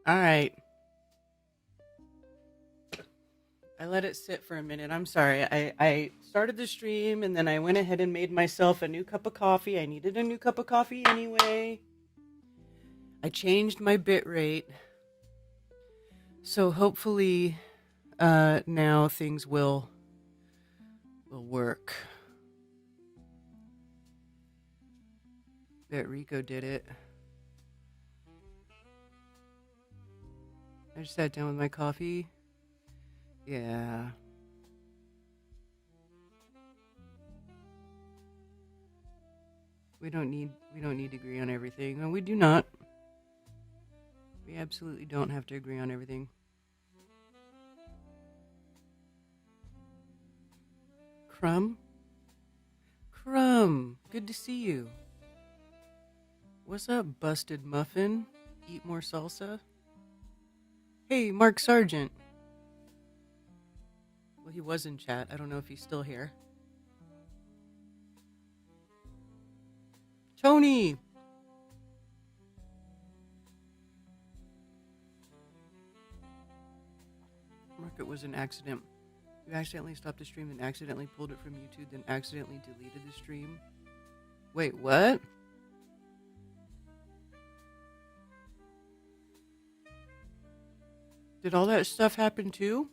All right. I let it sit for a minute. I'm sorry. I started the stream and then I went ahead and made myself a new cup of coffee. I needed a new cup of coffee anyway. I changed my bit rate. So hopefully now things will work. Bet Rico did it. I just sat down with my coffee. Yeah. We don't need to agree on everything. No, we do not. We absolutely don't have to agree on everything. Crumb? Crumb, good to see you. What's up, busted muffin? Eat more salsa? Hey, Mark Sargent. Well, he was in chat. I don't know if he's still here. Tony! Mark, it was an accident. You accidentally stopped the stream, then accidentally pulled it from YouTube, then accidentally deleted the stream. Wait, what? Did all that stuff happen too?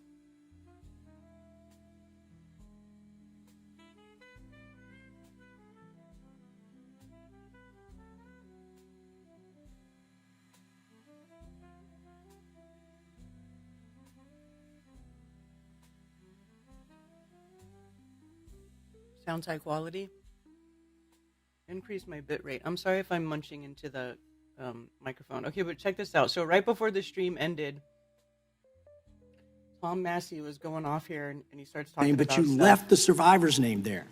Sounds high quality. Increase my bit rate. I'm sorry if I'm munching into the microphone. Okay, but check this out. So right before the stream ended, Tom Massey was going off here and he starts talking about But you stuff. left the survivor's name there.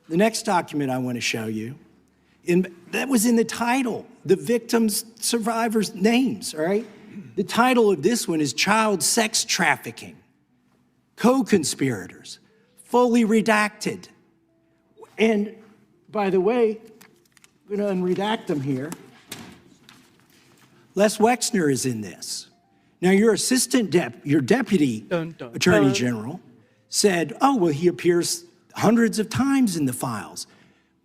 The next document I want to show you, that was in the title, the victims' survivors' names, all right? The title of this one is Child Sex Trafficking, Co-Conspirators, fully redacted. And by the way, I'm going to unredact them here. Les Wexner is in this. Now, your deputy attorney general said, oh, well, he appears hundreds of times in the files,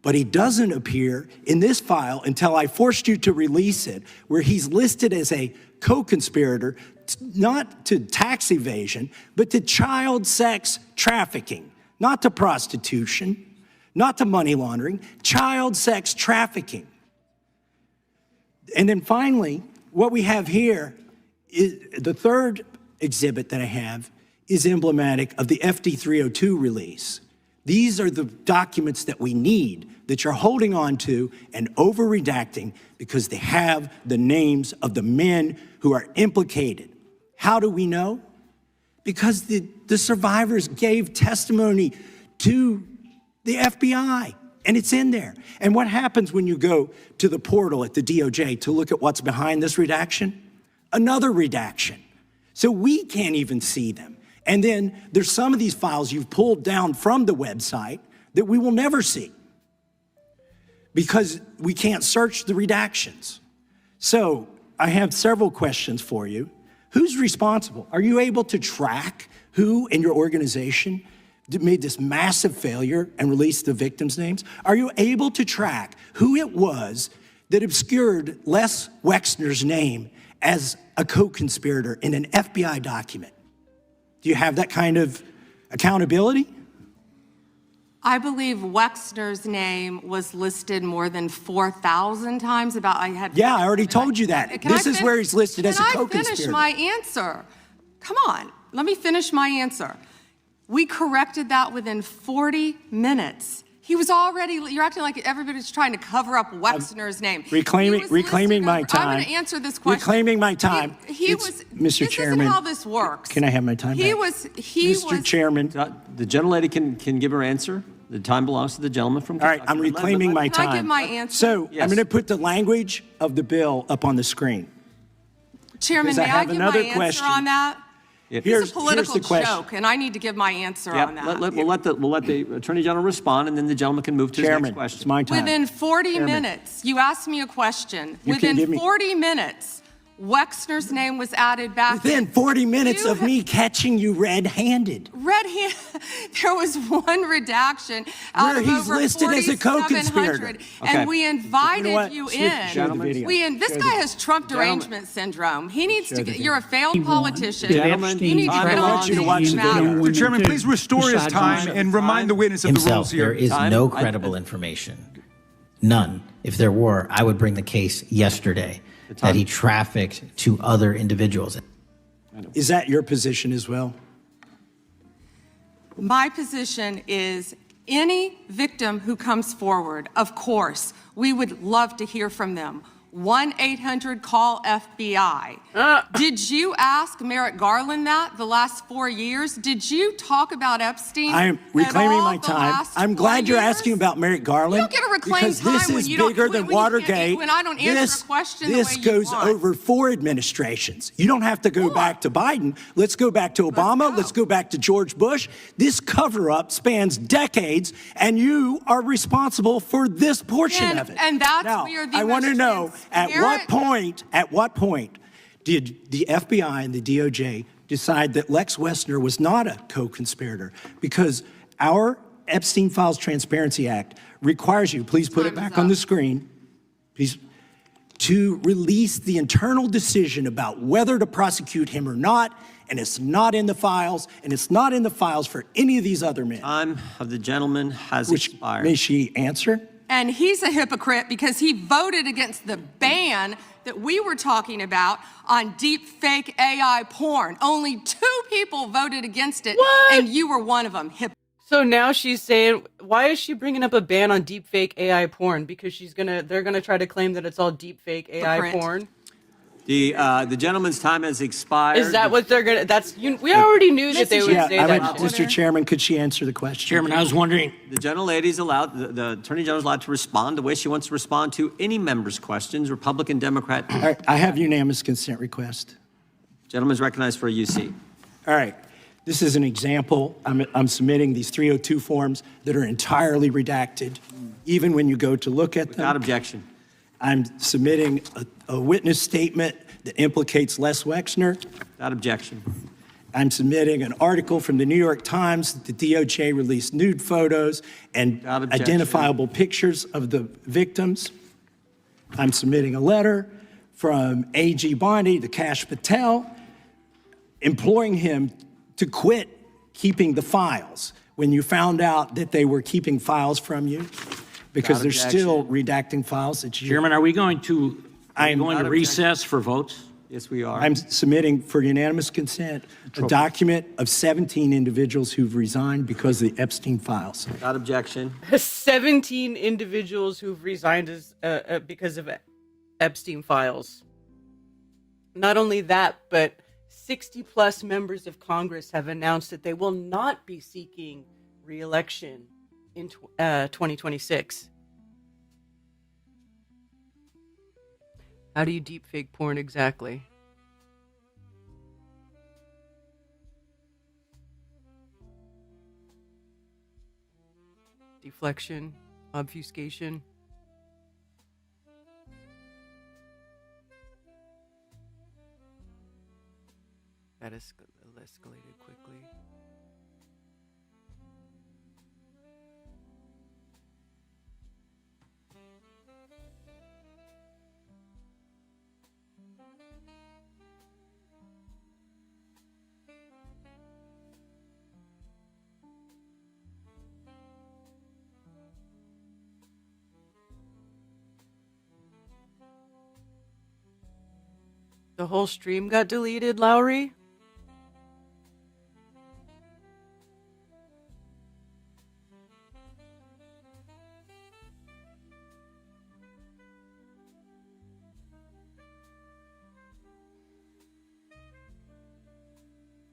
but he doesn't appear in this file until I forced you to release it, where he's listed as a co-conspirator, not to tax evasion, but to child sex trafficking, not to prostitution, not to money laundering, child sex trafficking. And then finally, what we have here is the third exhibit that I have is emblematic of the FD 302 release. These are the documents that we need that you're holding on to and over-redacting because they have the names of the men who are implicated. How do we know? Because the survivors gave testimony to the FBI, and it's in there. And what happens when you go to the portal at the DOJ to look at what's behind this redaction? Another redaction. So we can't even see them. And then there's some of these files you've pulled down from the website that we will never see because we can't search the redactions. So I have several questions for you. Who's responsible? Are you able to track who in your organization made this massive failure and released the victims' names? Are you able to track who it was that obscured Les Wexner's name as a co-conspirator in an FBI document? Do you have that kind of accountability? I believe Wexner's name was listed more than 4,000 times. Yeah, I already told you that. This is where he's listed as a co-conspirator. Can I finish my answer? Come on, let me finish my answer. We corrected that within 40 minutes. He was already, you're acting like everybody's trying to cover up Wexner's name. Reclaiming my time. I'm going to answer this question. Reclaiming my time. Mr. Chairman. This isn't how this works. Can I have my time back? Mr. Chairman. The gentlelady can give her answer. The time belongs to the gentleman from Kentucky. All right, I'm reclaiming my time. Can I give my answer? So Yes. I'm going to put the language of the bill up on the screen. Chairman, may I give my answer on that? It's a political joke, and I need to give my answer on that. We'll let the Attorney General respond, and then the gentleman can move to his next question. It's my time. Within 40 minutes, you asked me a question. You can give Within me- 40 minutes, Wexner's name was added back. Within 40 minutes of me catching you red-handed. There was one redaction out Where of he's over listed as a 4,700, co-conspirator. and we invited you Show the in. video. This guy has Trump derangement syndrome. He needs to get, you're a failed politician. Gentlemen, You need to I get want on you to things watch that the matter. video. Mr. Chairman, please restore his time and remind the witness of the rules himself. There here. is no credible information. None. If there were, I would bring the case yesterday that he trafficked to other individuals. Is that your position as well? My position is any victim who comes forward, of course, we would love to hear from them. 1-800-CALL-FBI. Did you ask Merrick Garland that the last 4 years? Did you talk about Epstein? I am reclaiming my the time. last I'm 4 glad you're years? asking about Merrick Garland. You don't get to reclaim because time this when is you don't- bigger than when you can't- Watergate. when I don't answer a question the this way you goes want. over 4 administrations. You don't have to go back to Biden. Let's go back to Obama. Let's go back to George Bush. This cover-up spans decades, and you are responsible for this portion of it. And that's now, where the I want to know at transparent- what point did the FBI and the DOJ decide that Lex Wessner was not a co-conspirator? Because our Epstein Files Transparency Act requires you, please put it back on the screen, please, to release the internal decision about whether to prosecute him or not, and it's not in the files, and it's not in the files for any of these other men. Time of the gentleman has Which, expired. may she answer? And he's a hypocrite because he voted against the ban that we were talking about on deep fake AI porn. Only 2 people voted against it, What? and you were one of them. So now she's saying, why is she bringing up a ban on deepfake AI porn? Because they're gonna try to claim that it's all deepfake AI Hypocrite. porn. The gentleman's time has expired. Is that what they're gonna? We already knew that they would Yeah, say that. Mr. Chairman, could she answer the question? Chairman, I was wondering, The gentlelady's allowed, the Attorney General's allowed to respond the way she wants to respond to any member's questions, Republican, Democrat. All right, I have unanimous consent request. Gentleman's recognized for a UC. All right, this is an example. I'm submitting these 302 forms that are entirely redacted, even when you go to look at them. Without objection. I'm submitting a witness statement that implicates Les Wexner. Without objection. I'm submitting an article from the New York Times that the DOJ released nude photos and Without objection. identifiable pictures of the victims. I'm submitting a letter from A.G. Bondi to Kash Patel, imploring him to quit keeping the files when you found out that they were keeping files from you, because Without they're still redacting files that you. Chairman, are we going to I'm Going to recess for votes? Yes, we are. I'm submitting for unanimous consent a document of 17 individuals who've resigned because of the Epstein files. Without objection. 17 individuals who've resigned because of Epstein files. Not only that, but 60 plus members of Congress have announced that they will not be seeking re-election in 2026. How do you deepfake porn exactly? Deflection, obfuscation. That escalated quickly. The whole stream got deleted, Lowry?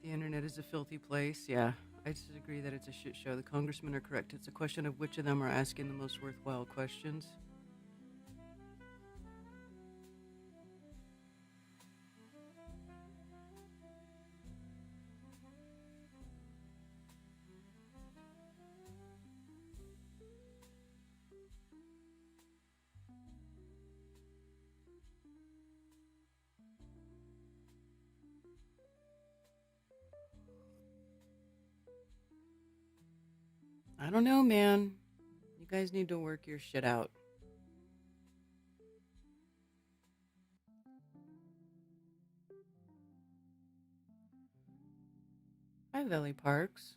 The internet is a filthy place. Yeah, I disagree that it's a shit show. The congressmen are correct. It's a question of which of them are asking the most worthwhile questions. I don't know, man. You guys need to work your shit out. Hi, Valley Parks.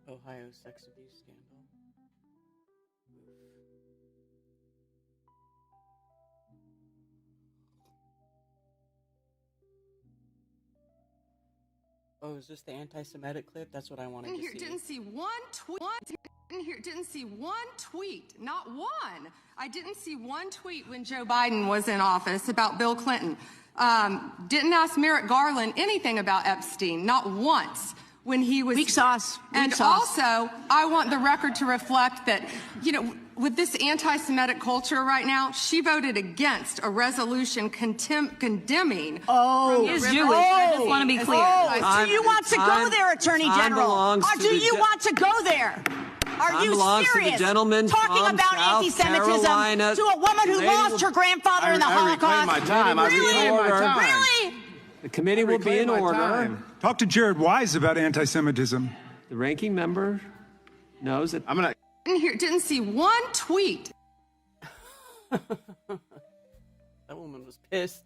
Ohio sex abuse scandal. Oh, is this the anti-Semitic clip? That's what I wanted to see. Didn't see one tweet. Didn't see one tweet. Not one. I didn't see one tweet when Joe Biden was in office about Bill Clinton. Didn't ask Merrick Garland anything about Epstein. Not once. When he was weak sauce. And also, I want the record to reflect that, you know, with this anti-Semitic culture right now, she voted against a resolution condemning. Oh, is Jewish. I just want to be clear. Do you want to go there, Attorney General? Or do you want to go there? Are you serious? Talking about anti-Semitism to a woman who lost her grandfather in the Holocaust? My time. Really? The committee will be in order. Talk to Jared Wise about anti-Semitism. The ranking member knows that. Didn't see one tweet. That woman was pissed.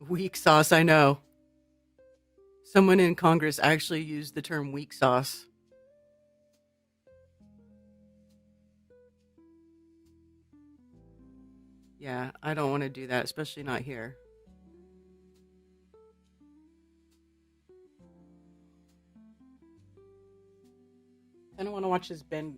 Weak sauce, I know. Someone in Congress actually used the term weak sauce. Yeah, I don't want to do that, especially not here. I don't want to watch this Ben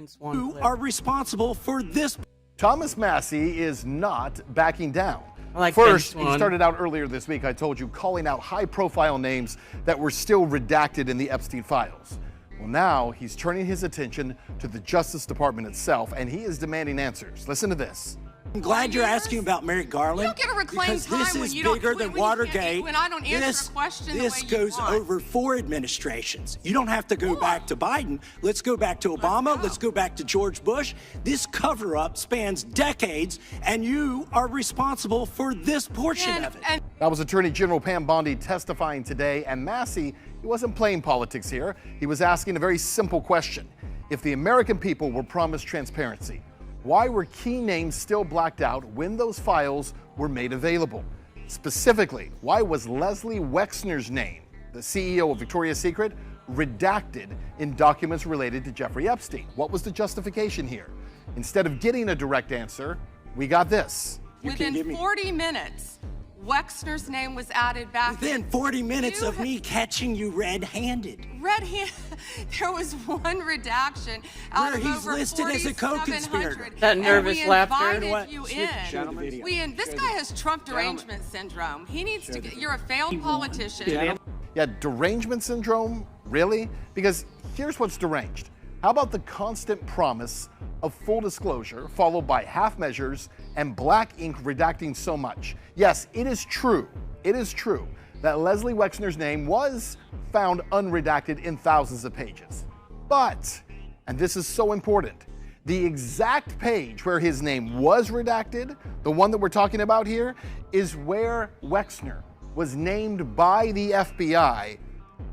Swan Who clip. are responsible for this? Thomas Massey is not backing down. Like First, Ben he Swan. started out earlier this week, I told you, calling out high-profile names that were still redacted in the Epstein files. Well, now he's turning his attention to the Justice Department itself, and he is demanding answers. Listen to this. I'm glad you're asking about Merrick Garland. You don't get to reclaim because time this when is you don't- bigger when than you can't- Watergate. when I don't answer a question the This way you goes want. over 4 administrations. You don't have to go back to Biden. Let's go back to Obama. Let's go back to George Bush. This cover-up spans decades, and you are responsible for this portion of it. That was Attorney General Pam Bondi testifying today, and Massey, he wasn't playing politics here. He was asking a very simple question. If the American people were promised transparency, why were key names still blacked out when those files were made available? Specifically, why was Leslie Wexner's name, the CEO of Victoria's Secret, redacted in documents related to Jeffrey Epstein? What was the justification here? Instead of getting a direct answer, we got this. Within 40 minutes, Wexner's name was added back. Within 40 minutes of me catching you red-handed. There was one redaction out Where of he's over listed as a 4,700. co-conspirator. That nervous laughter. We invited you in. This guy has Trump derangement syndrome. He needs to get, you're a failed politician. Yeah, derangement syndrome? Really? Because here's what's deranged. How about the constant promise of full disclosure, followed by half measures and black ink redacting so much? Yes, it is true that Leslie Wexner's name was found unredacted in thousands of pages. But, and this is so important, the exact page where his name was redacted, the one that we're talking about here, is where Wexner was named by the FBI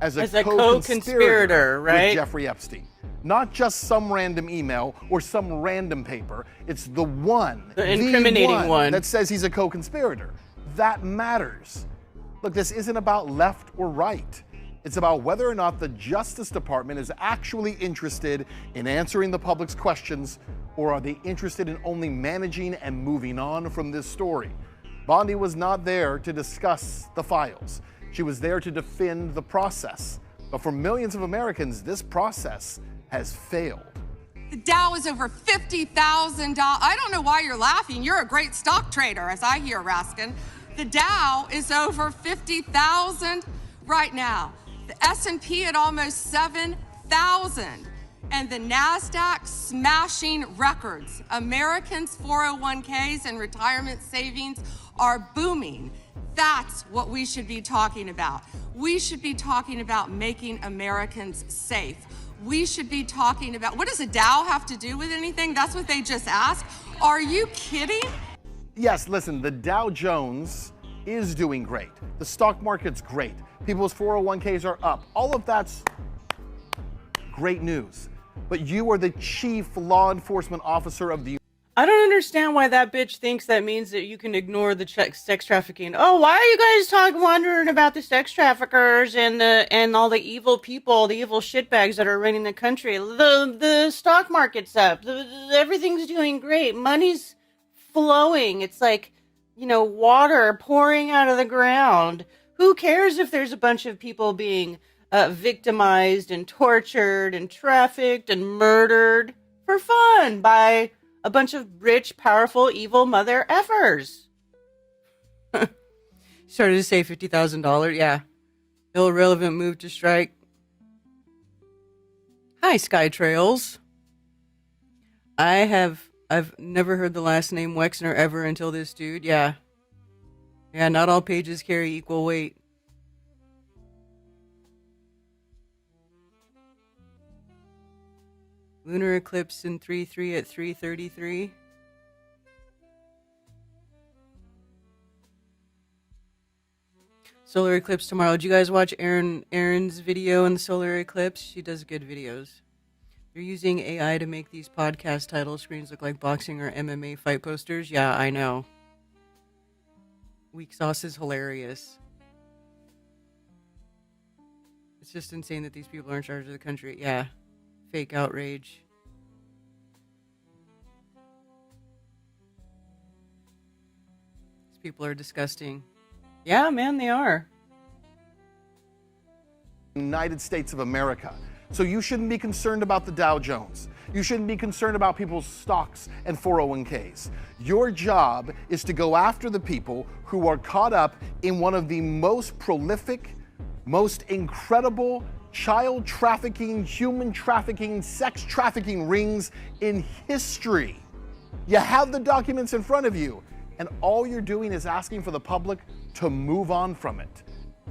as a co-conspirator, right? With Jeffrey Epstein. Not just some random email or some random paper. It's the one, the incriminating one that says he's a co-conspirator. That matters. Look, this isn't about left or right. It's about whether or not the Justice Department is actually interested in answering the public's questions, or are they interested in only managing and moving on from this story. Bondi was not there to discuss the files. She was there to defend the process. But for millions of Americans, this process has failed. The Dow is over $50,000. I don't know why you're laughing. You're a great stock trader, as I hear, Raskin. The Dow is over 50,000 right now. The S&P at almost 7,000. And the NASDAQ smashing records. Americans' 401ks and retirement savings are booming. That's what we should be talking about. We should be talking about making Americans safe. We should be talking about, what does a Dow have to do with anything? That's what they just asked. Are you kidding? Yes, listen, the Dow Jones is doing great. The stock market's great. People's 401ks are up. All of that's great news. But you are the chief law enforcement officer of the I don't understand why that bitch thinks that means that you can ignore the sex trafficking. Oh, why are you guys wondering about the sex traffickers and all the evil people, the evil shitbags that are running the country? The stock market's up. Everything's doing great. Money's flowing. It's like, water pouring out of the ground. Who cares if there's a bunch of people being victimized and tortured and trafficked and murdered for fun by a bunch of rich, powerful, evil mother effers? Started to say $50,000. Yeah. Irrelevant move to strike. Hi, Sky Trails. I've never heard the last name Wexner ever until this dude. Yeah. Yeah, not all pages carry equal weight. Lunar eclipse in 3/3 at 3:33. Solar eclipse tomorrow. Did you guys watch Erin's video on the solar eclipse? She does good videos. They're using AI to make these podcast title screens look like boxing or MMA fight posters. Yeah, I know. Weak sauce is hilarious. It's just insane that these people are in charge of the country. Yeah. Fake outrage. These people are disgusting. Yeah, man, they are. United States of America. So you shouldn't be concerned about the Dow Jones. You shouldn't be concerned about people's stocks and 401ks. Your job is to go after the people who are caught up in one of the most prolific, most incredible child trafficking, human trafficking, sex trafficking rings in history. You have the documents in front of you, and all you're doing is asking for the public to move on from it.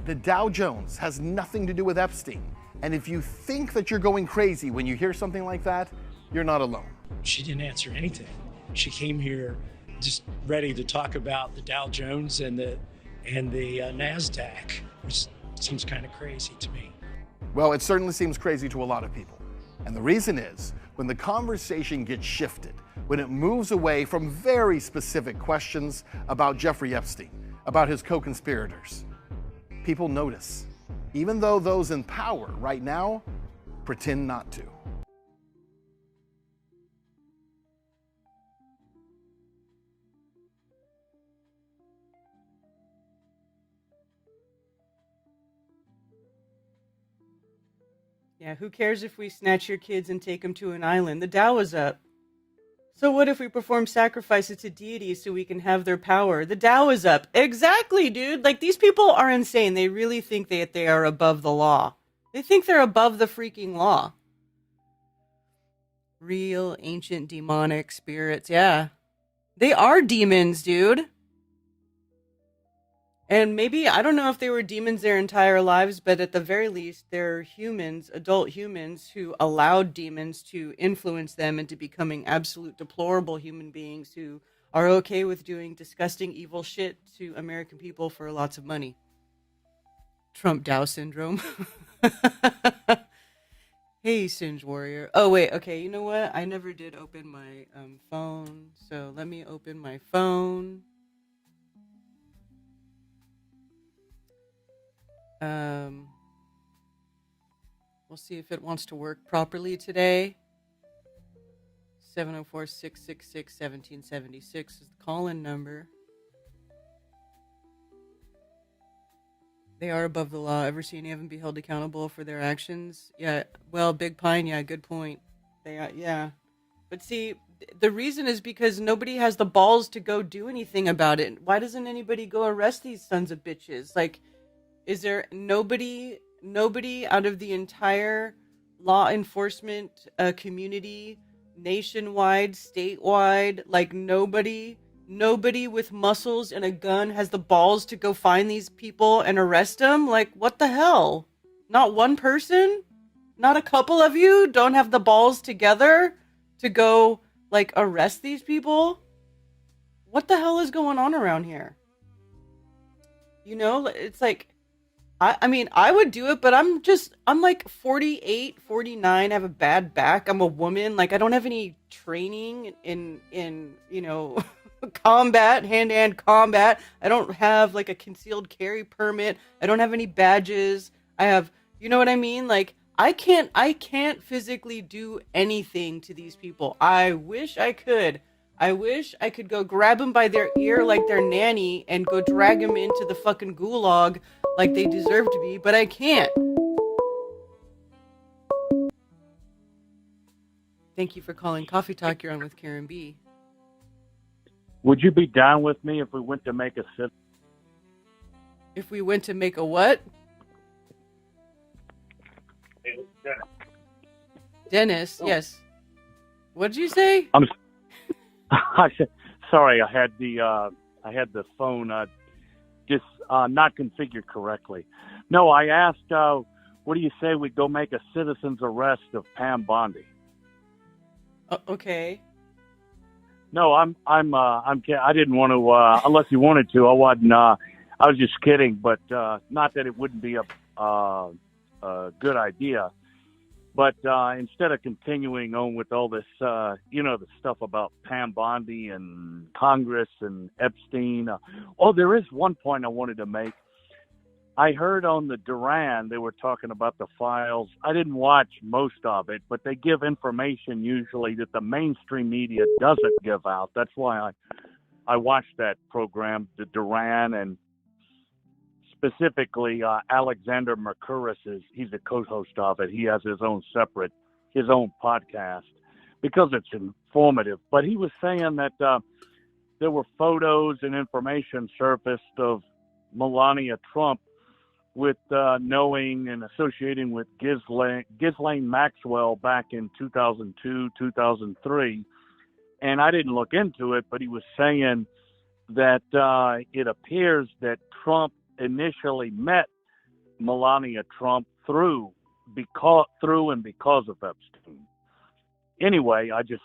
The Dow Jones has nothing to do with Epstein. And if you think that you're going crazy when you hear something like that, you're not alone. She didn't answer anything. She came here just ready to talk about the Dow Jones and the NASDAQ, which seems kind of crazy to me. Well, it certainly seems crazy to a lot of people. And the reason is, when the conversation gets shifted, when it moves away from very specific questions about Jeffrey Epstein, about his co-conspirators, people notice, even though those in power right now pretend not to. Yeah, who cares if we snatch your kids and take them to an island? The Tao is up. So what if we perform sacrifices to deities so we can have their power? The Tao is up. Exactly, dude. Like, these people are insane. They really think that they are above the law. They think they're above the freaking law. Real ancient demonic spirits, yeah. They are demons, dude. And maybe, I don't know if they were demons their entire lives, but at the very least, they're humans, adult humans, who allowed demons to influence them into becoming absolute deplorable human beings who are okay with doing disgusting, evil shit to American people for lots of money. Trump Dow syndrome. Hey, Singe Warrior. Oh, wait, okay, you know what? I never did open my phone, so let me open my phone. We'll see if it wants to work properly today. 704-666-1776 is the call-in number. They are above the law. Ever seen any of them be held accountable for their actions? Yeah, well, Big Pine, yeah, good point. They are, yeah. But see, the reason is because nobody has the balls to go do anything about it. Why doesn't anybody go arrest these sons of bitches? Like, is there nobody out of the entire law enforcement community, nationwide, statewide, like nobody with muscles and a gun has the balls to go find these people and arrest them? Like, what the hell? Not one person? Not a couple of you don't have the balls together to go, like, arrest these people? What the hell is going on around here? You know, it's like, I mean, I would do it, but I'm like 48, 49, I have a bad back. I'm a woman. Like, I don't have any training in you know, combat, hand-to-hand combat. I don't have, like, a concealed carry permit. I don't have any badges. I have, you know what I mean? Like, I can't physically do anything to these people. I wish I could. I wish I could go grab them by their ear like their nanny and go drag them into the fucking gulag like they deserve to be, but I can't. Thank you for calling Coffee Talk. You're on with Karen B. Would you be down with me if we went to make a sit? If we went to make a what? Dennis, yes. What did you say? I said, sorry, I had the phone just not configured correctly. No, I asked, what do you say we go make a citizen's arrest of Pam Bondi? Okay. No, I'm kidding. I didn't want to, unless you wanted to. I wasn't. I was just kidding, but not that it wouldn't be a good idea. But instead of continuing on with all this, the stuff about Pam Bondi and Congress and Epstein. There is one point I wanted to make. I heard on the Duran, they were talking about the files. I didn't watch most of it, but they give information usually that the mainstream media doesn't give out. That's why I watched that program, the Duran, and specifically Alexander Mercouris he's a co-host of it. He has his own podcast because it's informative. But he was saying that there were photos and information surfaced of Melania Trump with knowing and associating with Ghislaine Maxwell back in 2002, 2003. and I didn't look into it, but he was saying that it appears that Trump initially met Melania Trump through and because of Epstein. Anyway, I just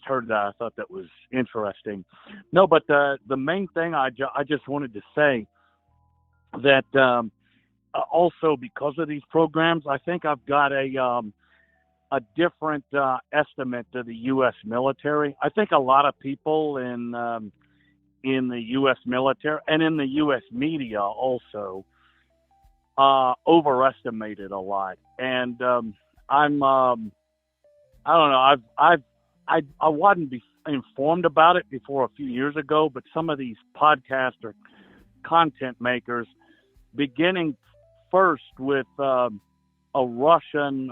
heard that. I thought that was interesting. No, but the main thing I just wanted to say that also because of these programs, I think I've got a different estimate of the U.S. military. I think a lot of people in the U.S. military and in the U.S. media also overestimated a lot. And I don't know. I wasn't informed about it before a few years ago, but some of these podcast or content makers, beginning first with a Russian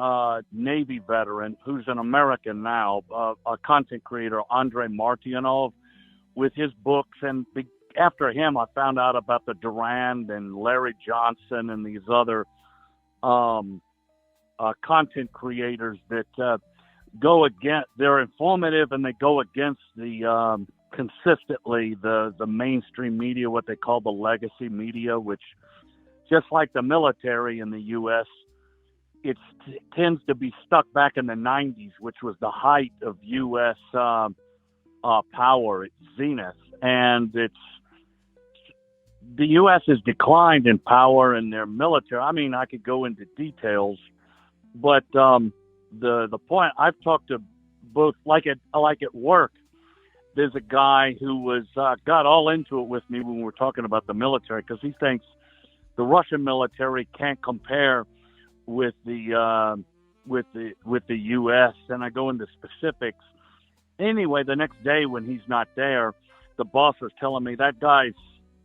Navy veteran who's an American now, a content creator, Andrei Martyanov, with his books. And after him, I found out about the Durand and Larry Johnson and these other content creators that go against, they're informative and they go against the consistently the mainstream media, what they call the legacy media, which just like the military in the U.S., it tends to be stuck back in the 90s, which was the height of U.S. Power at zenith. And the U.S. has declined in power in their military. I mean, I could go into details, but the point, I've talked to both, like at work, there's a guy who was got all into it with me when we were talking about the military, because he thinks the Russian military can't compare with the U.S. And I go into specifics. Anyway, the next day when he's not there, the boss was telling me that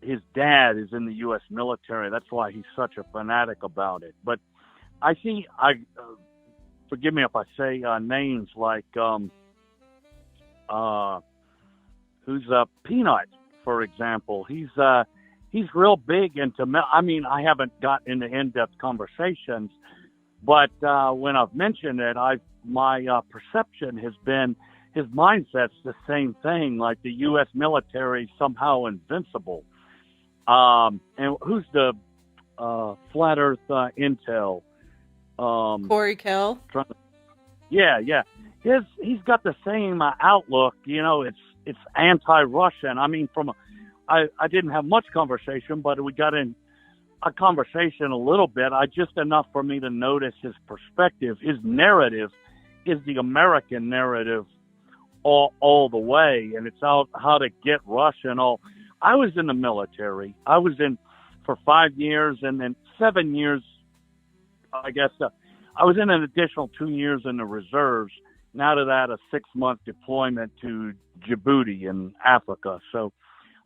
his dad is in the U.S. military. That's why he's such a fanatic about it. But I see, forgive me if I say names like who's Peanut, for example. He's real big into. I mean, I haven't got into in-depth conversations, but when I've mentioned it, my perception has been his mindset's the same thing. Like the U.S. military somehow invincible. And who's the flat Earth intel? Corey Kell. Yeah. He's got the same outlook. You know, it's anti-Russian. I mean, I didn't have much conversation, but we got in a conversation a little bit. Just enough for me to notice his perspective. His narrative is the American narrative all the way, and it's how to get Russia and all. I was in the military. I was in for 5 years, and then 7 years, I guess. I was in an additional 2 years in the reserves. And out of that, a 6-month deployment to Djibouti in Africa. So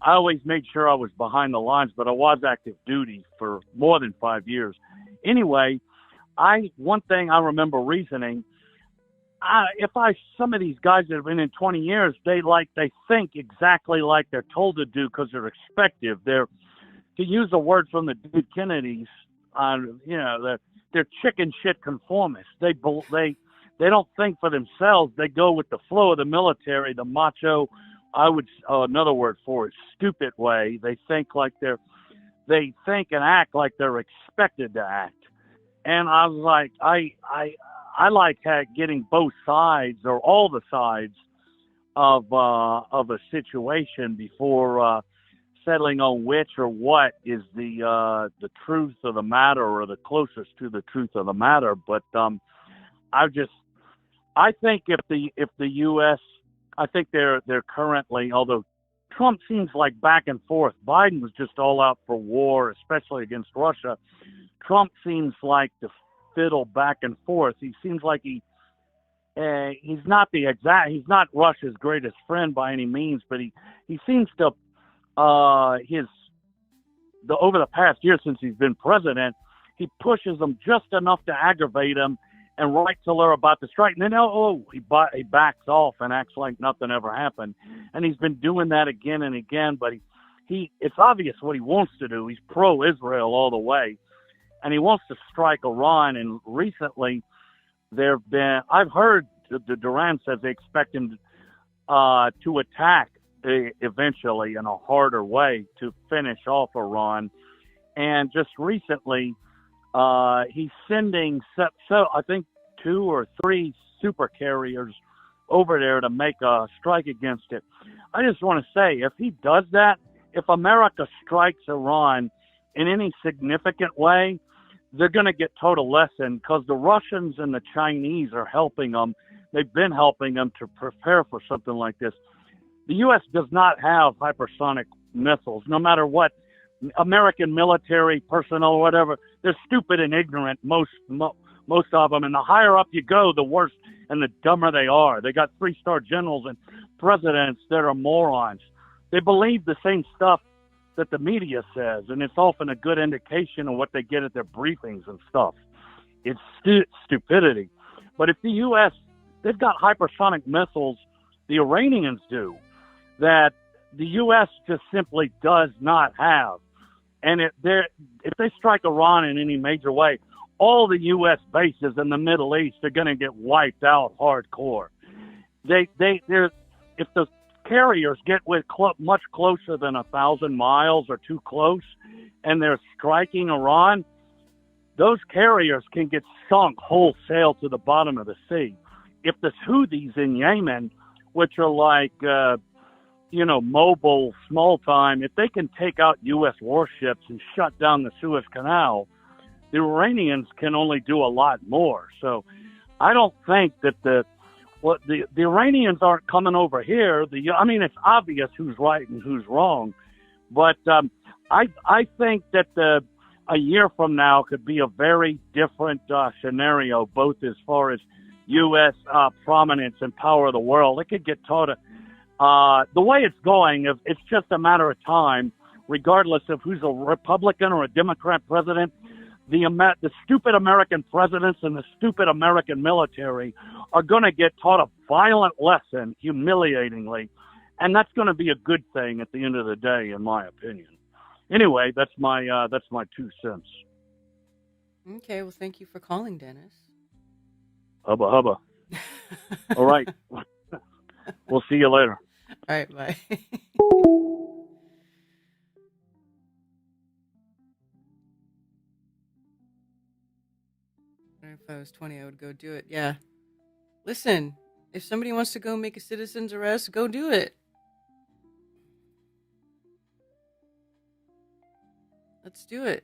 I always made sure I was behind the lines, but I was active duty for more than 5 years. Anyway, one thing I remember reasoning, some of these guys that have been in 20 years, they think exactly like they're told to do because they're expected. To use a word from the dude Kennedys, they're chicken shit conformists. They don't think for themselves. They go with the flow of the military, the macho. Another word for it, stupid way. They think they think and act like they're expected to act. And I was like, I like getting both sides or all the sides of a situation before settling on which or what is the truth of the matter or the closest to the truth of the matter. But I think if the U.S. I think they're currently, although Trump seems like back and forth. Biden was just all out for war, especially against Russia. Trump seems like to fiddle back and forth. He seems like he's not Russia's greatest friend by any means, but he seems to over the past year since he's been president, he pushes them just enough to aggravate them and right till they're about to strike. And then, he backs off and acts like nothing ever happened. And he's been doing that again and again, but it's obvious what he wants to do. He's pro-Israel all the way. And he wants to strike Iran. And recently I've heard the Durand says they expect him to attack eventually in a harder way to finish off Iran. And just recently, he's sending, so I think 2 or 3 super carriers over there to make a strike against it. I just want to say, if he does that, if America strikes Iran in any significant way, they're going to get total lesson, because the Russians and the Chinese are helping them. They've been helping them to prepare for something like this. The U.S. does not have hypersonic missiles, no matter what American military personnel or whatever. They're stupid and ignorant, most of them. And the higher up you go, the worse and the dumber they are. They got 3-star generals and presidents that are morons. They believe the same stuff that the media says, and it's often a good indication of what they get at their briefings and stuff. It's stupidity. But if the U.S., they've got hypersonic missiles, the Iranians do, that the U.S. just simply does not have. And if they strike Iran in any major way, all the U.S. bases in the Middle East are going to get wiped out hardcore. If the carriers get much closer than 1,000 miles or too close, and they're striking Iran, those carriers can get sunk wholesale to the bottom of the sea. If the Houthis in Yemen, which are like, mobile, small time, if they can take out U.S. warships and shut down the Suez Canal, the Iranians can only do a lot more. So I don't think that the Iranians aren't coming over here. It's obvious who's right and who's wrong. But I think that a year from now could be a very different scenario, both as far as U.S. prominence and power of the world. It could get taught. The way it's going, it's just a matter of time, regardless of who's a Republican or a Democrat president. The stupid American presidents and the stupid American military are going to get taught a violent lesson, humiliatingly, and that's going to be a good thing at the end of the day, in my opinion. Anyway, that's my 2 cents. Okay, well, thank you for calling, Dennis. Hubba hubba. All right. We'll see you later. All right, bye. If I was 20, I would go do it. Yeah. Listen, if somebody wants to go make a citizen's arrest, go do it. Let's do it.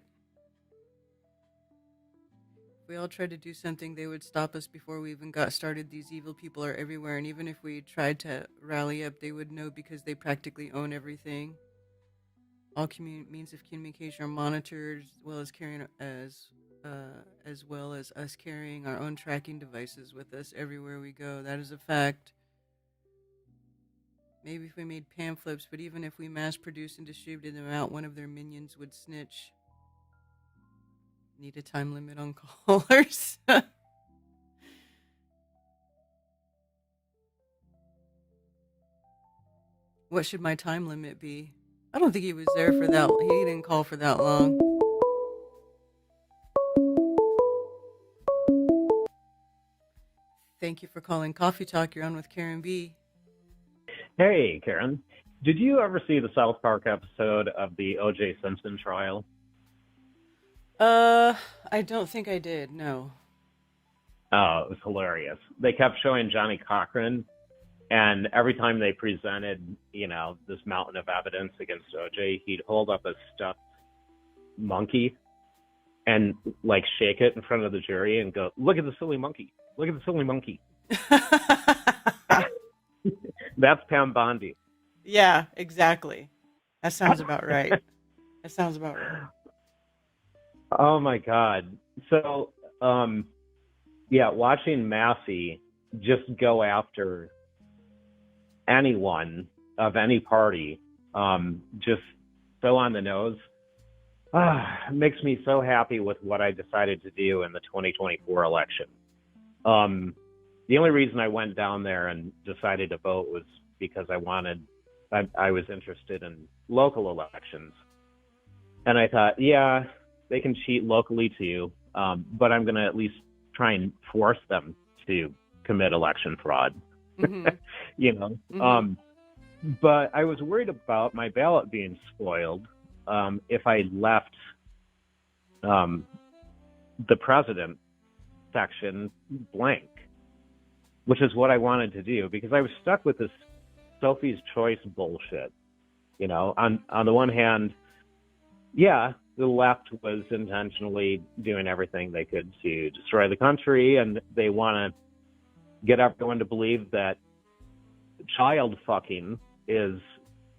If we all tried to do something, they would stop us before we even got started. These evil people are everywhere, and even if we tried to rally up, they would know, because they practically own everything. All means of communication are monitored, as well as us carrying our own tracking devices with us everywhere we go. That is a fact. Maybe if we made pamphlets, but even if we mass-produced and distributed them out, one of their minions would snitch. Need a time limit on callers. What should my time limit be? I don't think he was there for that. He didn't call for that long. Thank you for calling Coffee Talk. You're on with Karen B. Hey, Karen. Did you ever see the South Park episode of the O.J. Simpson trial? I don't think I did, no. Oh, it was hilarious. They kept showing Johnny Cochran, and every time they presented, this mountain of evidence against O.J., he'd hold up a stuffed monkey and, shake it in front of the jury and go, "Look at the silly monkey. Look at the silly monkey." That's Pam Bondi. Yeah, exactly. That sounds about right. Oh my God. So, watching Massey just go after anyone of any party, just so on the nose, makes me so happy with what I decided to do in the 2024 election. The only reason I went down there and decided to vote was because I was interested in local elections. And I thought, yeah, they can cheat locally too, but I'm going to at least try and force them to commit election fraud. you know. But I was worried about my ballot being spoiled if I left the president section blank, which is what I wanted to do, because I was stuck with this Sophie's Choice bullshit. You know, on the one hand, yeah, the left was intentionally doing everything they could to destroy the country, and they want to get everyone to believe that child fucking is,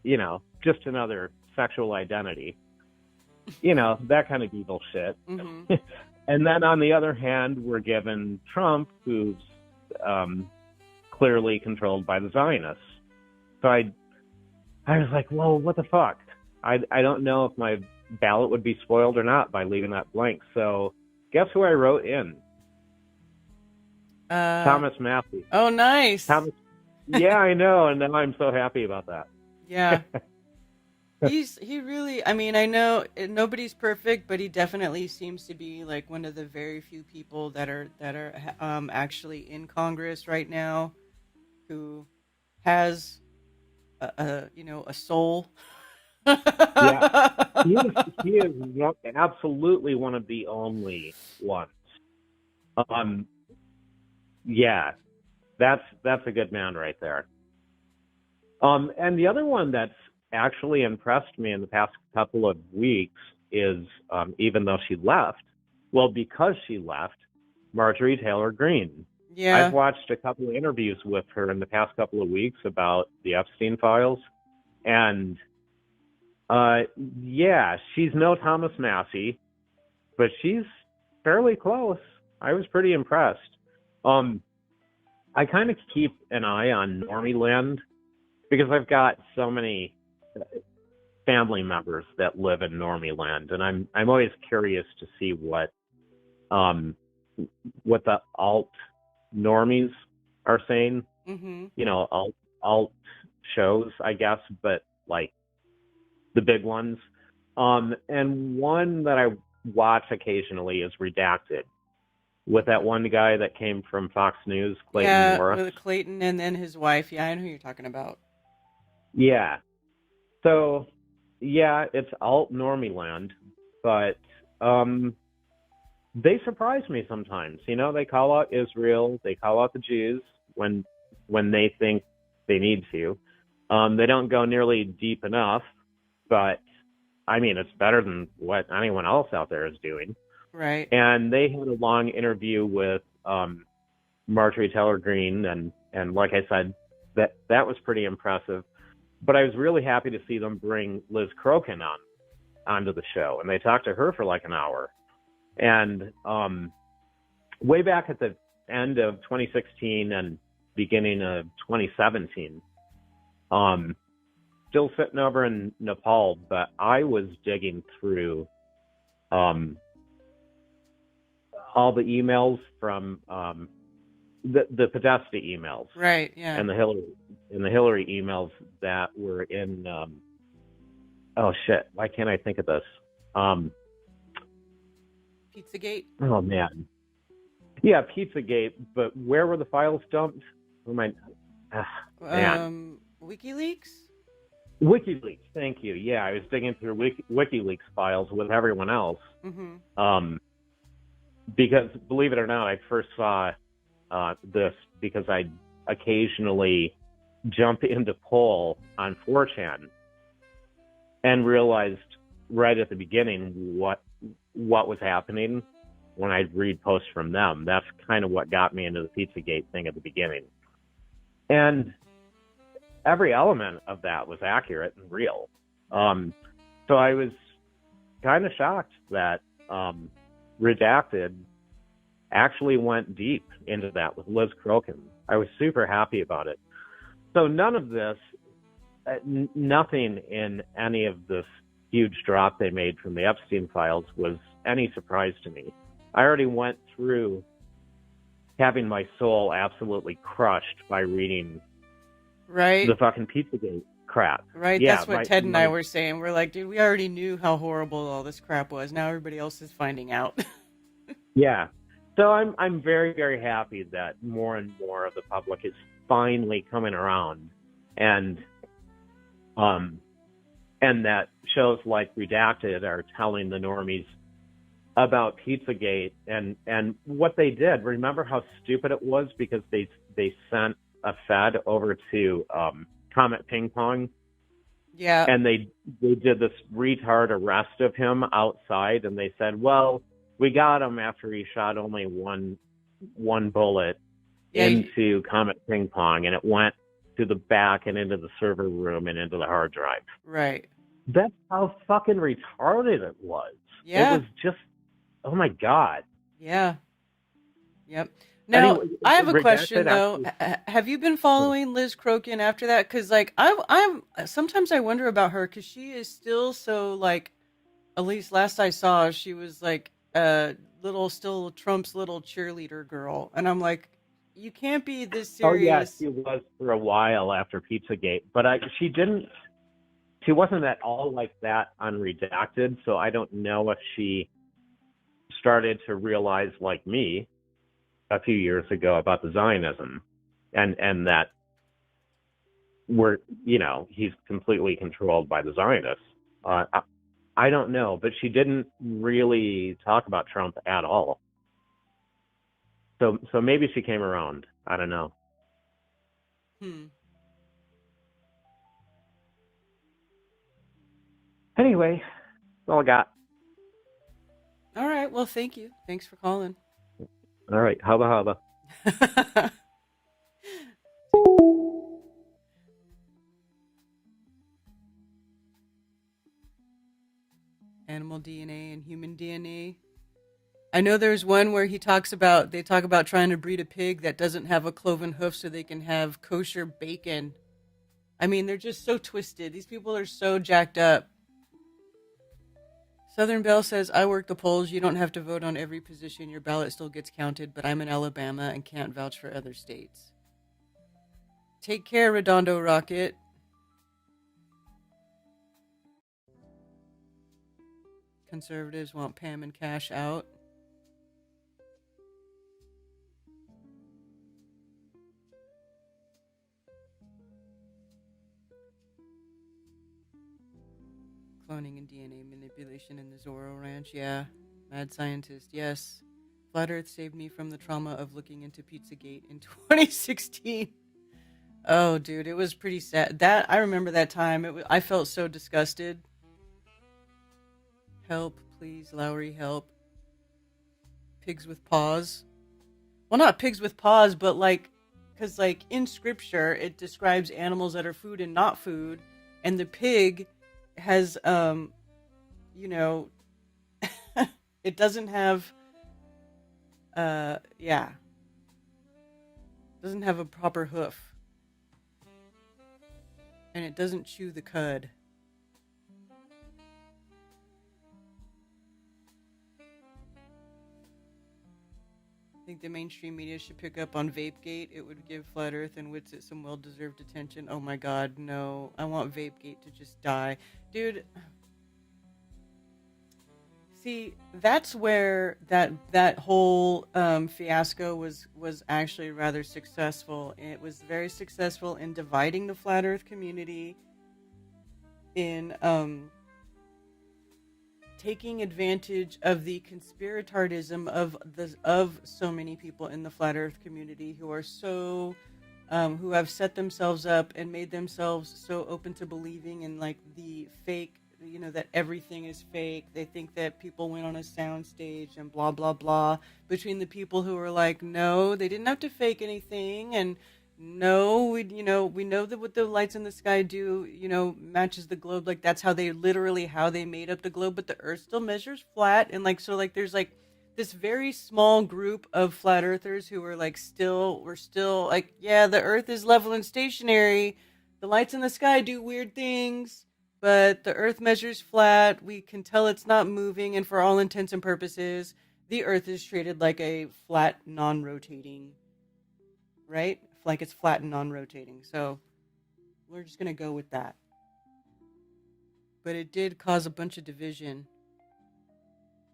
you know, just another sexual identity. You know, that kind of evil shit. And then on the other hand, we're given Trump, who's clearly controlled by the Zionists. So I was like, well, what the fuck? I don't know if my ballot would be spoiled or not by leaving that blank. So guess who I wrote in? Thomas Massey. Oh, nice. Thomas. Yeah, I know, and now I'm so happy about that. Yeah. He really, I mean, I know nobody's perfect, but he definitely seems to be like one of the very few people that are actually in Congress right now who has a soul. Yeah, he is absolutely one of the only ones. Yeah, that's a good man right there. And the other one that's actually impressed me in the past couple of weeks is, even though she left, well, because she left, Marjorie Taylor Greene. Yeah. I've watched a couple of interviews with her in the past couple of weeks about the Epstein files, and yeah, she's no Thomas Massey, but she's fairly close. I was pretty impressed. I kind of keep an eye on Normie Land because I've got so many family members that live in Normie Land, and I'm always curious to see what the alt normies are saying. You know, alt shows, I guess, but like the big ones. And one that I watch occasionally is Redacted, with that one guy that came from Fox News, Clayton Morris. With Clayton and then his wife. Yeah, I know who you're talking about. Yeah. So, yeah, it's alt normie land, but they surprise me sometimes. You know, they call out Israel, they call out the Jews when they think they need to. They don't go nearly deep enough, but I mean, it's better than what anyone else out there is doing. Right. And they had a long interview with Marjorie Taylor Greene, and like I said, that was pretty impressive. But I was really happy to see them bring Liz Crokin onto the show, and they talked to her for like an hour. And way back at the end of 2016 and beginning of 2017, still sitting over in Nepal, but I was digging through all the emails from the Podesta emails, right? Yeah, and the Hillary emails that were in. Oh shit! Why can't I think of this? Pizzagate. Oh man, yeah, Pizzagate. But where were the files dumped? Oh my, man. WikiLeaks. WikiLeaks. Thank you. Yeah, I was digging through WikiLeaks files with everyone else. Because believe it or not, I first saw this because I occasionally jump into poll on 4chan and realized right at the beginning what was happening when I'd read posts from them. That's kind of what got me into the Pizzagate thing at the beginning. And every element of that was accurate and real. So I was kind of shocked that Redacted actually went deep into that with Liz Crokin. I was super happy about it. So none of this, nothing in any of this huge drop they made from the Epstein files was any surprise to me. I already went through having my soul absolutely crushed by reading the fucking Pizzagate crap. Right, yeah, that's what Ted and I were saying. We're like, dude, we already knew how horrible all this crap was. Now everybody else is finding out. Yeah. So I'm very, very happy that more and more of the public is finally coming around, and that shows like Redacted are telling the normies about Pizzagate and what they did. Remember how stupid it was because they sent a Fed over to Comet Ping Pong. Yeah. And they did this retard arrest of him outside, and they said, well, we got him after he shot only one bullet into Comet Ping Pong, and it went to the back and into the server room and into the hard drive. Right. That's how fucking retarded it was. Yeah. It was just, oh my God. Yeah. Yep. Now, Anyway, I have a question, Redacted though. Have you been following Liz Crokin after that? Because, like, I'm sometimes I wonder about her because she is still so, like, at least last I saw, she was, like, still Trump's little cheerleader girl. And I'm like, you can't be this serious. Oh, yeah, she was for a while after Pizzagate. But she wasn't at all like that on Redacted, so I don't know if she started to realize, like me, a few years ago about the Zionism and that he's completely controlled by the Zionists. I don't know, but she didn't really talk about Trump at all. So maybe she came around. I don't know. Anyway, that's all I got. All right. Well, thank you. Thanks for calling. All right. Hubba hubba. Animal DNA and human DNA. I know there's one where they talk about trying to breed a pig that doesn't have a cloven hoof so they can have kosher bacon. I mean, they're just so twisted. These people are so jacked up. Southern Belle says, I work the polls. You don't have to vote on every position. Your ballot still gets counted, but I'm in Alabama and can't vouch for other states. Take care, Redondo Rocket. Conservatives want Pam and Cash out. Cloning and DNA manipulation in the Zorro Ranch, yeah. Mad scientist, yes. Flat Earth saved me from the trauma of looking into Pizzagate in 2016. Oh, dude, it was pretty sad. I remember that time. I felt so disgusted. Help, please, Lowry, help. Pigs with paws. Well, not pigs with paws, but because in scripture, it describes animals that are food and not food. And the pig has, it doesn't have, doesn't have a proper hoof. And it doesn't chew the cud. I think the mainstream media should pick up on Vapegate. It would give Flat Earth and Witsit some well-deserved attention. Oh my God, no. I want Vapegate to just die. Dude, see, that's where that whole fiasco was actually rather successful. It was very successful in dividing the Flat Earth community, in taking advantage of the conspiratardism of so many people in the Flat Earth community who are so who have set themselves up and made themselves so open to believing in the fake, that everything is fake. They think that people went on a sound stage and blah blah blah. Between the people who are like, no, they didn't have to fake anything, and no, we know that what the lights in the sky do, matches the globe. That's how they made up the globe, but the Earth still measures flat. And there's this very small group of flat earthers who are we're still yeah, the Earth is level and stationary. The lights in the sky do weird things, but the Earth measures flat. We can tell it's not moving. And for all intents and purposes, the Earth is treated like a flat, non-rotating, right? It's flat and non-rotating. So we're just going to go with that. But it did cause a bunch of division.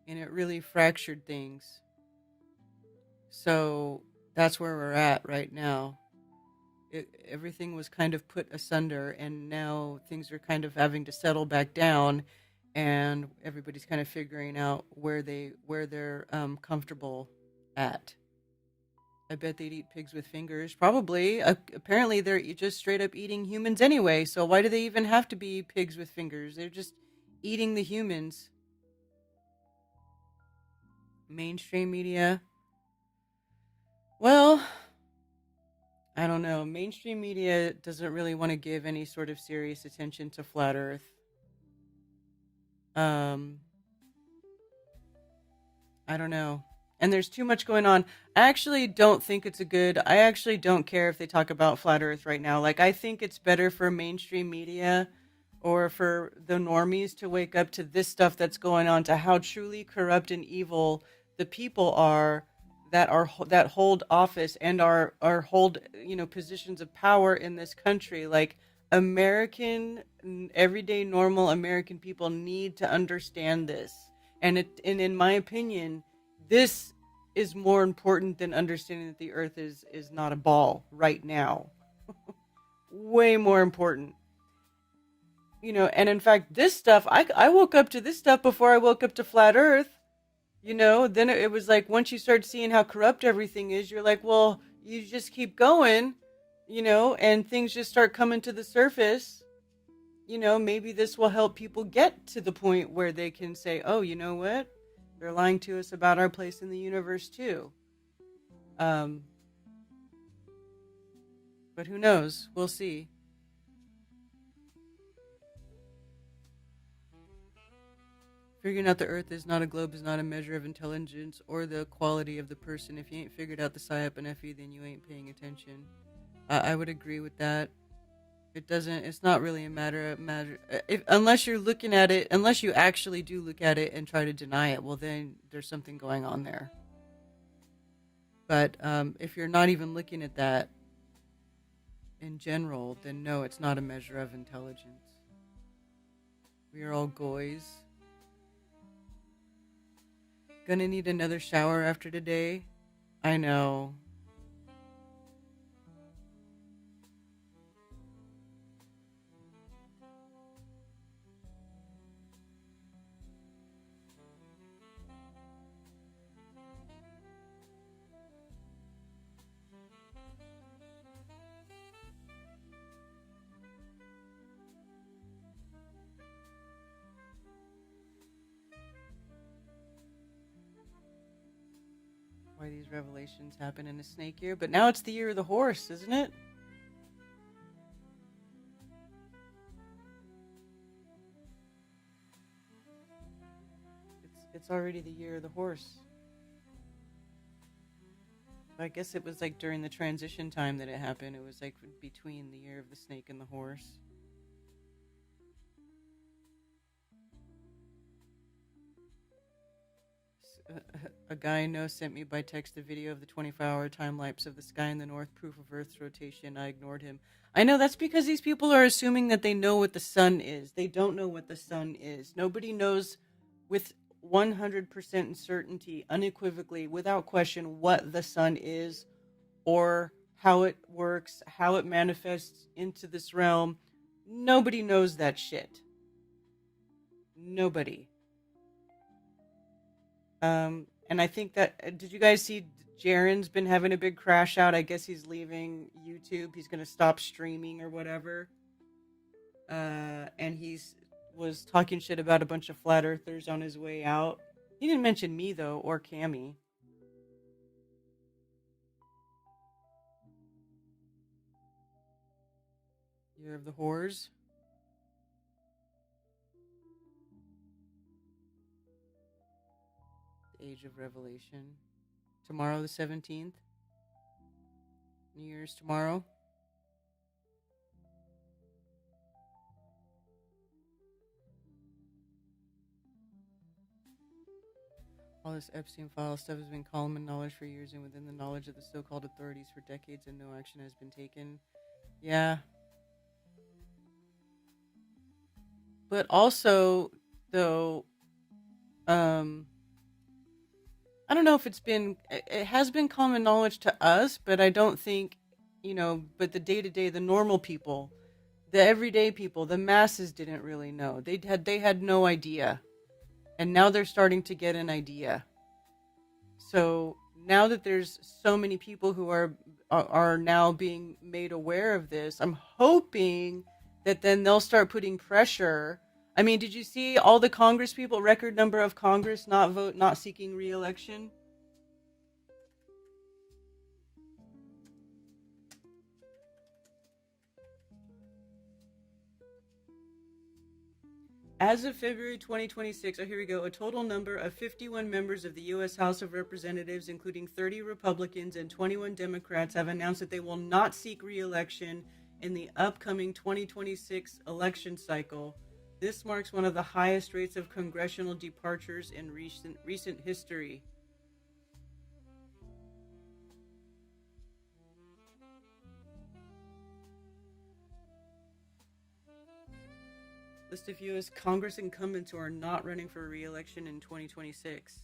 And it really fractured things. So that's where we're at right now. Everything was kind of put asunder, and now things are kind of having to settle back down, and everybody's kind of figuring out where they're comfortable at. I bet they'd eat pigs with fingers. Probably. Apparently, they're just straight up eating humans anyway. So why do they even have to be pigs with fingers? They're just eating the humans. Mainstream media. Well, I don't know. Mainstream media doesn't really want to give any sort of serious attention to Flat Earth. I don't know. And there's too much going on. I actually don't think it's I actually don't care if they talk about Flat Earth right now. Like, I think it's better for mainstream media or for the normies to wake up to this stuff that's going on, to how truly corrupt and evil the people are that hold office and are hold, positions of power in this country. Like, American, everyday normal American people need to understand this. And in my opinion, this is more important than understanding that the earth is not a ball right now. Way more important. And in fact, this stuff, I woke up to this stuff before I woke up to Flat Earth. Then it was like, once you start seeing how corrupt everything is, you're like, well, you just keep going, and things just start coming to the surface. Maybe this will help people get to the point where they can say, oh, you know what? They're lying to us about our place in the universe too. But who knows? We'll see. Figuring out the earth is not a globe is not a measure of intelligence or the quality of the person. If you ain't figured out the psyop and FE, then you ain't paying attention. I would agree with that. It's not really a matter unless you're looking at it, unless you actually do look at it and try to deny it, well, then there's something going on there. But if you're not even looking at that in general, then no, it's not a measure of intelligence. We are all goys. Gonna need another shower after today. I know. Why these revelations happen in a snake year, but now it's the year of the horse, isn't it? It's already the year of the horse. I guess it was like during the transition time that it happened. It was like between the year of the snake and the horse. A guy I know sent me by text a video of the 24-hour time lapse of the sky in the north, proof of Earth's rotation. I ignored him. I know, that's because these people are assuming that they know what the sun is. They don't know what the sun is. Nobody knows with 100% certainty, unequivocally, without question, what the sun is or how it works, how it manifests into this realm. Nobody knows that shit. Nobody. And I think that, did you guys see Jaren's been having a big crash out? I guess he's leaving YouTube. He's going to stop streaming or whatever. And was talking shit about a bunch of flat earthers on his way out. He didn't mention me, though, or Cammy. Year of the Whores. Age of Revelation. Tomorrow, the 17th. New Year's tomorrow. All this Epstein file stuff has been common knowledge for years and within the knowledge of the so-called authorities for decades, and no action has been taken. Yeah. But also, though, I don't know if it has been common knowledge to us, but I don't think but the day-to-day, the normal people, the everyday people, the masses didn't really know. They had no idea. And now they're starting to get an idea. So now that there's so many people who are now being made aware of this, I'm hoping that then they'll start putting pressure. I mean, did you see all the Congress people, record number of Congress not seeking re-election? As of February 2026, here we go, a total number of 51 members of the U.S. House of Representatives, including 30 Republicans and 21 Democrats, have announced that they will not seek re-election in the upcoming 2026 election cycle. This marks one of the highest rates of congressional departures in recent history. List of U.S. Congress incumbents who are not running for re-election in 2026.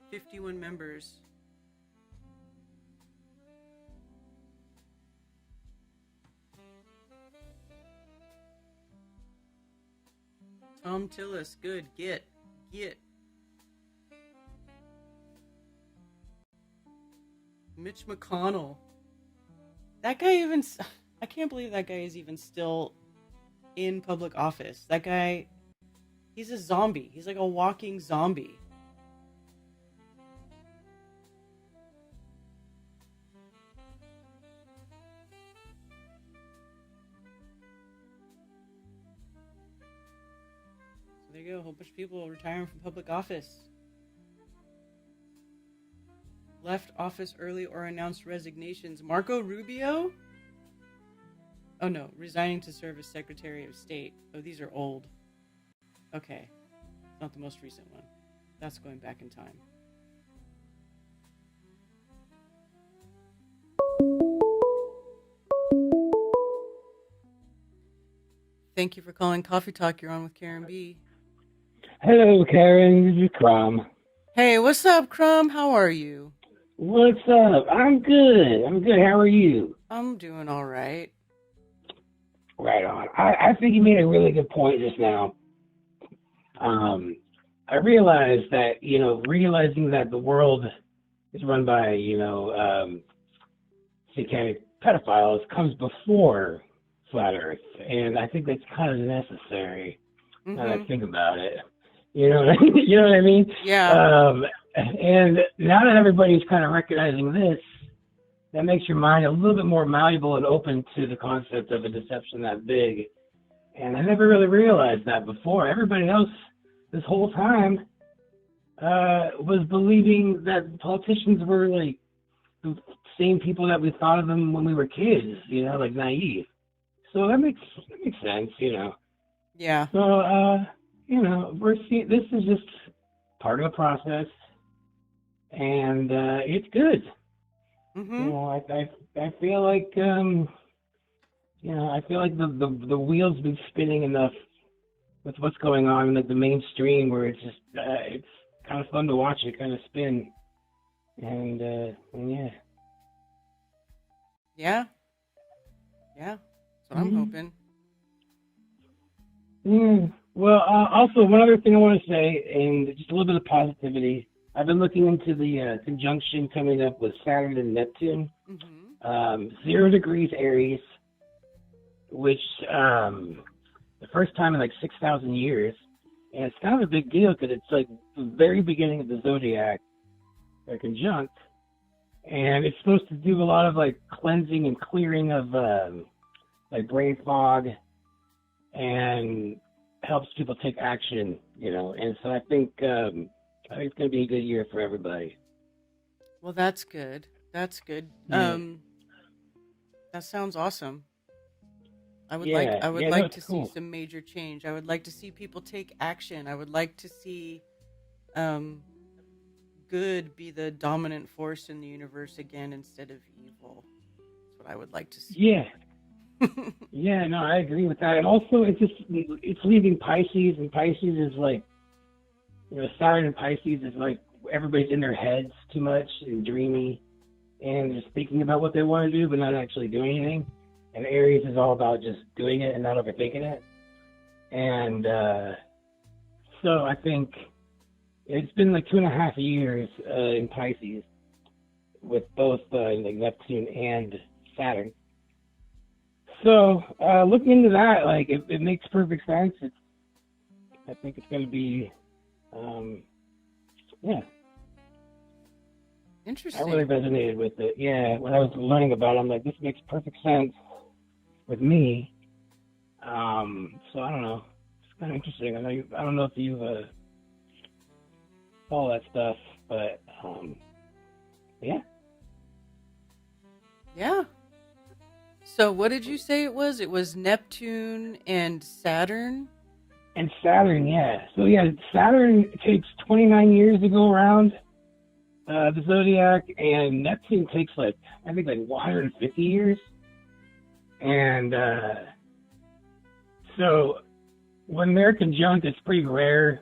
51 members. Tom Tillis, good. Get. Mitch McConnell. That guy I can't believe that guy is even still in public office. That guy, he's a zombie. He's like a walking zombie. So there you go, a whole bunch of people retiring from public office. Left office early or announced resignations. Marco Rubio? Oh no, resigning to serve as Secretary of State. Oh, these are old. Okay. Not the most recent one. That's going back in time. Thank you for calling Coffee Talk. You're on with Karen B. Hello, Karen. This is Crumb. Hey, what's up, Crumb? How are you? What's up? I'm good. How are you? I'm doing all right. Right on. I think you made a really good point just now. I realized that, realizing that the world is run by, satanic pedophiles comes before Flat Earth. And I think that's kind of necessary now that I think about it. You know what I mean? Yeah. And now that everybody's kind of recognizing this, that makes your mind a little bit more malleable and open to the concept of a deception that big. And I never really realized that before. Everybody else this whole time was believing that politicians were like the same people that we thought of them when we were kids, like naive. So that makes sense, Yeah. So, we're seeing, this is just part of the process, and it's good. I feel like, I feel like the wheels been spinning enough with what's going on in the mainstream, where it's just, it's kind of fun to watch it kind of spin. And yeah. Yeah. Yeah. That's what I'm hoping. Yeah. Well, also, one other thing I want to say, and just a little bit of positivity. I've been looking into the conjunction coming up with Saturn and Neptune. 0 degrees Aries, which the first time in like 6,000 years. And it's kind of a big deal because it's like the very beginning of the zodiac, they're conjunct. And it's supposed to do a lot of like cleansing and clearing of like brain fog, and helps people take action, And so I think it's going to be a good year for everybody. Well, that's good. That's good. Yeah. That sounds awesome. I would Yeah. like to cool. see some major change. I would like to see people take action. I would like to see good be the dominant force in the universe again instead of evil. That's what I would like to see. Yeah. Yeah, no, I agree with that. And also, it's leaving Pisces, and Pisces is like, Saturn and Pisces is like everybody's in their heads too much and dreamy. and just thinking about what they want to do, but not actually doing anything. And Aries is all about just doing it and not overthinking it. And so I think it's been like 2.5 years in Pisces with both like Neptune and Saturn. So looking into that, like it makes perfect sense. I think it's going to be, yeah. Interesting. I really resonated with it. Yeah, when I was learning about it, I'm like, this makes perfect sense with me. So I don't know. It's kind of interesting. I don't know if you follow that stuff, but yeah. Yeah. So what did you say it was? It was Neptune and Saturn? And Saturn, yeah. So yeah, Saturn takes 29 years to go around the zodiac, and Neptune takes like 150 years. And so when they're conjunct, it's pretty rare.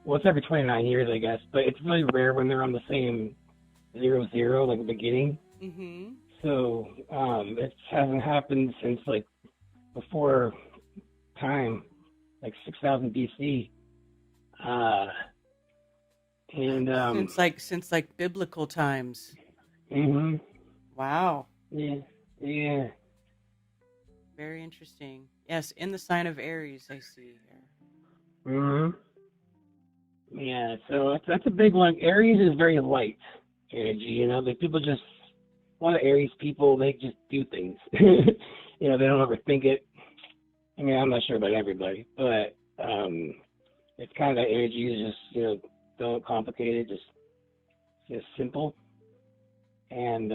Well, it's every 29 years, I guess, but it's really rare when they're on the same 0-0, like the beginning. Mm-hmm. So it hasn't happened since like before time, like 6000 BC. And since like biblical times. Mhm. Wow. Yeah. Yeah. Very interesting. Yes, in the sign of Aries, I see here. Mhm. Yeah. So that's a big one. Aries is very light energy. You know, like people just a lot of Aries people, they just do things. You know, they don't overthink it. I mean, I'm not sure about everybody, but it's kind of that energy is just, you know, don't complicate it, just simple. And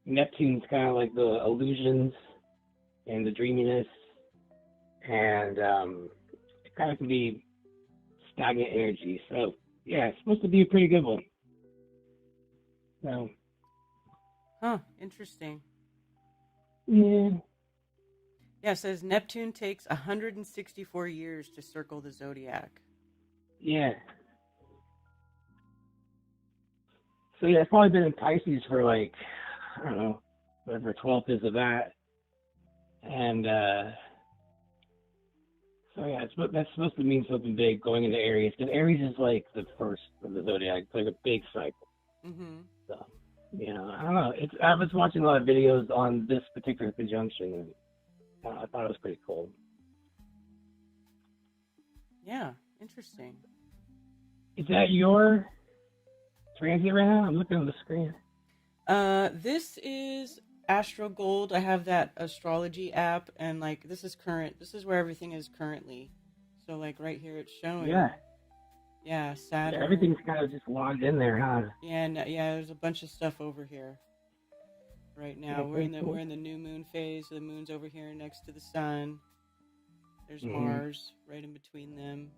Neptune's kind of like the illusions and the dreaminess, and it kind of can be stagnant energy. So yeah, it's supposed to be a pretty good one. So. Huh, interesting. Yeah. Yeah, it says Neptune takes 164 years to circle the zodiac. Yeah. So yeah, it's probably been in Pisces for like, I don't know, whatever 12th is of that. And so yeah, that's supposed to mean something big going into Aries, because Aries is like the first of the zodiac. It's like a big cycle. Mm-hmm. So, you know, I don't know. I was watching a lot of videos on this particular conjunction, and I thought it was pretty cool. Yeah, interesting. Is that your transit right now? I'm looking at the screen. This is Astro Gold. I have that astrology app, and like this is current. This is where everything is currently. So like right here, it's showing. Yeah. Yeah, Saturn. Yeah, everything's kind of just logged in there, huh? Yeah, yeah. There's a bunch of stuff over here. Right now, we're in the new moon phase. The moon's over here next to the sun. There's Mars right in between them,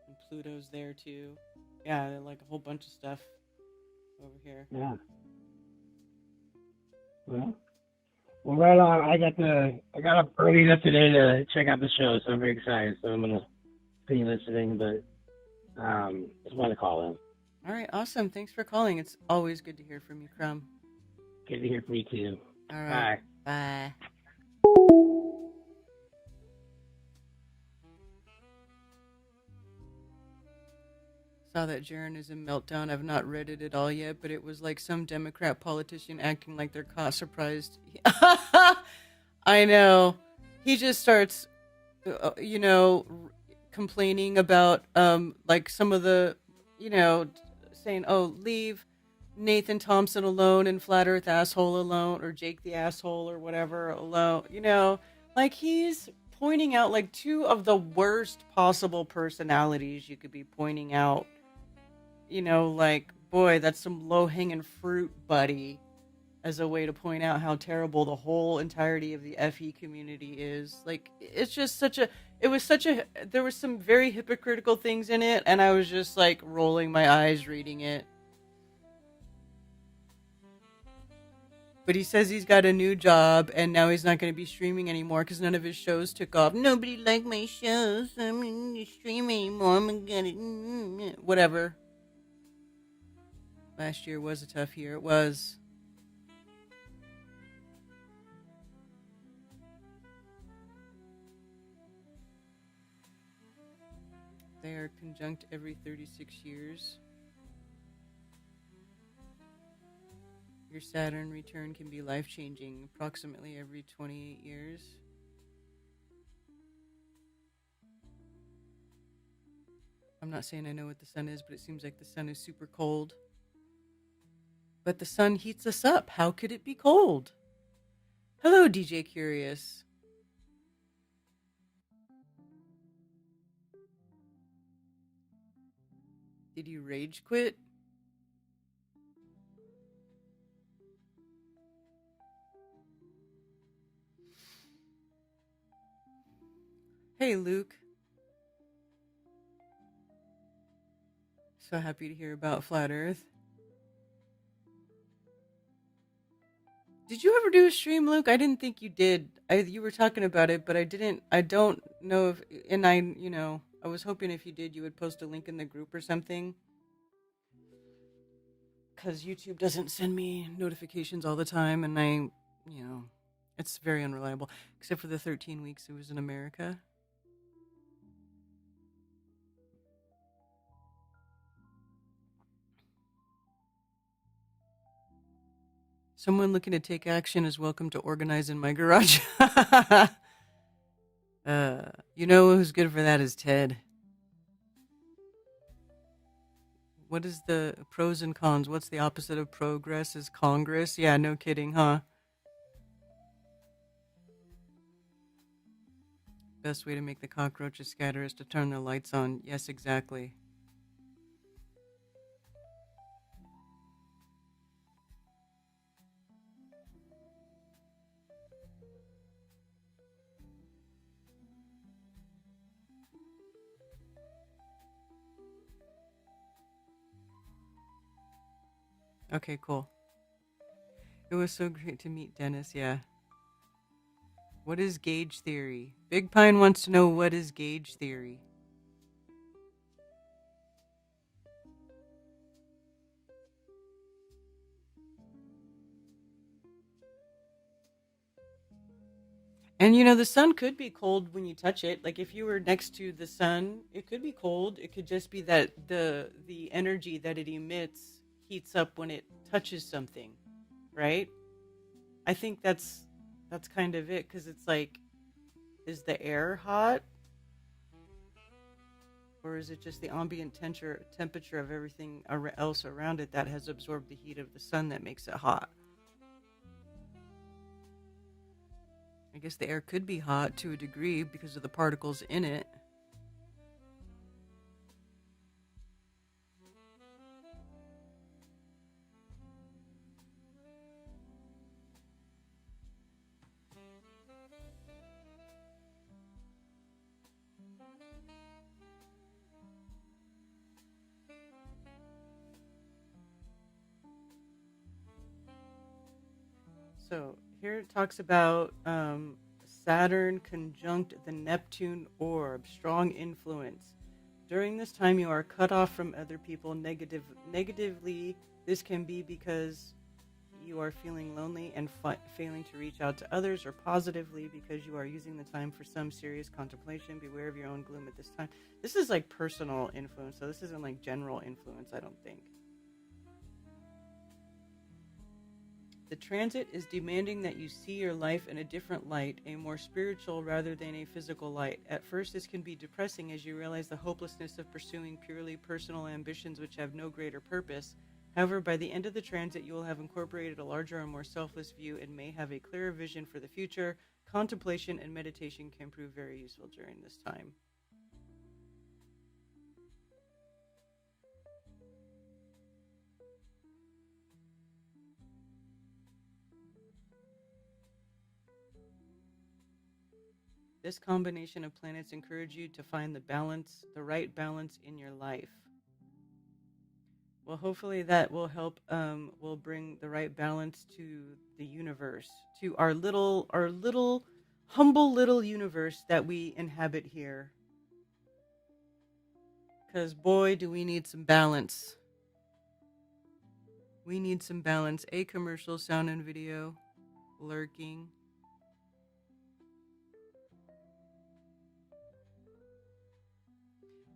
and Pluto's there too. Yeah, like a whole bunch of stuff over here. Yeah. Well, right on. I got up early enough today to check out the show, so I'm very excited. So I'm gonna be listening, but just want to call in. All right, awesome. Thanks for calling. It's always good to hear from you, Crumb. Good to hear from you too. All right. Bye. Saw that Jeranism meltdown. I've not read it at all yet, but it was like some Democrat politician acting like they're caught surprised. I know. He just starts, complaining about like some of the, saying, "Oh, leave Nathan Thompson alone and Flat Earth asshole alone, or Jake the asshole or whatever alone." Like he's pointing out like two of the worst possible personalities you could be pointing out. Like, boy, that's some low-hanging fruit, buddy, as a way to point out how terrible the whole entirety of the FE community is. Like, it's just there was some very hypocritical things in it, and I was just like rolling my eyes reading it. But he says he's got a new job, and now he's not going to be streaming anymore because none of his shows took off. Nobody liked my shows, so I'm not going to stream anymore. I'm going to whatever. Last year was a tough year. It was. They are conjunct every 36 years. Your Saturn return can be life-changing approximately every 28 years. I'm not saying I know what the sun is, but it seems like the sun is super cold. But the sun heats us up. How could it be cold? Hello, DJ Curious. Did you rage quit? Hey, Luke. So happy to hear about Flat Earth. Did you ever do a stream, Luke? I didn't think you did. You were talking about it, but I don't know if, and I was hoping if you did, you would post a link in the group or something. Because YouTube doesn't send me notifications all the time, and it's very unreliable. Except for the 13 weeks it was in America. Someone looking to take action is welcome to organize in my garage. Who's good for that is Ted. What is the pros and cons? What's the opposite of progress? Is Congress? Yeah, no kidding, huh? Best way to make the cockroaches scatter is to turn their lights on. Yes, exactly. Okay, cool. It was so great to meet Dennis, yeah. What is gauge theory? Big Pine wants to know what is gauge theory. And the sun could be cold when you touch it. Like if you were next to the sun, it could be cold. It could just be that the energy that it emits heats up when it touches something, right? I think that's kind of it, because it's like, is the air hot? Or is it just the ambient temperature of everything else around it that has absorbed the heat of the sun that makes it hot? I guess the air could be hot to a degree because of the particles in it. So here it talks about Saturn conjunct the Neptune orb, strong influence. During this time, you are cut off from other people negatively. This can be because you are feeling lonely and failing to reach out to others, or positively because you are using the time for some serious contemplation. Beware of your own gloom at this time. This is like personal influence, so this isn't like general influence, I don't think. The transit is demanding that you see your life in a different light, a more spiritual rather than a physical light. At first, this can be depressing as you realize the hopelessness of pursuing purely personal ambitions which have no greater purpose. However, by the end of the transit, you will have incorporated a larger and more selfless view and may have a clearer vision for the future. Contemplation and meditation can prove very useful during this time. This combination of planets encourage you to find the right balance in your life. Well, hopefully that will help, will bring the right balance to the universe, to our humble little universe that we inhabit here. Because boy, do we need some balance. We need some balance. A commercial, sound and video, lurking.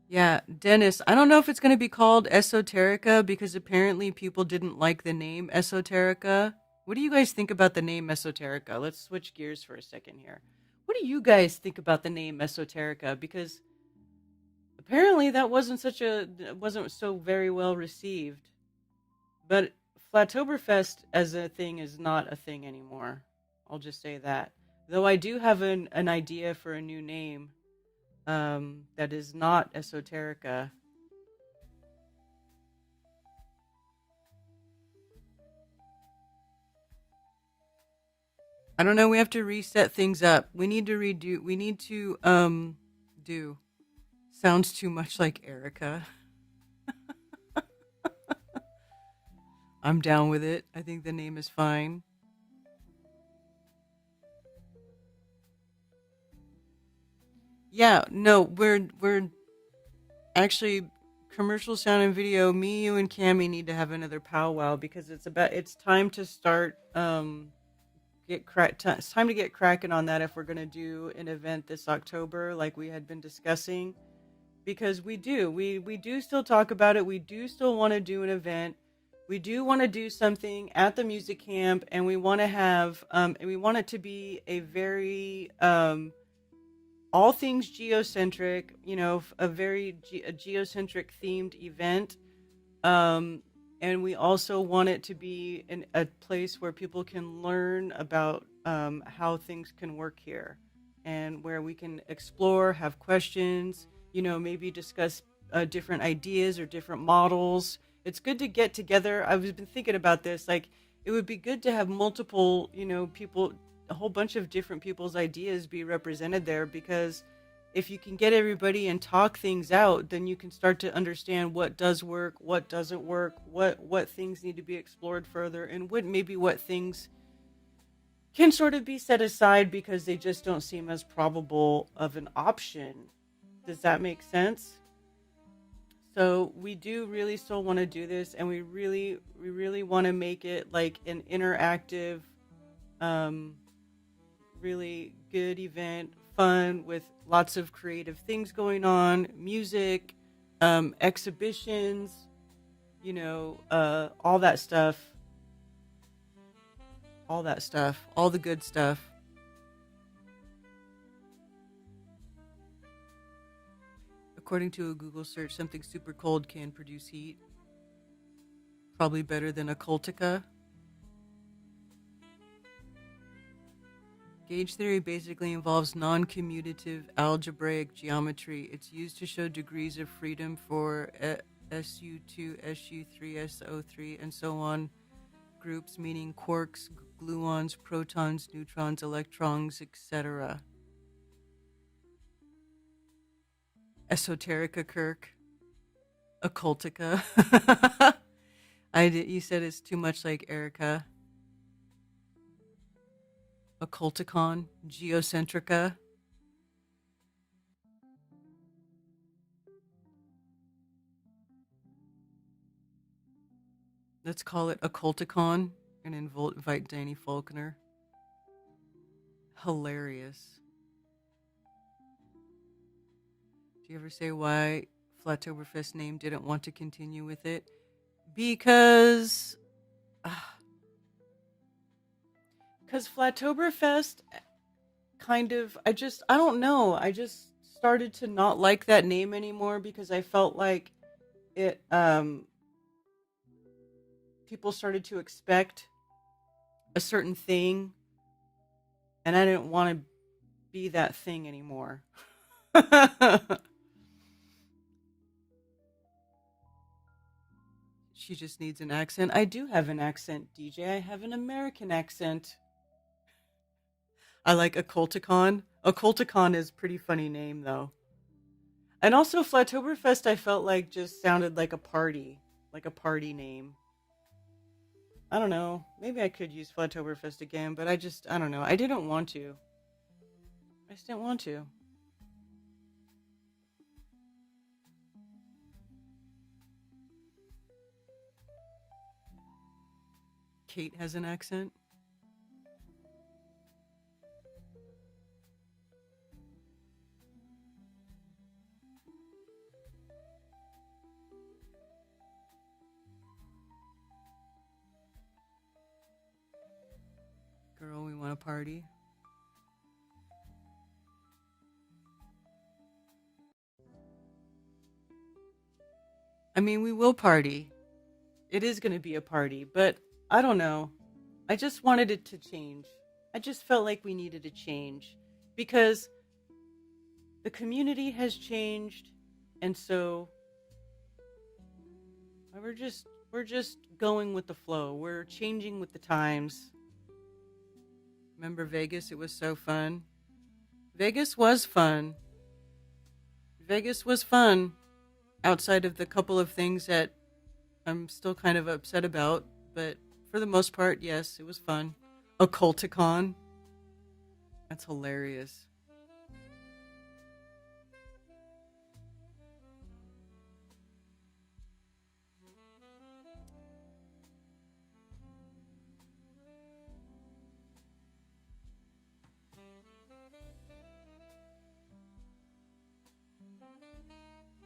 Yeah, Dennis, I don't know if it's going to be called Esoterica because apparently people didn't like the name Esoterica. What do you guys think about the name Esoterica? Let's switch gears for a second here. What do you guys think about the name Esoterica? Because apparently that wasn't so very well received. But Flattoberfest as a thing is not a thing anymore. I'll just say that. Though I do have an idea for a new name. That is not Esoterica. I don't know, we have to reset things up. We need to do. Sounds too much like Erica. I'm down with it. I think the name is fine. Yeah, no, we're actually commercial sound and video. Me, you, and Cammy need to have another powwow because it's time to start it's time to get cracking on that if we're gonna do an event this October like we had been discussing, because we do still talk about it. We do still want to do an event. We do want to do something at the music camp, and we want to have and we want it to be a very all things geocentric, a very geocentric themed event. And we also want it to be a place where people can learn about how things can work here, and where we can explore, have questions, maybe discuss different ideas or different models. It's good to get together. I've been thinking about this. Like, it would be good to have multiple, people, a whole bunch of different people's ideas be represented there, because if you can get everybody and talk things out, then you can start to understand what does work, what doesn't work, what things need to be explored further, and what things can sort of be set aside because they just don't seem as probable of an option. Does that make sense? So we do really still want to do this, and we really want to make it like an interactive, really good event, fun, with lots of creative things going on, music, exhibitions, all that stuff, all the good stuff. According to a Google search, something super cold can produce heat. Probably better than occultica. Gauge theory basically involves non-commutative algebraic geometry. It's used to show degrees of freedom for SU2, SU3, SO3, and so on groups, meaning quarks, gluons, protons, neutrons, electrons, etc. Esoterica, Kirk. Occultica. You said it's too much like Erica. Occulticon, Geocentrica. Let's call it Occulticon and invite Danny Faulkner. Hilarious. Do you ever say why Flattoberfest name didn't want to continue with it? Because Flattoberfest kind of, I don't know. I just started to not like that name anymore because I felt like it, people started to expect a certain thing, and I didn't want to be that thing anymore. She just needs an accent. I do have an accent, DJ. I have an American accent. I like Occulticon. Occulticon is a pretty funny name, though. And also, Flattoberfest, I felt like just sounded like a party name. I don't know. Maybe I could use Flattoberfest again, but I don't know. I didn't want to. I just didn't want to. Kate has an accent. Girl, we want to party. I mean, we will party. It is going to be a party, but I don't know. I just wanted it to change. I just felt like we needed a change because the community has changed, and so we're just going with the flow. We're changing with the times. Remember Vegas? It was so fun. Vegas was fun. Vegas was fun. Outside of the couple of things that I'm still kind of upset about, but for the most part, yes, it was fun. Occulticon. That's hilarious.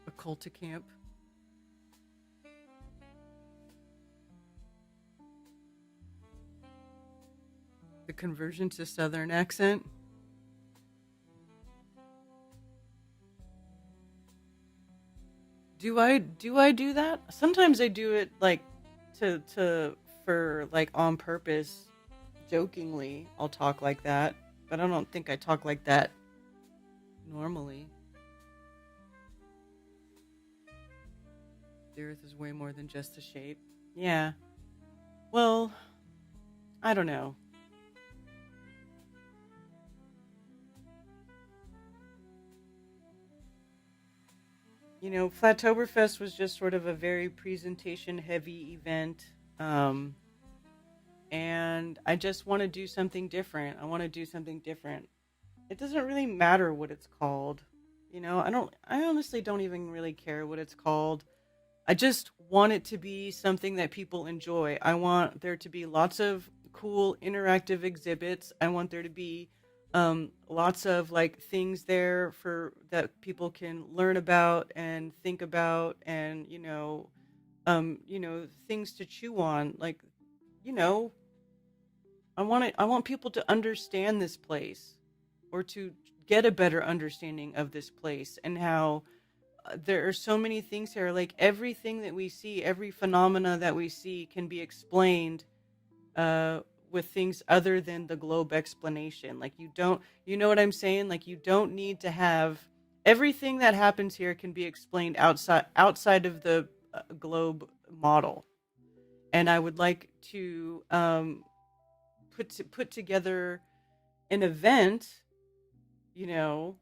Occulticamp. The conversion to Southern accent. Do I do that? Sometimes I do it like for like on purpose, jokingly. I'll talk like that, but I don't think I talk like that normally. The earth is way more than just a shape. Yeah. Well, I don't know. You know, Flattoberfest was just sort of a very presentation-heavy event, and I just want to do something different. I want to do something different. It doesn't really matter what it's called. You know, I honestly don't even really care what it's called. I just want it to be something that people enjoy. I want there to be lots of cool interactive exhibits. I want there to be lots of like things there for that people can learn about and think about, and you know, things to chew on. Like, you know, I want people to understand this place, or to get a better understanding of this place, and how there are so many things here. Like everything that we see, every phenomena that we see can be explained with things other than the globe explanation. Like you know what I'm saying? Like you don't need to have everything that happens here can be explained outside of the globe model. And I would like to put together an event, you know,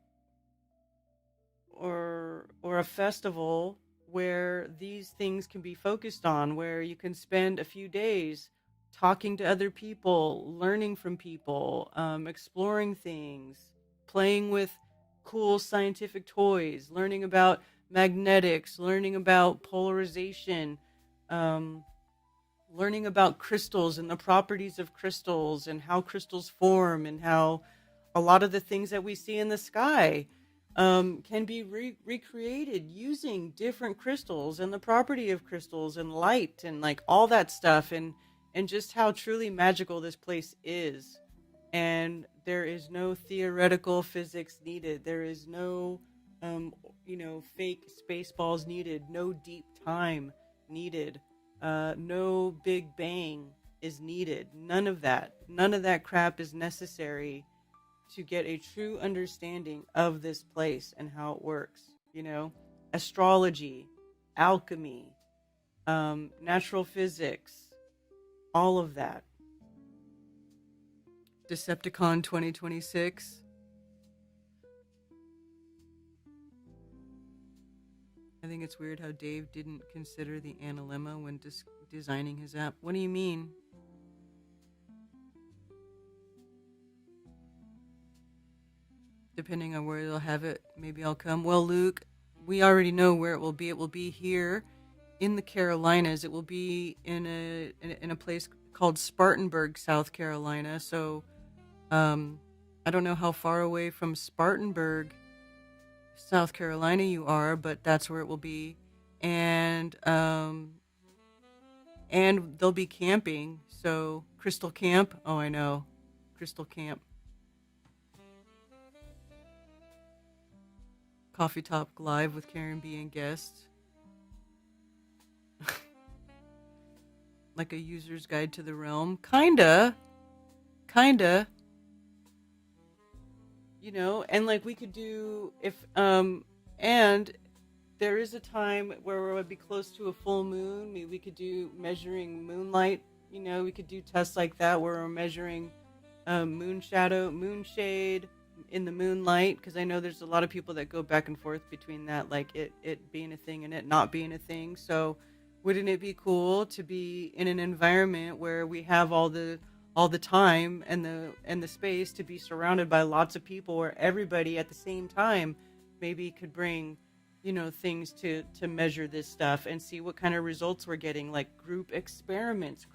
or a festival where these things can be focused on, where you can spend a few days talking to other people, learning from people, exploring things, playing with cool scientific toys, learning about magnetics, learning about polarization, learning about crystals and the properties of crystals and how crystals form, and how a lot of the things that we see in the sky can be recreated using different crystals and the property of crystals and light and like all that stuff, and just how truly magical this place is. And there is no theoretical physics needed. There is no, fake space balls needed. No deep time needed. No Big Bang is needed. None of that. None of that crap is necessary to get a true understanding of this place and how it works. You know, astrology, alchemy, natural physics, all of that. Decepticon 2026. I think it's weird how Dave didn't consider the analemma when designing his app. What do you mean? Depending on where they'll have it, maybe I'll come. Well, Luke, we already know where it will be. It will be here in the Carolinas. It will be in a place called Spartanburg, South Carolina. So I don't know how far away from Spartanburg, South Carolina you are, but that's where it will be. And they'll be camping. So Crystal Camp. Oh, I know. Crystal Camp. Coffee Talk Live with Karen B and guests. Like a user's guide to the realm. Kinda. You know, and like we could do and there is a time where it would be close to a full moon. Maybe we could do measuring moonlight. You know, we could do tests like that where we're measuring moon shadow, moon shade in the moonlight, because I know there's a lot of people that go back and forth between that, like it being a thing and it not being a thing. So wouldn't it be cool to be in an environment where we have all the time and the space to be surrounded by lots of people, where everybody at the same time maybe could bring, you know, things to measure this stuff and see what kind of results we're getting, like group experiments,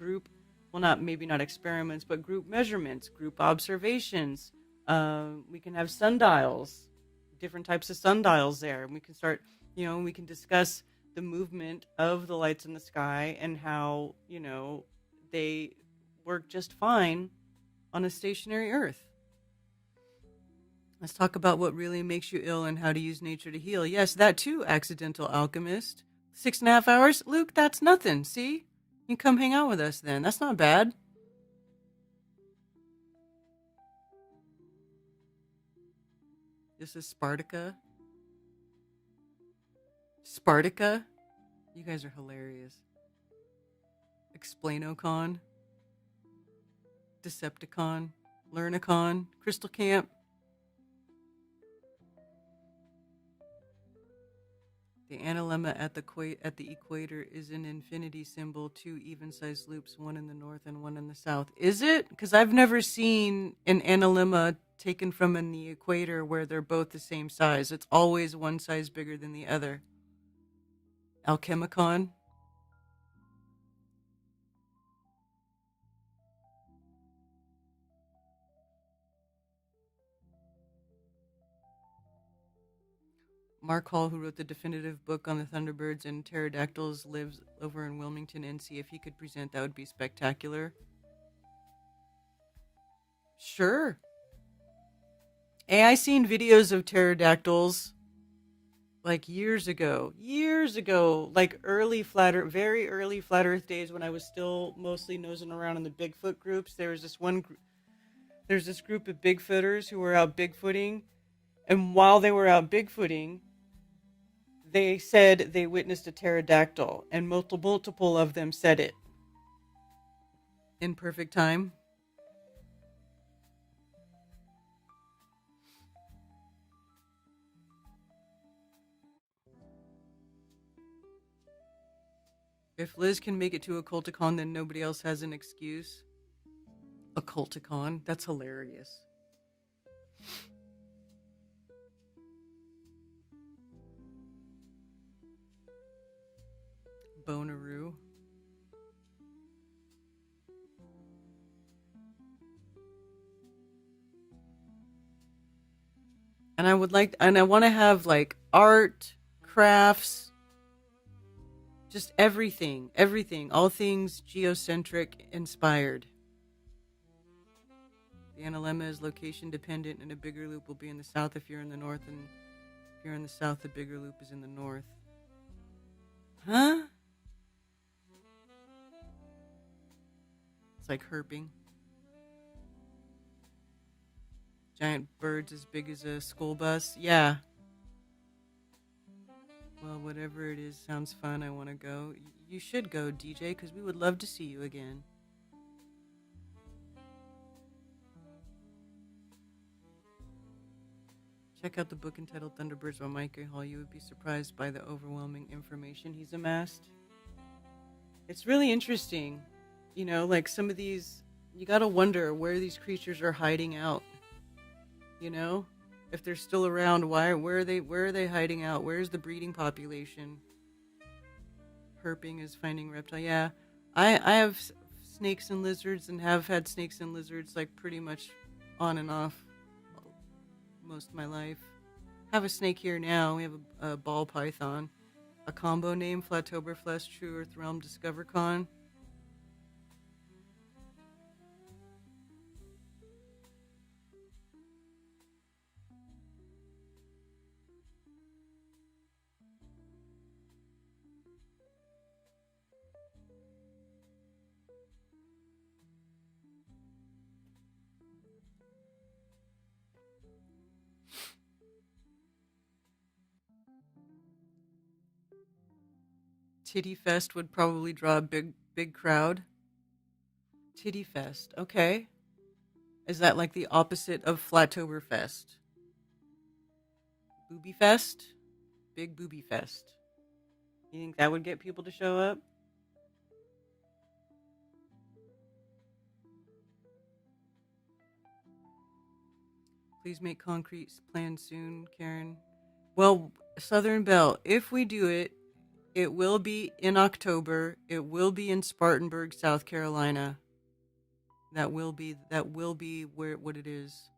maybe not experiments, but group measurements, group observations. We can have sundials, different types of sundials there, and we can start, you know, we can discuss the movement of the lights in the sky and how, you know, they work just fine on a stationary Earth. Let's talk about what really makes you ill and how to use nature to heal. Yes, that too, Accidental Alchemist. 6.5 hours? Luke, that's nothing. See? You can come hang out with us then. That's not bad. This is Spartica. Spartica? You guys are hilarious. Explainocon. Decepticon. Learnicon. Crystal Camp. The analemma at the equator is an infinity symbol, 2 even-sized loops, one in the north and one in the south. Is it? Because I've never seen an analemma taken from the equator where they're both the same size. It's always one size bigger than the other. Alchemicon. Mark Hall, who wrote the definitive book on the Thunderbirds and pterodactyls, lives over in Wilmington, NC. If he could present, that would be spectacular. Sure. Hey, I seen videos of pterodactyls like years ago, like very early flat Earth days when I was still mostly nosing around in the Bigfoot groups. There's this group of Bigfooters who were out Bigfooting, and while they were out Bigfooting, they said they witnessed a pterodactyl, and multiple of them said it in perfect time. If Liz can make it to Occulticon, then nobody else has an excuse. Occulticon? That's hilarious. Bonaroo. And I want to have like art, crafts, just everything, all things geocentric inspired. The analemma is location dependent, and a bigger loop will be in the south if you're in the north, and if you're in the south, the bigger loop is in the north. Huh? It's like herping. Giant birds as big as a school bus. Yeah. Well, whatever it is, sounds fun. I want to go. You should go, DJ, because we would love to see you again. Check out the book entitled Thunderbirds by Mike Hall. You would be surprised by the overwhelming information he's amassed. It's really interesting. You know, like some of these, you gotta wonder where these creatures are hiding out. You know? If they're still around, where are they hiding out? Where's the breeding population? Herping is finding reptile. Yeah. I have snakes and lizards and have had snakes and lizards like pretty much on and off most of my life. Have a snake here now. We have a ball python. A combo name, Flatoberflesh, True Earth Realm, DiscoverCon. Titty Fest would probably draw a big crowd. Titty Fest, okay. Is that like the opposite of Flatoberfest? Booby Fest? Big Booby Fest. You think that would get people to show up? Please make concrete plans soon, Karen. Well, Southern Belle, if we do it, it will be in October. It will be in Spartanburg, South Carolina. That will be where what it is.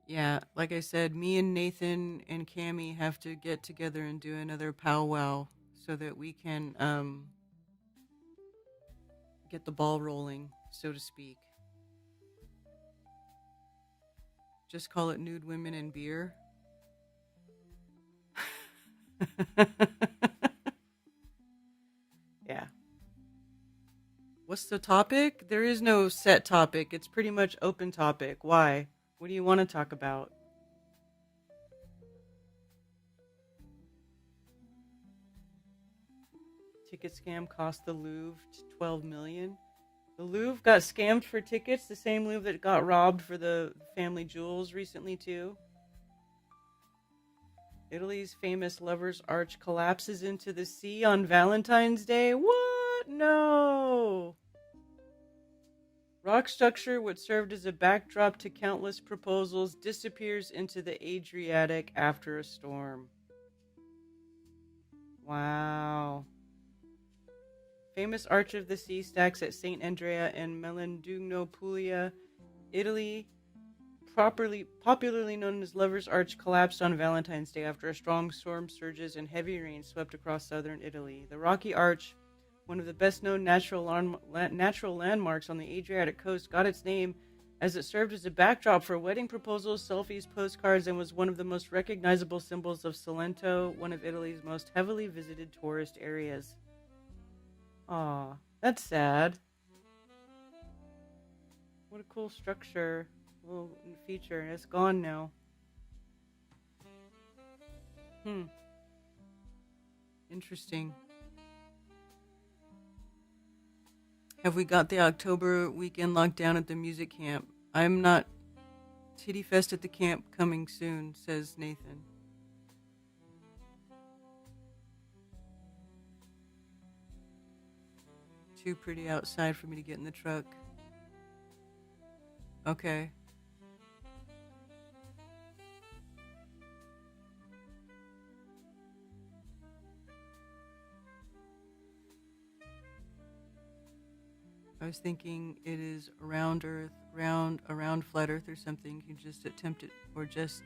Yeah, like I said, me and Nathan and Cammie have to get together and do another powwow so that we can get the ball rolling, so to speak. Just call it Nude Women and Beer. Yeah. What's the topic? There is no set topic. It's pretty much open topic. Why? What do you want to talk about? Ticket scam cost the Louvre $12 million. The Louvre got scammed for tickets, the same Louvre that got robbed for the family jewels recently too. Italy's famous Lover's Arch collapses into the sea on Valentine's Day. What? No. Rock structure, which served as a backdrop to countless proposals, disappears into the Adriatic after a storm. Wow. Famous Arch of the Sea stacks at St. Andrea in Melendugno, Puglia, Italy, popularly known as Lover's Arch, collapsed on Valentine's Day after a strong storm surges and heavy rain swept across southern Italy. The rocky arch, one of the best-known natural landmarks on the Adriatic coast, got its name as it served as a backdrop for wedding proposals, selfies, postcards, and was one of the most recognizable symbols of Salento, one of Italy's most heavily visited tourist areas. Aw, that's sad. What a cool structure, little feature, and it's gone now. Interesting. Have we got the October weekend locked down at the music camp? I'm not. Titty Fest at the camp coming soon, says Nathan. Too pretty outside for me to get in the truck. Okay. I was thinking it is round Earth, around flat Earth or something. You just attempt it, or just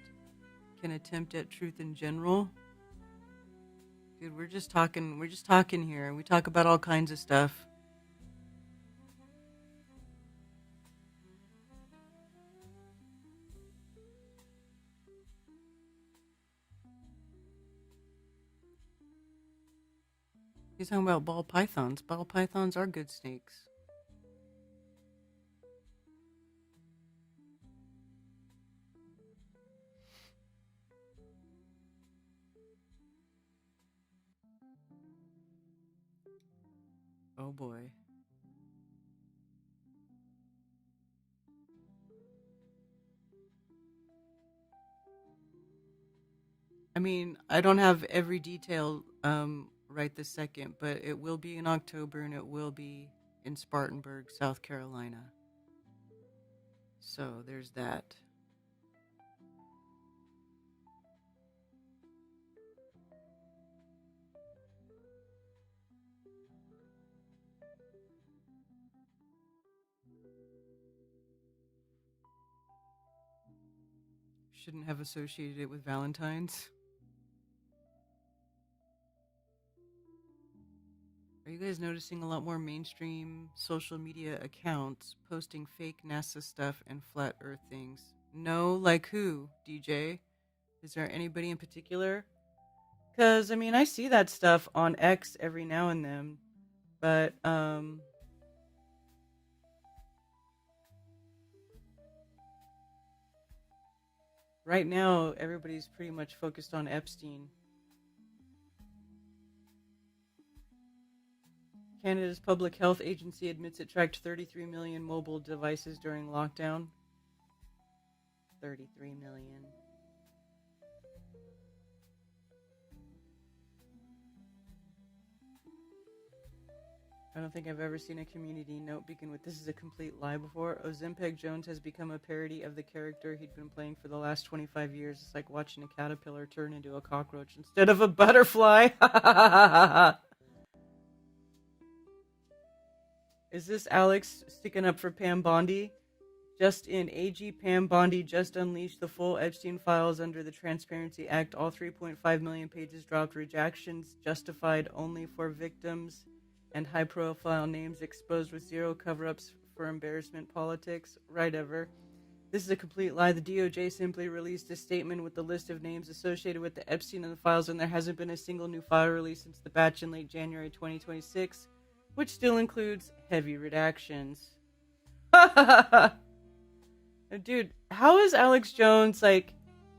can attempt at truth in general. Dude, we're just talking here. We talk about all kinds of stuff. He's talking about ball pythons. Ball pythons are good snakes. Oh boy. I mean, I don't have every detail right this second, but it will be in October and it will be in Spartanburg, South Carolina. So there's that. Shouldn't have associated it with Valentine's. Are you guys noticing a lot more mainstream social media accounts posting fake NASA stuff and flat earth things? No, like who, DJ? Is there anybody in particular? Because, I mean, I see that stuff on X every now and then, but, right now, everybody's pretty much focused on Epstein. Canada's Public Health Agency admits it tracked 33 million mobile devices during lockdown. 33 million. I don't think I've ever seen a community note begin with "This is a complete lie" before. Ozempic Jones has become a parody of the character he'd been playing for the last 25 years. It's like watching a caterpillar turn into a cockroach instead of a butterfly. Is this Alex sticking up for Pam Bondi? Just in, AG Pam Bondi just unleashed the full Epstein files under the Transparency Act. All 3.5 million pages dropped. Rejections justified only for victims and high-profile names exposed with zero cover-ups for embarrassment politics. Right ever. This is a complete lie. The DOJ simply released a statement with the list of names associated with the Epstein and the files, and there hasn't been a single new file released since the batch in late January 2026, which still includes heavy redactions. Dude, how is Alex Jones, like,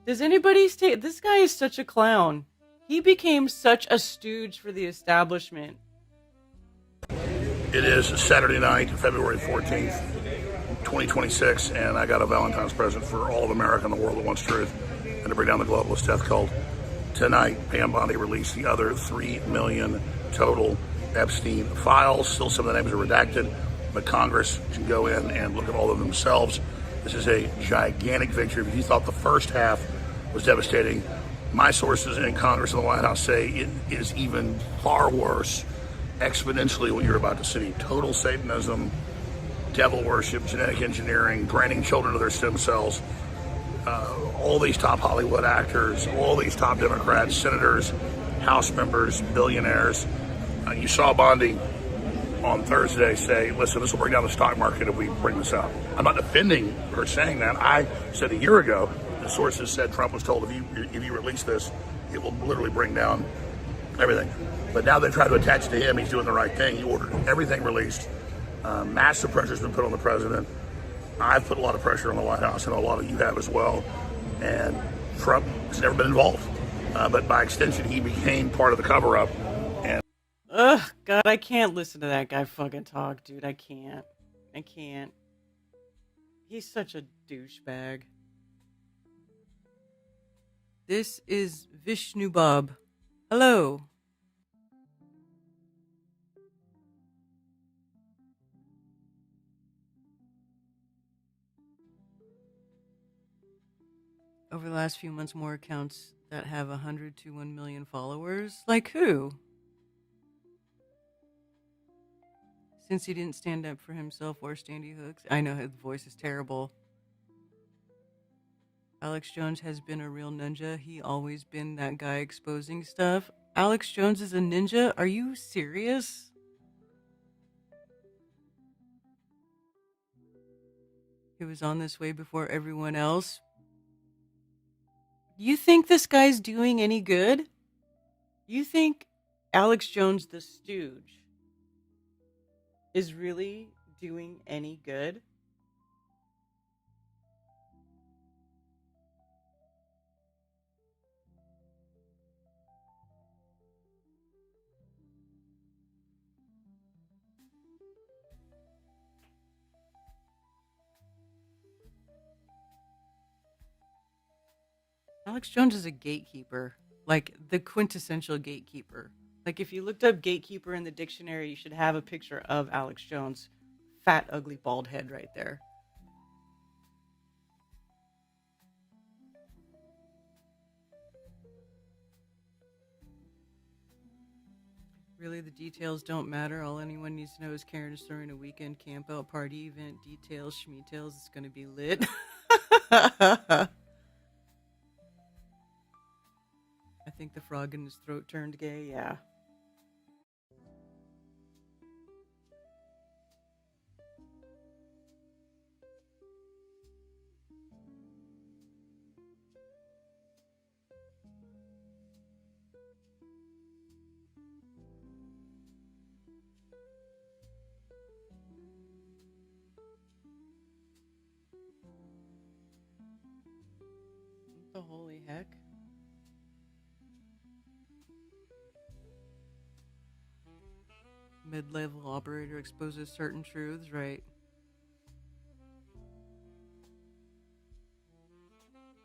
does anybody stay? This guy is such a clown. He became such a stooge for the establishment. It is Saturday night, February 14th, 2026, and I got a Valentine's present for all of America and the world that wants truth and to bring down the globalist death cult. Tonight, Pam Bondi released the other 3 million total Epstein files. Still, some of the names are redacted, but Congress can go in and look at all of them themselves. This is a gigantic victory. If you thought the first half was devastating, my sources in Congress and the White House say it is even far worse, exponentially what you're about to see. Total Satanism, devil worship, genetic engineering, granting children to their stem cells, all these top Hollywood actors, all these top Democrats, senators, House members, billionaires. You saw Bondi on Thursday say, listen, this will bring down the stock market if we bring this out. I'm not defending her saying that. I said a year ago, the sources said Trump was told if you release this, it will literally bring down everything. But now they try to attach to him. He's doing the right thing. He ordered everything released. Massive pressure has been put on the president. I've put a lot of pressure on the White House, and a lot of you have as well. And Trump has never been involved. But by extension, he became part of the cover-up. Ugh, God, I can't listen to that guy fucking talk, dude. I can't. He's such a douchebag. This is Vishnu Bob. Hello. Over the last few months, more accounts that have 100 to 1 million followers. Like who? Since he didn't stand up for himself or Standy Hooks. I know his voice is terrible. Alex Jones has been a real ninja. He always been that guy exposing stuff. Alex Jones is a ninja? Are you serious? He was on this way before everyone else. You think this guy's doing any good? You think Alex Jones the stooge is really doing any good? Alex Jones is a gatekeeper, like the quintessential gatekeeper. Like if you looked up gatekeeper in the dictionary, you should have a picture of Alex Jones. Fat, ugly, bald head right there. Really, the details don't matter. All anyone needs to know is Karen is throwing a weekend camp out party event. Details, schmeetails, it's going to be lit. I think the frog in his throat turned gay, yeah. What the holy heck? Mid-level operator exposes certain truths, right?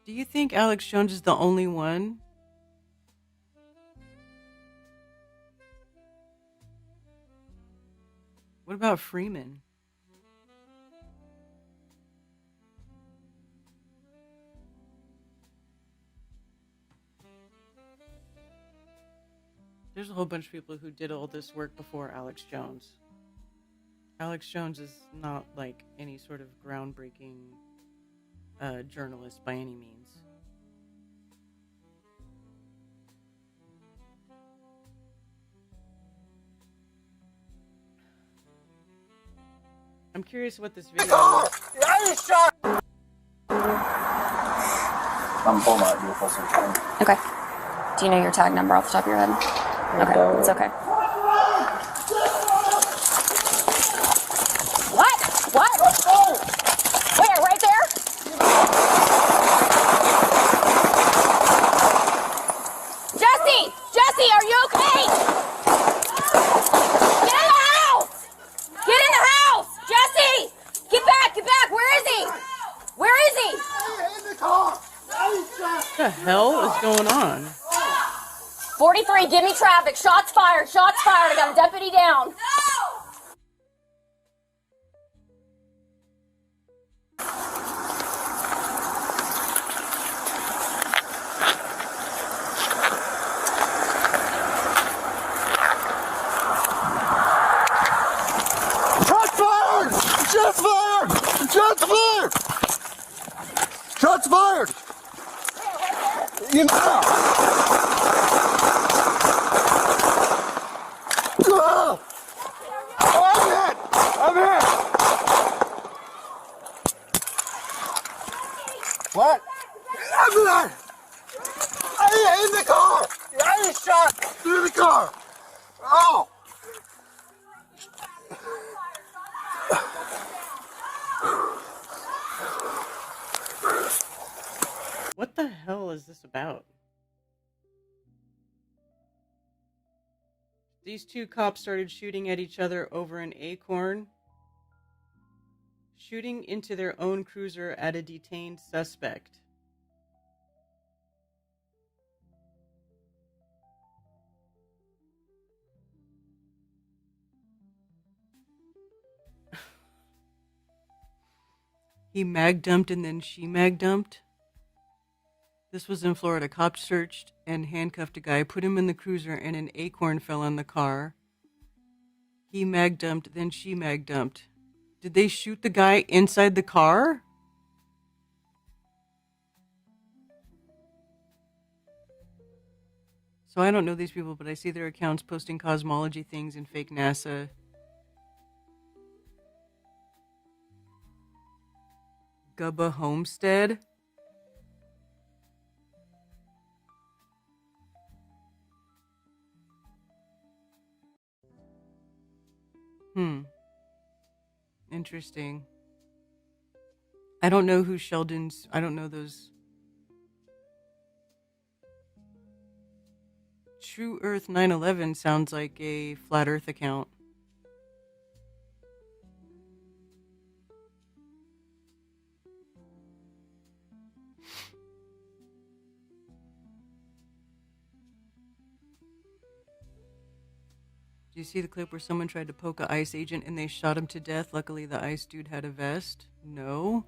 Do you think Alex Jones is the only one? What about Freeman? There's a whole bunch of people who did all this work before Alex Jones. Alex Jones is not like any sort of groundbreaking journalist by any means. I'm curious what this video is. Okay. Do you know your tag number off the top of your head? Okay, it's okay. What? Where? Right there? Jesse, are you okay? Get in the house! Get in the house! Jesse! Get back! Where is he? In the car! What the hell is going on? 43, give me traffic. Shots fired. I got a deputy down. Shots fired! You know. I'm hit! What? I'm in the car! I was shot through the car! Oh! What the hell is this about? These two cops started shooting at each other over an acorn, shooting into their own cruiser at a detained suspect. He mag dumped and then she mag dumped. This was in Florida. Cops searched and handcuffed a guy, put him in the cruiser, and an acorn fell on the car. He mag dumped, then she mag dumped. Did they shoot the guy inside the car? So I don't know these people, but I see their accounts posting cosmology things and fake NASA. Gubba Homestead? Interesting. I don't know who Sheldon's... I don't know those... True Earth 9/11 sounds like a Flat Earth account. Do you see the clip where someone tried to poke an ICE agent and they shot him to death? Luckily, the ICE dude had a vest. No.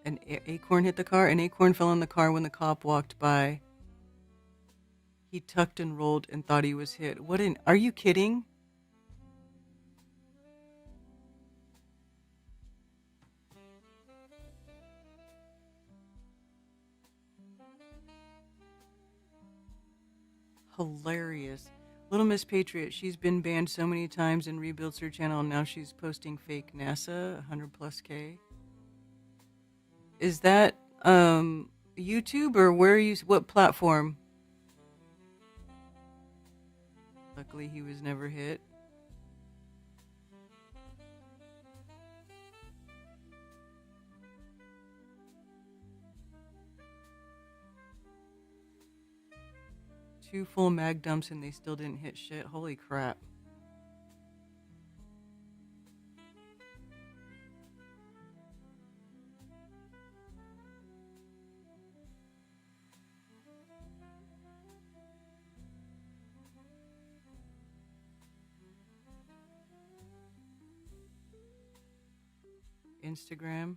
An acorn hit the car. An acorn fell in the car when the cop walked by. He tucked and rolled and thought he was hit. Are you kidding? Hilarious. Little Miss Patriot, she's been banned so many times and rebuilds her channel. Now she's posting fake NASA, 100 plus K. Is that YouTube or what platform? Luckily he was never hit. Two full mag dumps and they still didn't hit shit. Holy crap. Instagram,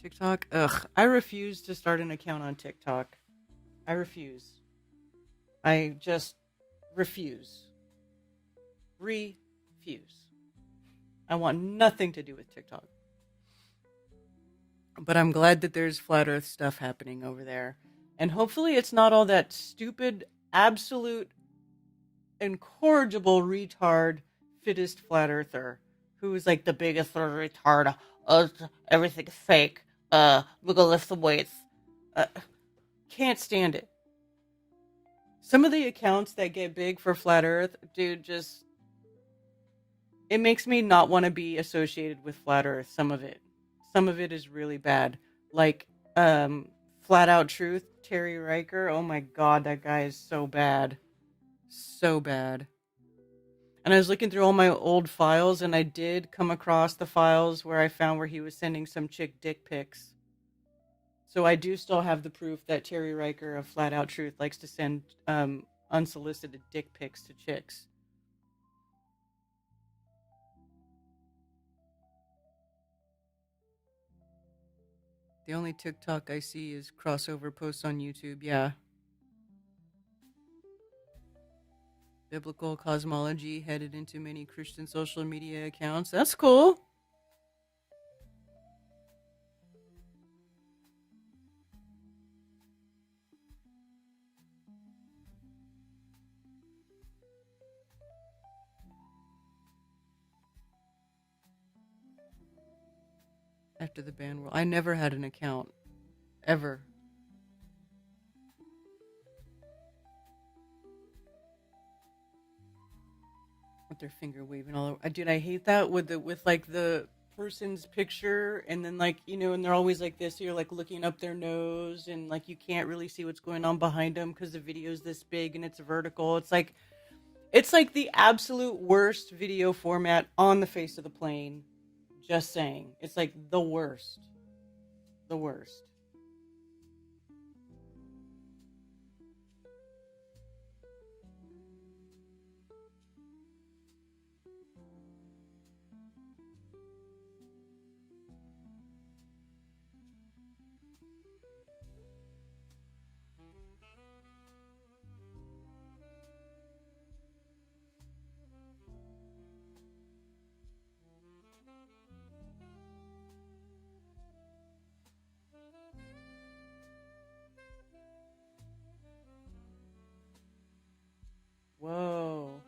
TikTok. Ugh, I refuse to start an account on TikTok. I refuse. I just refuse. Refuse. I want nothing to do with TikTok. But I'm glad that there's flat earth stuff happening over there. And hopefully it's not all that stupid, absolute, incorrigible retard fittest flat earther who is like the biggest retard. Everything's fake. We're gonna lift some weights. Can't stand it. Some of the accounts that get big for flat earth, dude, just... It makes me not want to be associated with flat earth, some of it. Some of it is really bad. Like, Flat Out Truth, Terry Riker. Oh my god, that guy is so bad. So bad. And I was looking through all my old files, and I did come across the files where I found where he was sending some chick dick pics. So I do still have the proof that Terry Riker of Flat Out Truth likes to send unsolicited dick pics to chicks. The only TikTok I see is crossover posts on YouTube, yeah. Biblical cosmology headed into many Christian social media accounts. That's cool. After the ban world, I never had an account. Ever. With their finger waving all over. Dude, I hate that with like the person's picture and then like, you know, and they're always like this, so you're like looking up their nose and like you can't really see what's going on behind them because the video's this big and it's vertical. It's like the absolute worst video format on the face of the plane. Just saying. It's like the worst. The worst. Whoa.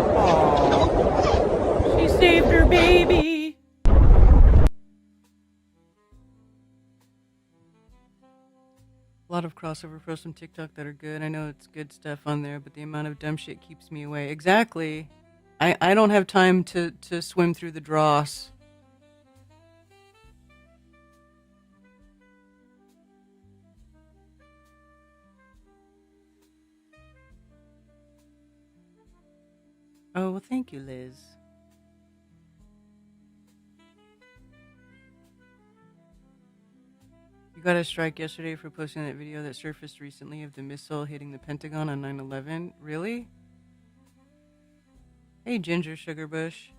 Aww. She saved her baby. A lot of crossover posts on TikTok that are good. I know it's good stuff on there, but the amount of dumb shit keeps me away. Exactly. I don't have time to swim through the dross. Oh, well, thank you, Liz. You got a strike yesterday for posting that video that surfaced recently of the missile hitting the Pentagon on 9/11. Really? Hey, Ginger Sugarbush.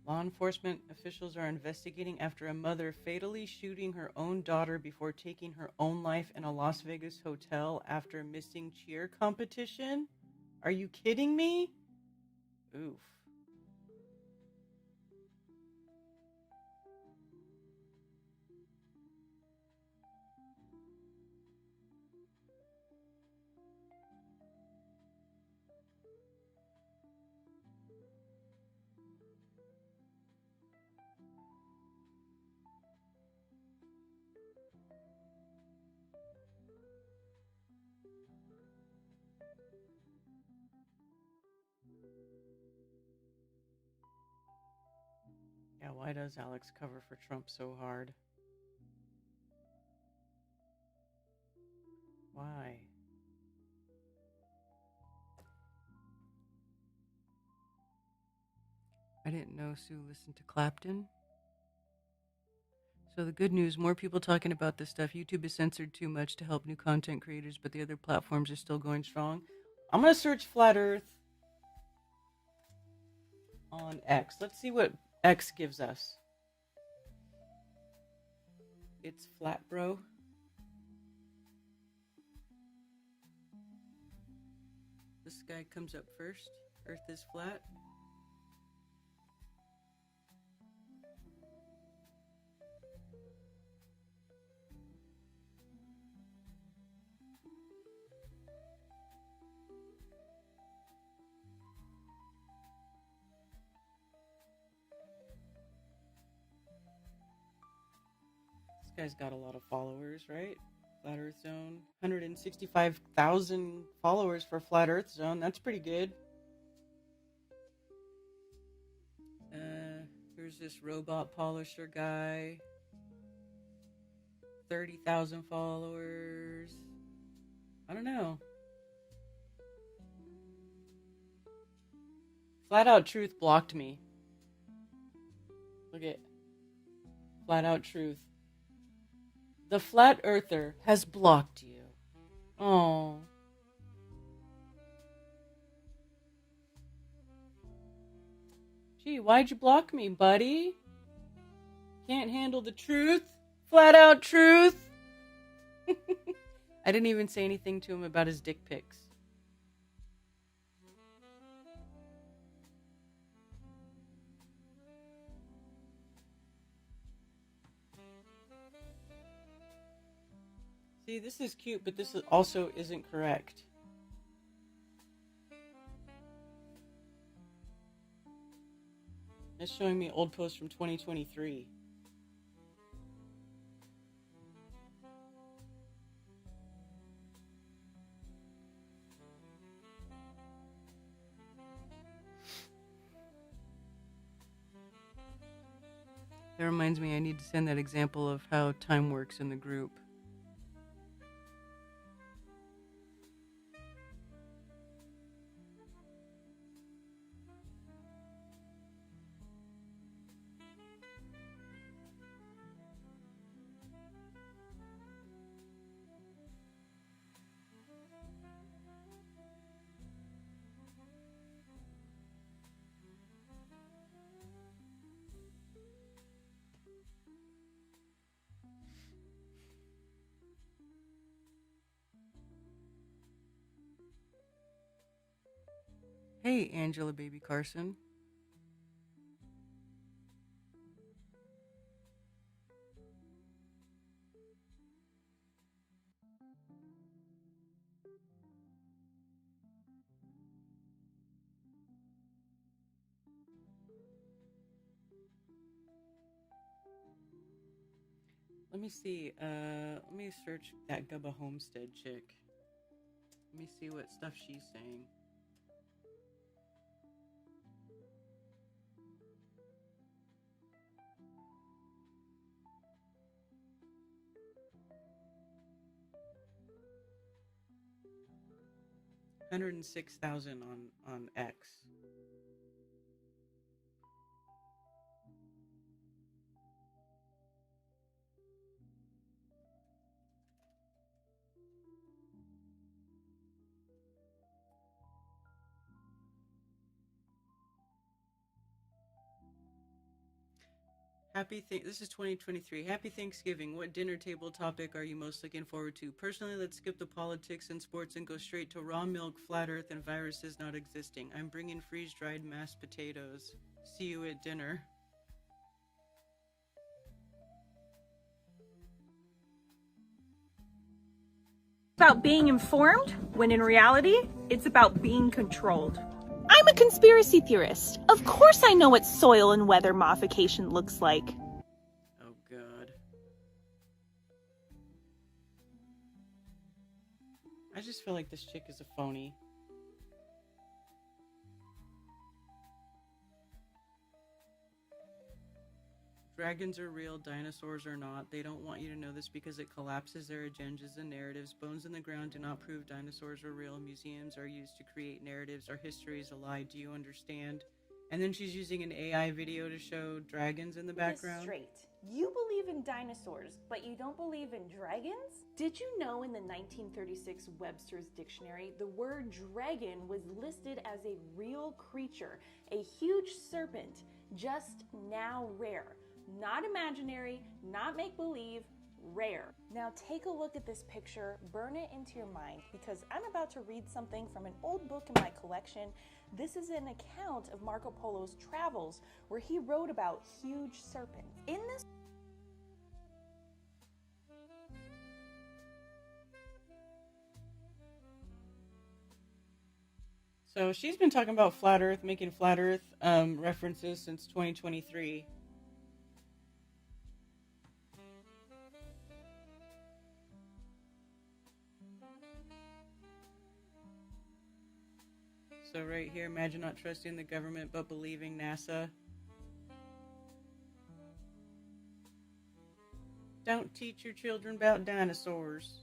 Law enforcement officials are investigating after a mother fatally shooting her own daughter before taking her own life in a Las Vegas hotel after missing cheer competition. Are you kidding me? Oof. Yeah, why does Alex cover for Trump so hard? Why? I didn't know Sue listened to Clapton. So the good news, more people talking about this stuff. YouTube is censored too much to help new content creators, but the other platforms are still going strong. I'm going to search Flat Earth on X. Let's see what X gives us. It's flat, bro. This guy comes up first. Earth is flat. This guy's got a lot of followers, right? Flat Earth Zone. 165,000 followers for Flat Earth Zone. That's pretty good. Here's this robot polisher guy. 30,000 followers. I don't know. Flat Out Truth blocked me. Look at Flat Out Truth. The Flat Earther has blocked you. Oh. Gee, why'd you block me, buddy? Can't handle the truth? Flat Out Truth? I didn't even say anything to him about his dick pics. See, this is cute, but this also isn't correct. It's showing me old posts from 2023. That reminds me, I need to send that example of how time works in the group. Hey, Angela Baby Carson. Let me see. Let me search that Gubba Homestead chick. Let me see what stuff she's saying. 106,000 on X. This is 2023. Happy Thanksgiving. What dinner table topic are you most looking forward to? Personally, let's skip the politics and sports and go straight to raw milk, flat earth, and viruses not existing. I'm bringing freeze-dried mashed potatoes. See you at dinner. About being informed, when in reality, it's about being controlled. I'm a conspiracy theorist. Of course I know what soil and weather modification looks like. Oh, God. I just feel like this chick is a phony. Dragons are real, dinosaurs are not. They don't want you to know this because it collapses their agendas and narratives. Bones in the ground do not prove dinosaurs are real. Museums are used to create narratives. Our history is a lie. Do you understand? And then she's using an AI video to show dragons in the background. Straight. You believe in dinosaurs, but you don't believe in dragons? Did you know in the 1936 Webster's Dictionary, the word dragon was listed as a real creature, a huge serpent, just now rare. Not imaginary, not make-believe, rare. Now take a look at this picture, burn it into your mind, because I'm about to read something from an old book in my collection. This is an account of Marco Polo's travels where he wrote about huge serpents. In this So she's been talking about flat earth, making flat earth references since 2023. So right here, imagine not trusting the government but believing NASA. Don't teach your children about dinosaurs.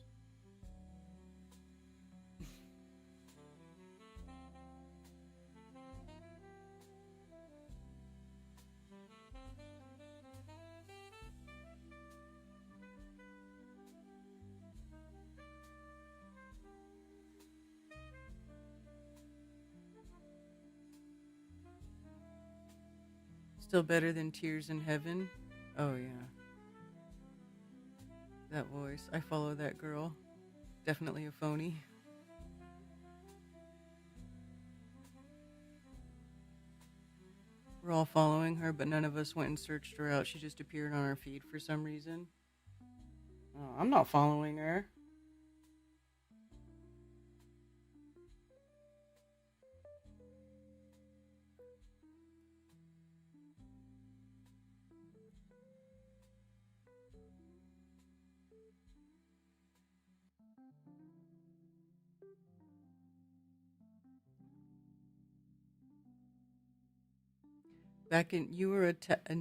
Still better than Tears in Heaven. Oh yeah. That voice. I follow that girl. Definitely a phony. We're all following her, but none of us went and searched her out. She just appeared on our feed for some reason. Oh, I'm not following her. Back in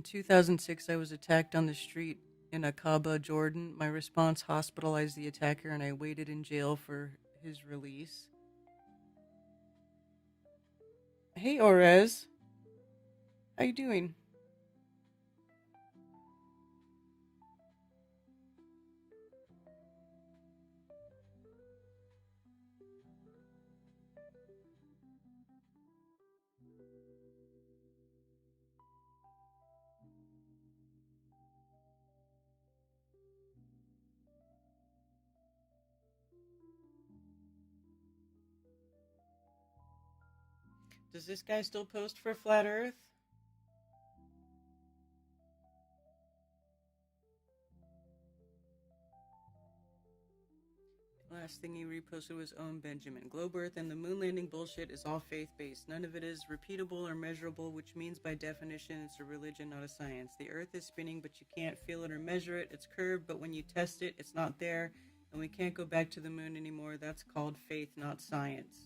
2006, I was attacked on the street in Aqaba, Jordan. My response hospitalized the attacker, and I waited in jail for his release. Hey, Orez. How you doing? Does this guy still post for Flat Earth? Last thing he reposted was Owen Benjamin. Globe Earth and the moon landing bullshit is all faith-based. None of it is repeatable or measurable, which means by definition it's a religion, not a science. The Earth is spinning, but you can't feel it or measure it. It's curved, but when you test it, it's not there. And we can't go back to the moon anymore. That's called faith, not science.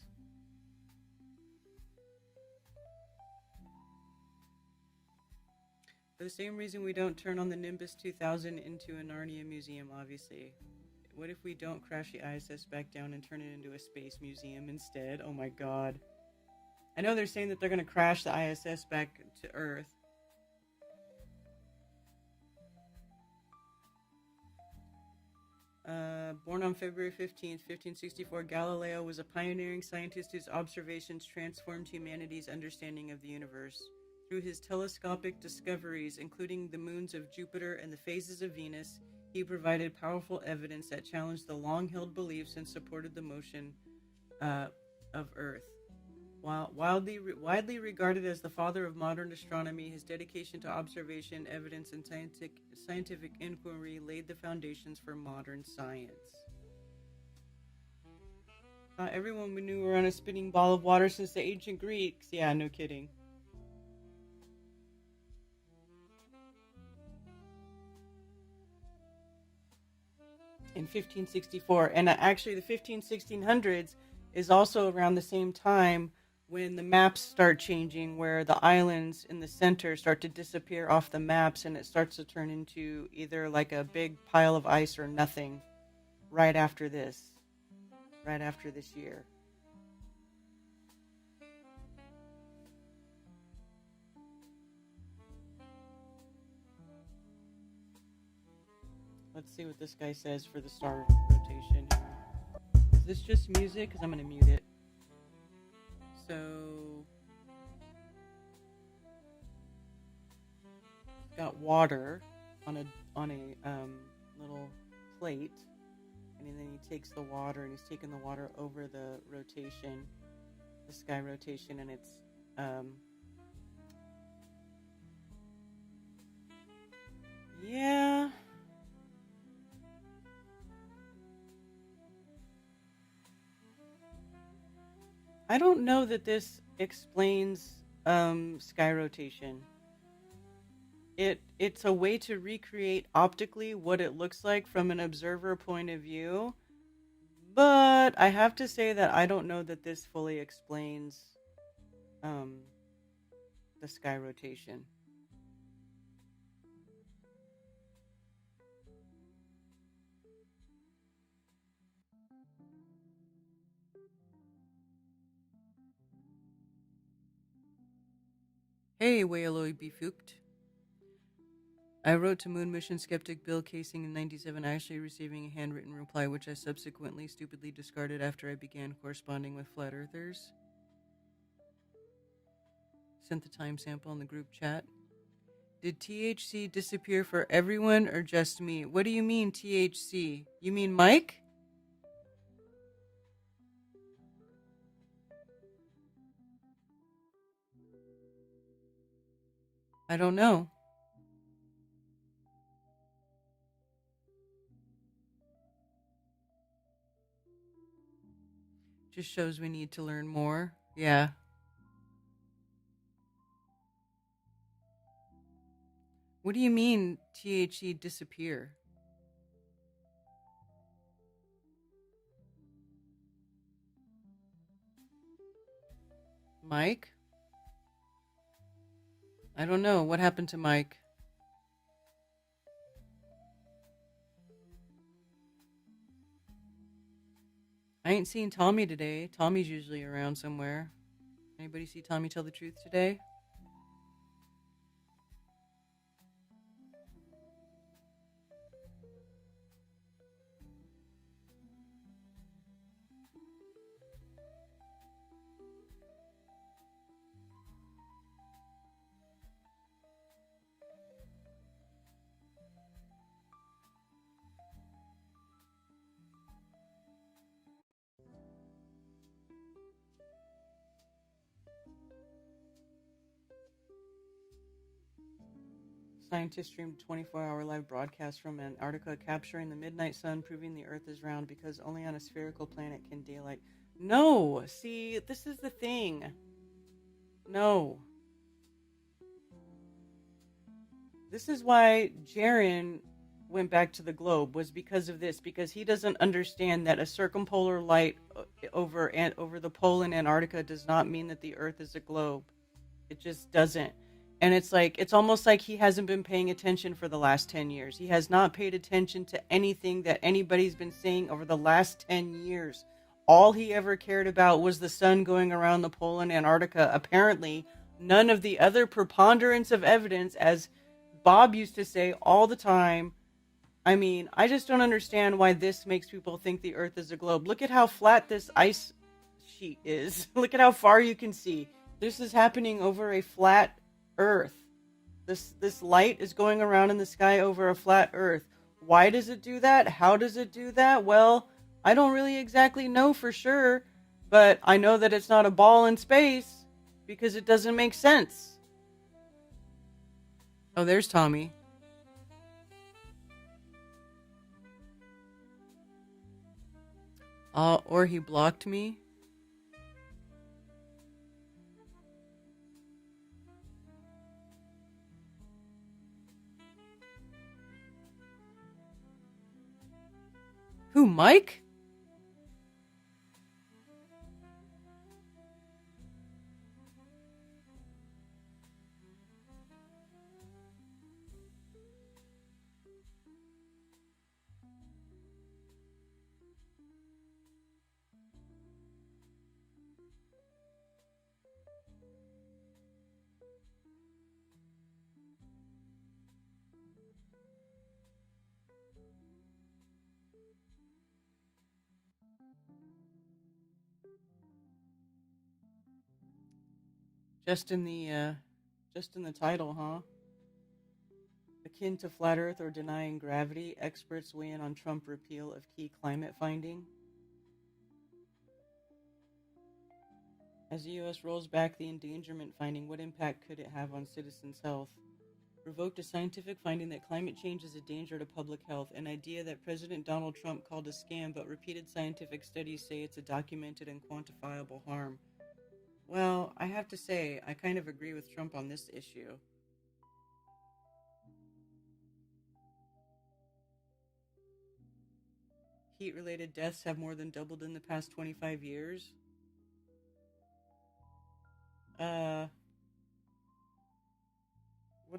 For the same reason we don't turn on the Nimbus 2000 into a Narnia museum, obviously. What if we don't crash the ISS back down and turn it into a space museum instead? Oh my god. I know they're saying that they're going to crash the ISS back to Earth. Born on February 15th, 1564, Galileo was a pioneering scientist whose observations transformed humanity's understanding of the universe. Through his telescopic discoveries, including the moons of Jupiter and the phases of Venus, he provided powerful evidence that challenged the long-held beliefs and supported the motion of Earth. While widely regarded as the father of modern astronomy, his dedication to observation, evidence, and scientific inquiry laid the foundations for modern science. Everyone we knew were on a spinning ball of water since the ancient Greeks. Yeah, no kidding. In 1564, and actually the 1600s is also around the same time when the maps start changing, where the islands in the center start to disappear off the maps and it starts to turn into either like a big pile of ice or nothing right after this year. Let's see what this guy says for the star rotation. Is this just music? Because I'm going to mute it. So, got water on a little plate, and then he takes the water and he's taking the water over the rotation, the sky rotation, and it's yeah. I don't know that this explains sky rotation. It's a way to recreate optically what it looks like from an observer point of view, but I have to say that I don't know that this fully explains the sky rotation. Hey, Wayaloi Befukt. I wrote to Moon Mission skeptic Bill Casing in 97, actually receiving a handwritten reply, which I subsequently stupidly discarded after I began corresponding with flat earthers. Sent the time sample in the group chat. Did THC disappear for everyone or just me? What do you mean THC? You mean Mike? I don't know. Just shows we need to learn more. Yeah. What do you mean THC disappear? Mike? I don't know. What happened to Mike? I ain't seen Tommy today. Tommy's usually around somewhere. Anybody see Tommy tell the truth today? Scientists streamed a 24-hour live broadcast from Antarctica capturing the midnight sun, proving the Earth is round because only on a spherical planet can daylight... No! See, this is the thing. No. This is why Jaren went back to the globe, was because of this, because he doesn't understand that a circumpolar light over the pole in Antarctica does not mean that the Earth is a globe. It just doesn't. And it's like, it's almost like he hasn't been paying attention for the last 10 years. He has not paid attention to anything that anybody's been saying over the last 10 years. All he ever cared about was the sun going around the pole in Antarctica. Apparently, none of the other preponderance of evidence, as Bob used to say all the time. I mean, I just don't understand why this makes people think the Earth is a globe. Look at how flat this ice sheet is. Look at how far you can see. This is happening over a flat Earth. This light is going around in the sky over a flat Earth. Why does it do that? How does it do that? Well, I don't really exactly know for sure, but I know that it's not a ball in space because it doesn't make sense. Oh, there's Tommy. Or he blocked me. Who, Mike? Just in the title, huh? Akin to flat Earth or denying gravity, experts weigh in on Trump repeal of key climate finding. As the U.S. rolls back the endangerment finding, what impact could it have on citizens' health? Revoked a scientific finding that climate change is a danger to public health, an idea that President Donald Trump called a scam, but repeated scientific studies say it's a documented and quantifiable harm. Well, I have to say, I kind of agree with Trump on this issue. Heat-related deaths have more than doubled in the past 25 years. What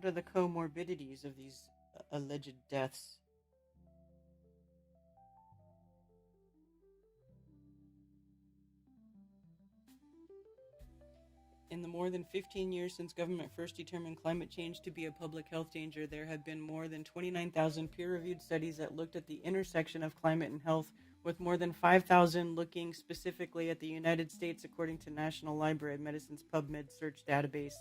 are the comorbidities of these alleged deaths? In the more than 15 years since government first determined climate change to be a public health danger, there have been more than 29,000 peer-reviewed studies that looked at the intersection of climate and health, with more than 5,000 looking specifically at the United States, according to National Library of Medicine's PubMed search database.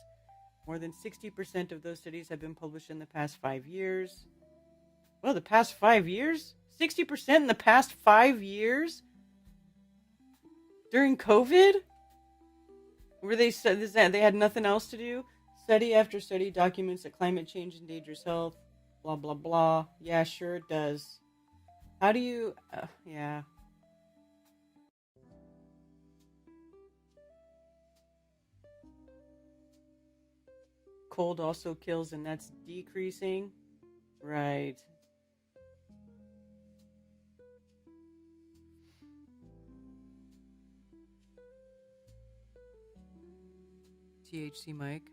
More than 60% of those studies have been published in the past 5 years. Well, the past 5 years? 60% in the past 5 years? During COVID? Where they said they had nothing else to do? Study after study documents that climate change endangers health. Blah, blah, blah. Yeah, sure it does. How do you... yeah. Cold also kills, and that's decreasing. Right. THC Mike.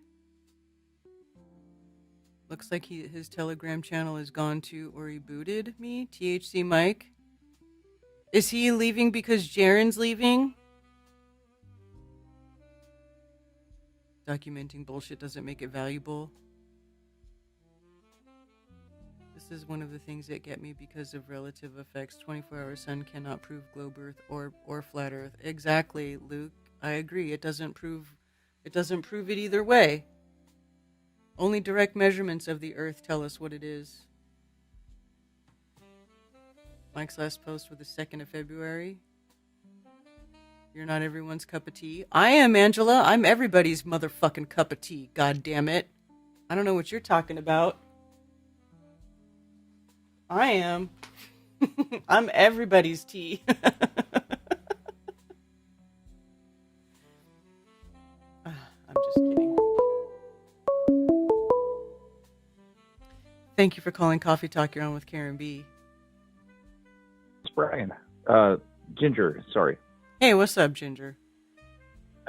Looks like his Telegram channel is gone too, or he booted me. THC Mike. Is he leaving because Jaren's leaving? Documenting bullshit doesn't make it valuable. This is one of the things that get me because of relative effects. 24-hour sun cannot prove globe Earth or flat Earth. Exactly, Luke. I agree. It doesn't prove it either way. Only direct measurements of the Earth tell us what it is. Mike's last post was the 2nd of February. You're not everyone's cup of tea. I am, Angela. I'm everybody's motherfucking cup of tea. God damn it. I don't know what you're talking about. I am. I'm everybody's tea. I'm just kidding. Thank you for calling Coffee Talk. You're on with Karen B. It's Brian. Ginger, sorry. Hey, what's up, Ginger?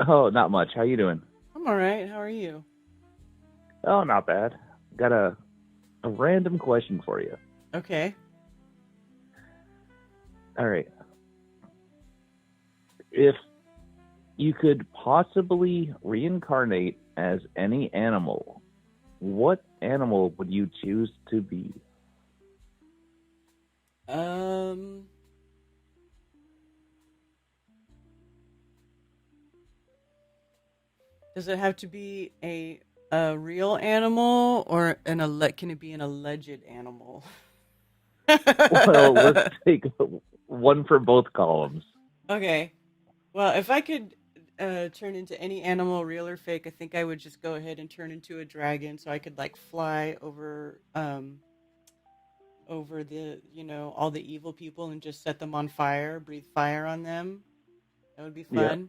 Oh, not much. How you doing? I'm all right. How are you? Oh, not bad. Got a random question for you. Okay. All right. If you could possibly reincarnate as any animal, what animal would you choose to be? Does it have to be a real animal or can it be an alleged animal? Well, let's take one for both columns. Okay. Well, if I could turn into any animal, real or fake, I think I would just go ahead and turn into a dragon so I could like fly over the, all the evil people and just set them on fire, breathe fire on them. That would be fun. Yeah.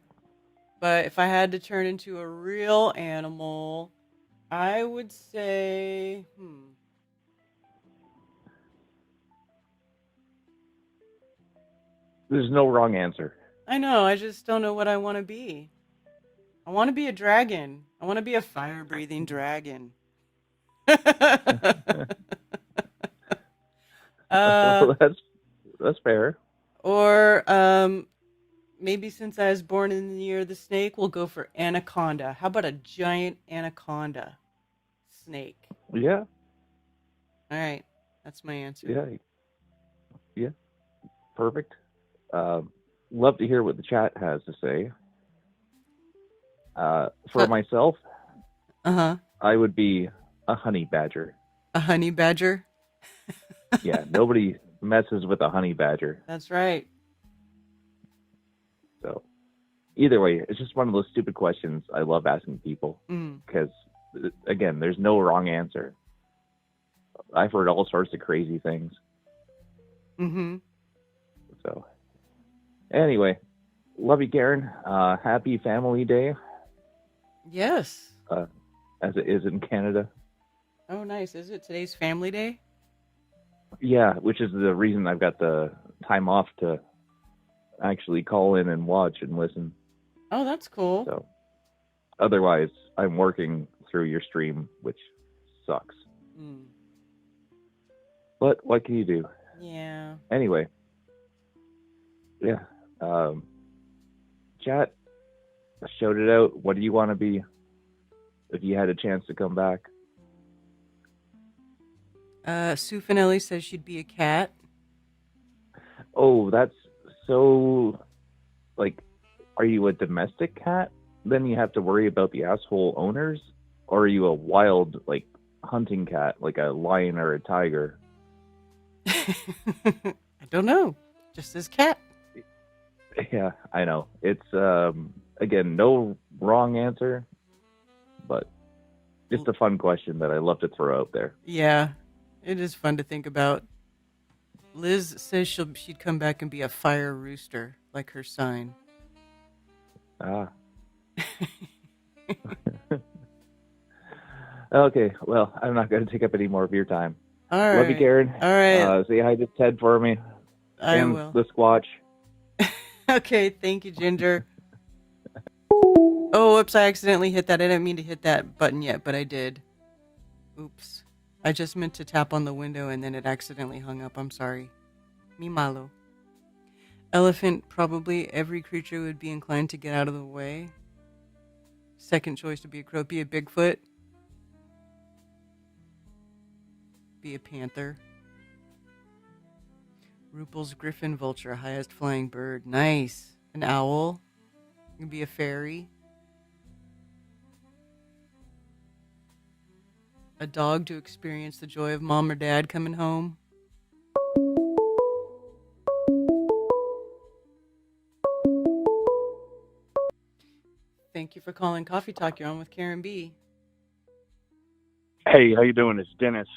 But if I had to turn into a real animal, I would say, There's no wrong answer. I know, I just don't know what I want to be. I want to be a dragon. I want to be a fire-breathing dragon. That's fair. Or maybe since I was born in the year of the snake, we'll go for anaconda. How about a giant anaconda snake? Yeah. All right, that's my answer. Yeah. Perfect. Love to hear what the chat has to say. For myself, I would be a honey badger. A honey badger? Yeah, nobody messes with a honey badger. That's right. So, either way, it's just one of those stupid questions I love asking people because, again, there's no wrong answer. I've heard all sorts of crazy things. Mm-hmm. So, anyway, love you, Karen. Happy Family Day. Yes. As it is in Canada. Oh, nice. Is it today's Family Day? Yeah, which is the reason I've got the time off to actually call in and watch and listen. Oh, that's cool. So, otherwise, I'm working through your stream, which sucks. But what can you do? Yeah. Anyway, yeah. Chat, showed it out. What do you want to be if you had a chance to come back? Sue Finelli says she'd be a cat. Oh, that's so, like, are you a domestic cat? Then you have to worry about the asshole owners? Or are you a wild, like, hunting cat, like a lion or a tiger? I don't know. Just as cat. Yeah, I know. It's, again, no wrong answer, but just a fun question that I love to throw out there. Yeah, it is fun to think about. Liz says she'd come back and be a fire rooster, like her sign. Ah. Okay, well, I'm not going to take up any more of your time. All right. Love you, Karen. All right. Say hi to Ted for me. I and will. The Squatch. Okay, thank you, Ginger. Oh, oops, I accidentally hit that. I didn't mean to hit that button yet, but I did. Oops. I just meant to tap on the window and then it accidentally hung up. I'm sorry. Mi malo. Elephant, probably every creature would be inclined to get out of the way. Second choice to be a crow. Be a Bigfoot. Be a panther. Rupel's griffin vulture, highest flying bird. Nice. An owl. You can be a fairy. A dog to experience the joy of mom or dad coming home. Thank you for calling Coffee Talk. You're on with Karen B. Hey, how you doing? It's Dennis.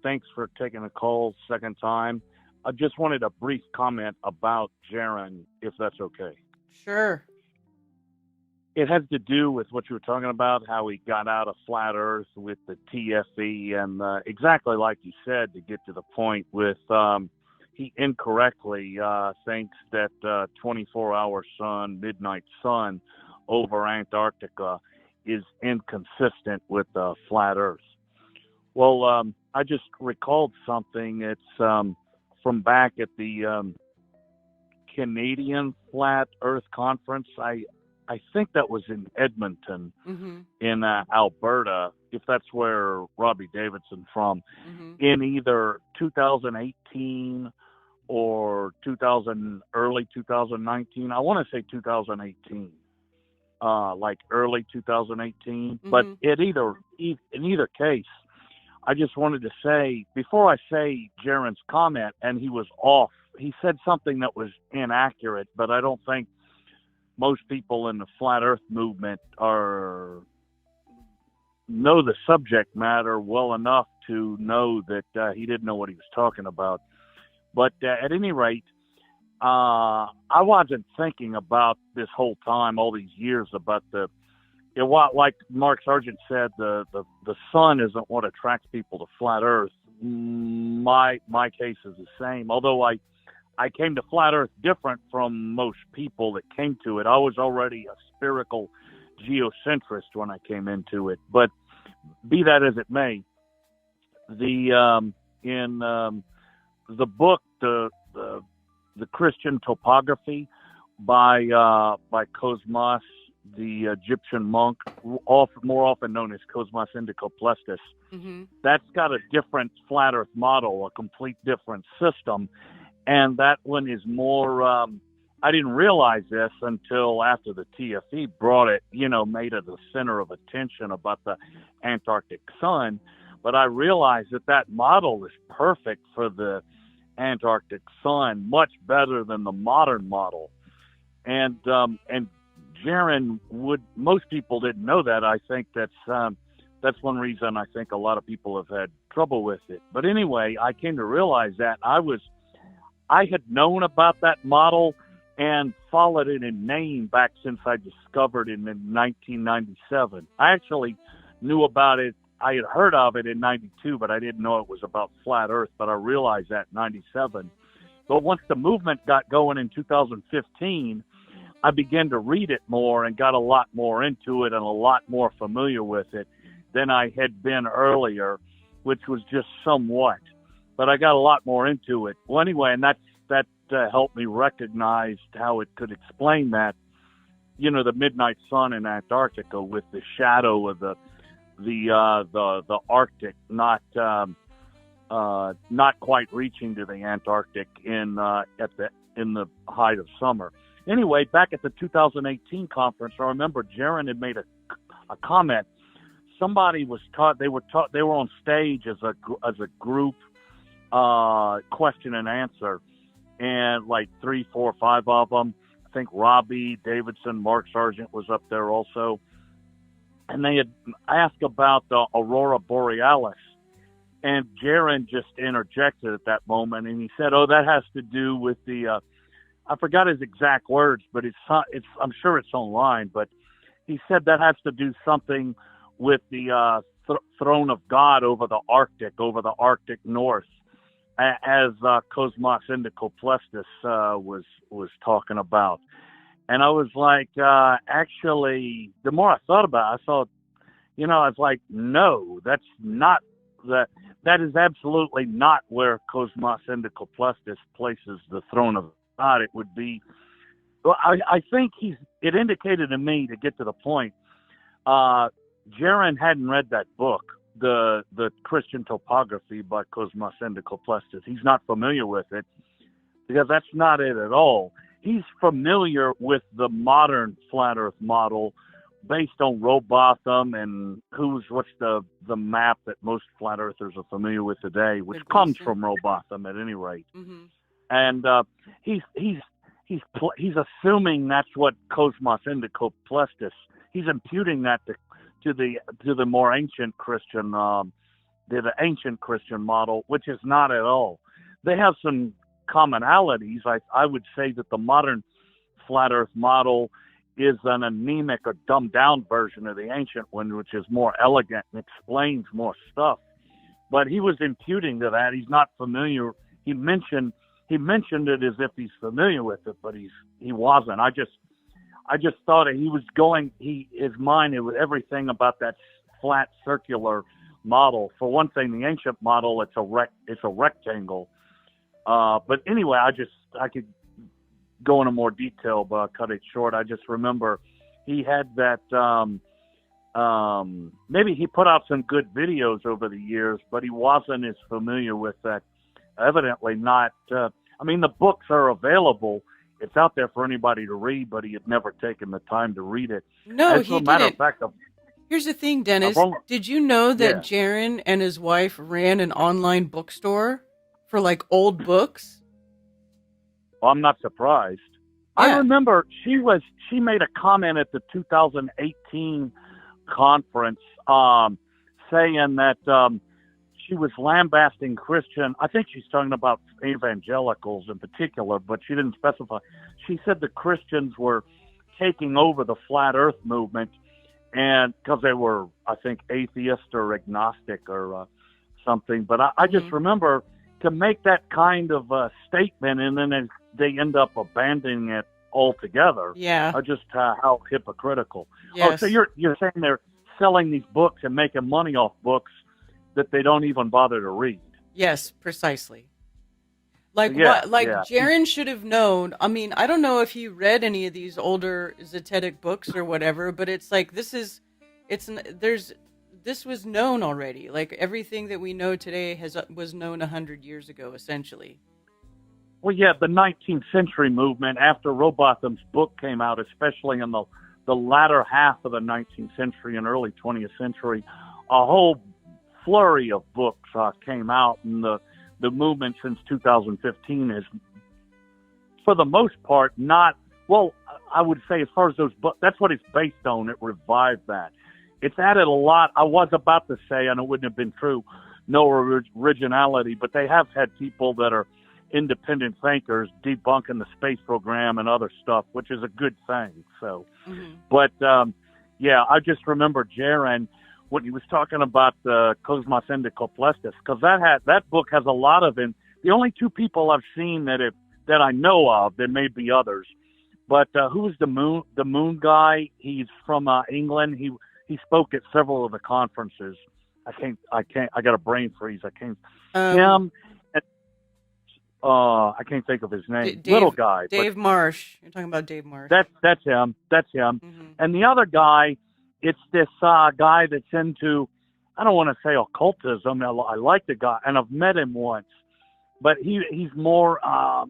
Thanks for taking the call second time. I just wanted a brief comment about Jaron, if that's okay. Sure. It has to do with what you were talking about, how he got out of flat Earth with the TFE, and exactly like you said, to get to the point with he incorrectly thinks that 24-hour sun, midnight sun over Antarctica is inconsistent with flat Earth. Well, I just recalled something. It's from back at the Canadian Flat Earth Conference. I think that was in Edmonton, in Alberta, if that's where Robbie Davidson's from, in either 2018 or early 2019. I want to say 2018, like early 2018. But in either case, I just wanted to say, before I say Jaron's comment, and he was off, he said something that was inaccurate, but I don't think most people in the flat Earth movement know the subject matter well enough to know that he didn't know what he was talking about. But at any rate, I wasn't thinking about this whole time, all these years, about like Mark Sargent said, the sun isn't what attracts people to flat Earth. My case is the same. Although I came to flat Earth different from most people that came to it. I was already a spherical geocentrist when I came into it. But be that as it may, in the book, the Christian Topography by Cosmas, the Egyptian monk, more often known as Cosmas Indicopleustes, that's got a different flat Earth model, a complete different system. And that one is more, I didn't realize this until after the TFE brought it, made it the center of attention about the Antarctic sun. But I realized that model is perfect for the Antarctic sun, much better than the modern model. And Jaron most people didn't know that. I think that's one reason I think a lot of people have had trouble with it. But anyway, I came to realize that I had known about that model and followed it in name back since I discovered it in 1997. I actually knew about it. I had heard of it in 92, but I didn't know it was about flat Earth, but I realized that in 97. But once the movement got going in 2015, I began to read it more and got a lot more into it and a lot more familiar with it than I had been earlier, which was just somewhat. But I got a lot more into it. Well, anyway, and that helped me recognize how it could explain that, the midnight sun in Antarctica with the shadow of the Arctic not quite reaching to the Antarctic in the height of summer. Anyway, back at the 2018 conference, I remember Jaron had made a comment. Somebody was they were on stage as a group question and answer, and like 3, 4, 5 of them. I think Robbie Davidson, Mark Sargent was up there also. And they had asked about the Aurora Borealis. And Jaron just interjected at that moment, and he said, that has to do with the, I forgot his exact words, but I'm sure it's online, but he said that has to do something with the throne of God over the Arctic North, as Cosmas Indicopleustes was talking about. And I was like, actually, the more I thought about it, I was like, no, that's not that is absolutely not where Cosmas Indicopleustes places the throne of God. It would be, well, I think it indicated to me, to get to the point, Jaron hadn't read that book, the Christian Topography by Cosmas Indicopleustes. He's not familiar with it because that's not it at all. He's familiar with the modern flat Earth model based on Robotham and what's the map that most flat earthers are familiar with today, which comes from Robotham at any rate. And he's assuming that's what Cosmas Indicopleustes. He's imputing that to the more ancient Christian, the ancient Christian model, which is not at all. They have some commonalities. I would say that the modern flat Earth model is an anemic or dumbed down version of the ancient one, which is more elegant and explains more stuff. But he was imputing to that. He's not familiar. He mentioned it as if he's familiar with it, but he wasn't. I I just thought he was going. His mind, it was everything about that flat circular model. For one thing, the ancient model, it's a rectangle. But anyway, I could go into more detail, but I'll cut it short. I just remember he had that. Maybe he put out some good videos over the years, but he wasn't as familiar with that. Evidently not. I mean, the books are available. It's out there for anybody to read, but he had never taken the time to read it. No, As he a matter didn't. of fact, Here's the thing, Dennis. Did you know that Jaron and his wife ran an online bookstore for like old books? Well, I'm not surprised. Yeah. I remember she made a comment at the 2018 conference saying that she was lambasting Christian. I think she's talking about evangelicals in particular, but she didn't specify. She said the Christians were taking over the flat earth movement, and because they were, I think, atheist or agnostic or something. But I just remember to make that kind of statement, and then they end up abandoning it altogether. Yeah. Just how hypocritical. Yes. Oh, so you're saying they're selling these books and making money off books that they don't even bother to read. Yes, precisely. Like Yeah, what? Like yeah. Jaron should have known. I mean, I don't know if he read any of these older Zetetic books or whatever, but it's like this was known already. Like everything that we know today was known 100 years ago, essentially. Well, yeah, the 19th century movement after Rowbotham's book came out, especially in the latter half of the 19th century and early 20th century, a whole flurry of books came out, and the movement since 2015 is, for the most part, not, well, I would say as far as those books, that's what it's based on. It revived that. It's added a lot. I was about to say, and it wouldn't have been true, no originality, but they have had people that are independent thinkers debunking the space program and other stuff, which is a good thing. So, but yeah, I just remember Jaron when he was talking about the Cosmos Endocoplestis, because that book has a lot of it. The only two people I've seen that I know of, there may be others, but who's the moon guy? He's from England. He spoke at several of the conferences. I got a brain freeze. I can't think of his name. Little guy. Dave Marsh. You're talking about Dave Marsh. That's him. And the other guy, it's this guy that's into, I don't want to say occultism. I like the guy, and I've met him once. But he's more, I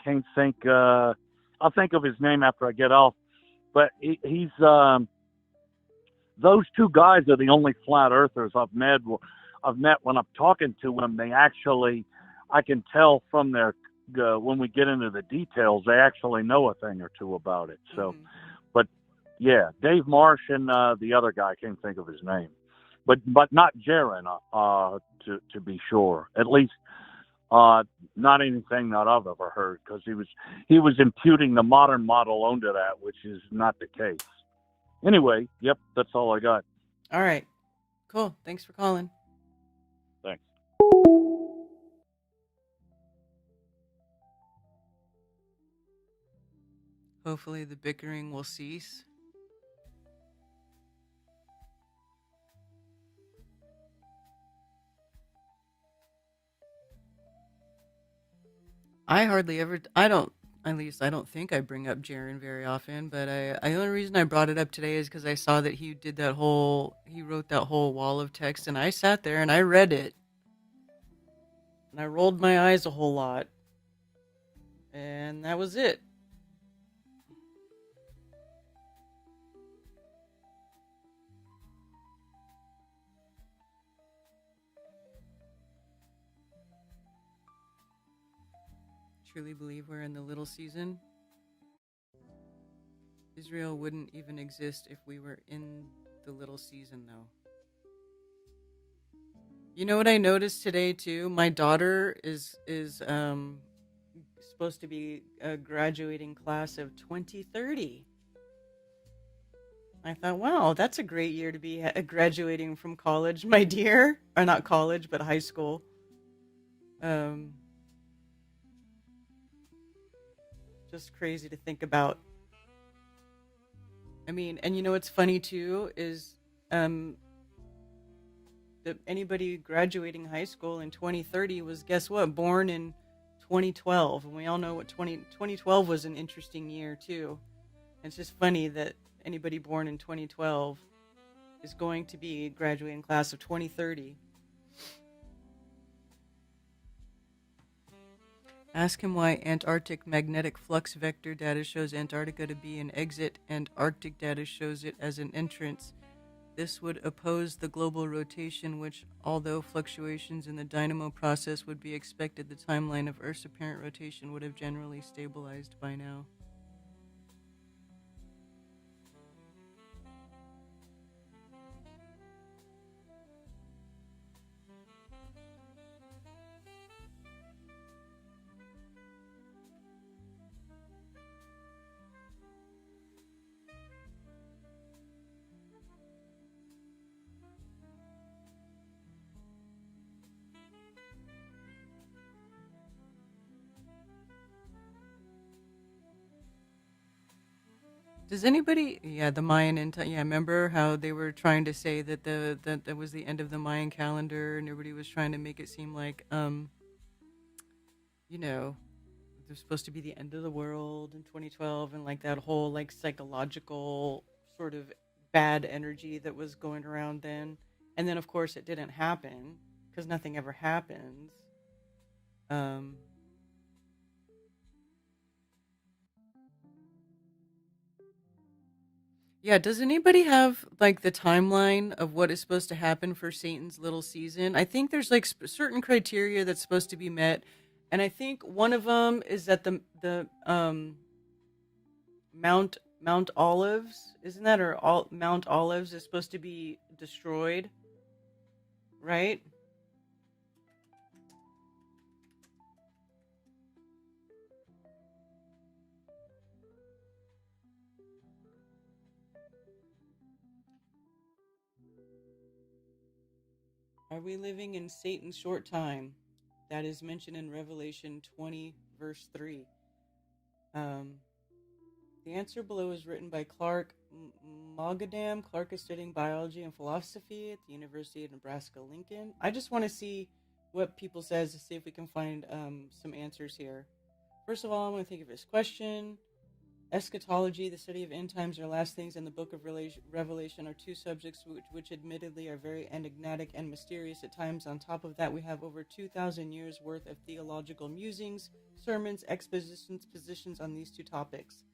can't think, I'll think of his name after I get off. But he's, those two guys are the only flat earthers I've met when I'm talking to them. They actually, I can tell from their, when we get into the details, they actually know a thing or two about it. So, but yeah, Dave Marsh and the other guy, I can't think of his name, but not Jaron, to be sure. At least not anything that I've ever heard, because he was imputing the modern model onto that, which is not the case. Anyway, yep, that's all I got. All right, cool. Thanks for calling. Thanks. Hopefully the bickering will cease. I don't think I bring up Jaron very often, but the only reason I brought it up today is because I saw that he wrote that whole wall of text, and I sat there and I read it. And I rolled my eyes a whole lot. And that was it. Truly believe we're in the little season. Israel wouldn't even exist if we were in the little season, though. You know what I noticed today too? My daughter is supposed to be a graduating class of 2030. I thought, wow, that's a great year to be graduating from college, my dear. Or not college, but high school. Just crazy to think about I mean, and you know what's funny too is that anybody graduating high school in 2030 was, guess what, born in 2012. And we all know what 2012 was an interesting year too. And it's just funny that anybody born in 2012 is going to be graduating class of 2030. Ask him why Antarctic magnetic flux vector data shows Antarctica to be an exit and Arctic data shows it as an entrance. This would oppose the global rotation, which, although fluctuations in the dynamo process would be expected, the timeline of Earth's apparent rotation would have generally stabilized by now. Does anybody? Yeah, the Mayan. Yeah, remember how they were trying to say that that was the end of the Mayan calendar, and everybody was trying to make it seem like, you know, there's supposed to be the end of the world in 2012, and like that whole like psychological sort of bad energy that was going around then, and then of course it didn't happen because nothing ever happens. Yeah, does anybody have like the timeline of what is supposed to happen for Satan's little season? I think there's like certain criteria that's supposed to be met, and I think one of them is that the Mount Olives, isn't that, or Mount Olives is supposed to be destroyed, right? Are we living in Satan's short time? That is mentioned in Revelation 20, verse 3. The answer below is written by Clark Mogadam. Clark is studying biology and philosophy at the University of Nebraska-Lincoln. I just want to see what people says to see if we can find some answers here. First of all, I'm going to think of his question. Eschatology, the study of end times or last things, and the book of Revelation are two subjects which admittedly are very enigmatic and mysterious at times. On top of that, we have over 2,000 years worth of theological musings, sermons, expositions, positions on these two topics.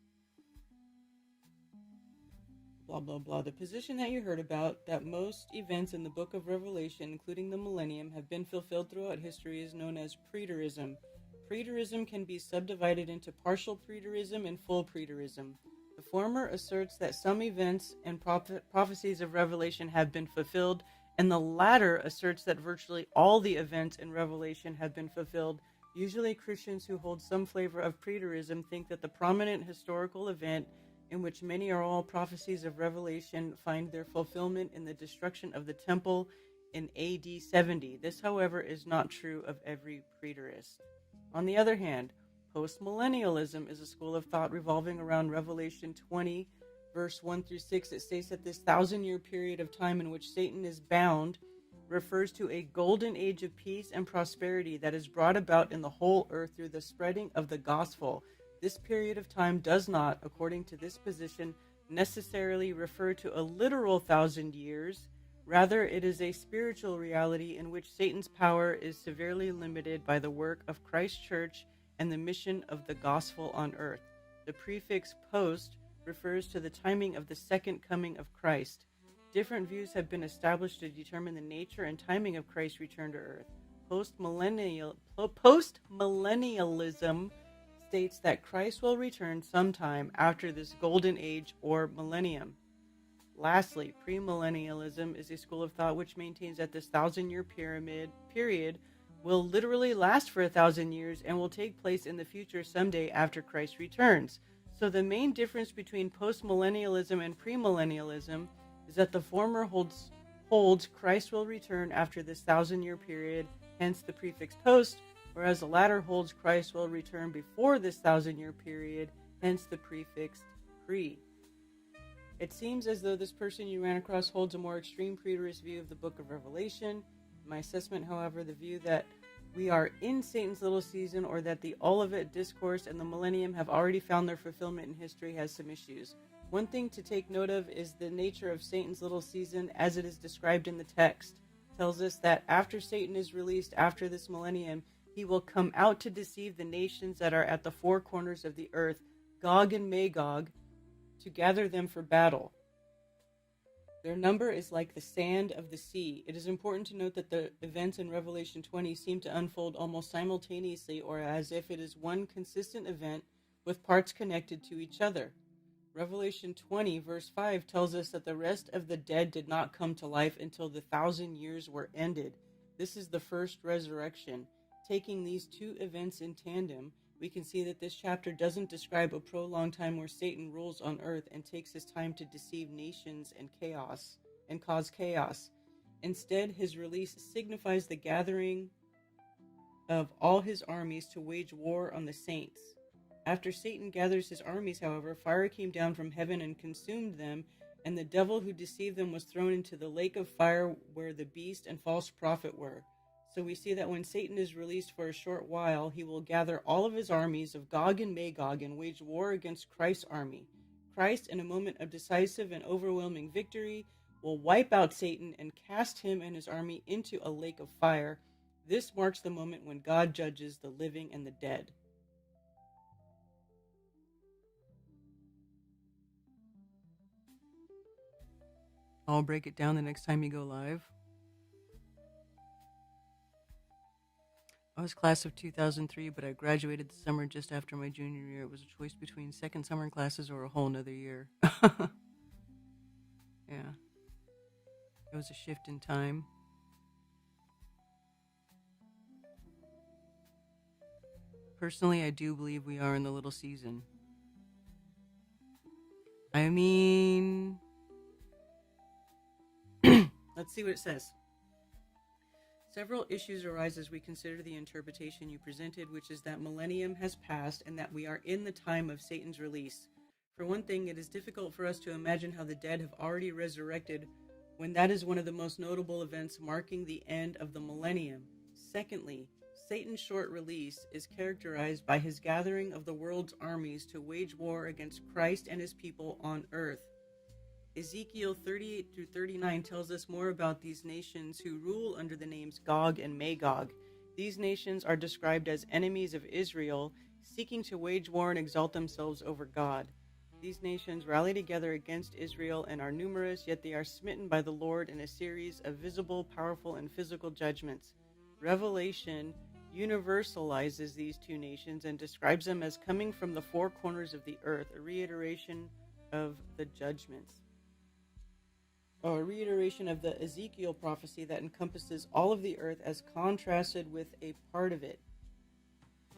Blah, blah, blah. The position that you heard about, that most events in the book of Revelation, including the millennium, have been fulfilled throughout history, is known as preterism. Preterism can be subdivided into partial preterism and full preterism. The former asserts that some events and prophecies of Revelation have been fulfilled, and the latter asserts that virtually all the events in Revelation have been fulfilled. Usually Christians who hold some flavor of preterism think that the prominent historical event in which many or all prophecies of Revelation find their fulfillment in the destruction of the temple in AD 70. This, however, is not true of every preterist. On the other hand, postmillennialism is a school of thought revolving around Revelation 20, verse 1 through 6. It states that this 1,000-year period of time in which Satan is bound refers to a golden age of peace and prosperity that is brought about in the whole earth through the spreading of the gospel. This period of time does not, according to this position, necessarily refer to a literal 1,000 years. Rather, it is a spiritual reality in which Satan's power is severely limited by the work of Christ's church and the mission of the gospel on earth. The prefix post refers to the timing of the second coming of Christ. Different views have been established to determine the nature and timing of Christ's return to earth. Postmillennialism states that Christ will return sometime after this golden age or millennium. Lastly, premillennialism is a school of thought which maintains that this 1,000-year period will literally last for 1,000 years and will take place in the future someday after Christ returns. So the main difference between postmillennialism and premillennialism is that the former holds Christ will return after this 1,000-year period, hence the prefix post, whereas the latter holds Christ will return before this 1,000-year period, hence the prefix pre. It seems as though this person you ran across holds a more extreme preterist view of the book of Revelation. In my assessment, however, the view that we are in Satan's little season, or that the Olivet Discourse and the Millennium have already found their fulfillment in history, has some issues. One thing to take note of is the nature of Satan's little season as it is described in the text. It tells us that after Satan is released after this millennium, he will come out to deceive the nations that are at the four corners of the earth, Gog and Magog, to gather them for battle. Their number is like the sand of the sea. It is important to note that the events in Revelation 20 seem to unfold almost simultaneously, or as if it is one consistent event with parts connected to each other. Revelation 20, verse 5 tells us that the rest of the dead did not come to life until the 1,000 years were ended. This is the first resurrection. Taking these two events in tandem, we can see that this chapter doesn't describe a prolonged time where Satan rules on earth and takes his time to deceive nations and cause chaos. Instead, his release signifies the gathering of all his armies to wage war on the saints. After Satan gathers his armies, however, fire came down from heaven and consumed them, and the devil who deceived them was thrown into the lake of fire where the beast and false prophet were. So we see that when Satan is released for a short while, he will gather all of his armies of Gog and Magog and wage war against Christ's army. Christ, in a moment of decisive and overwhelming victory, will wipe out Satan and cast him and his army into a lake of fire. This marks the moment when God judges the living and the dead. I'll break it down the next time you go live. I was class of 2003, but I graduated the summer just after my junior year. It was a choice between second summer classes or a whole nother year. Yeah. It was a shift in time. Personally, I do believe we are in the little season. I mean, let's see what it says. Several issues arise as we consider the interpretation you presented, which is that millennium has passed and that we are in the time of Satan's release. For one thing, it is difficult for us to imagine how the dead have already resurrected when that is one of the most notable events marking the end of the millennium. Secondly, Satan's short release is characterized by his gathering of the world's armies to wage war against Christ and his people on earth. Ezekiel 38 through 39 tells us more about these nations who rule under the names Gog and Magog. These nations are described as enemies of Israel, seeking to wage war and exalt themselves over God. These nations rally together against Israel and are numerous, yet they are smitten by the Lord in a series of visible, powerful, and physical judgments. Revelation universalizes these two nations and describes them as coming from the four corners of the earth, a reiteration of the judgments. A reiteration of the Ezekiel prophecy that encompasses all of the earth as contrasted with a part of it.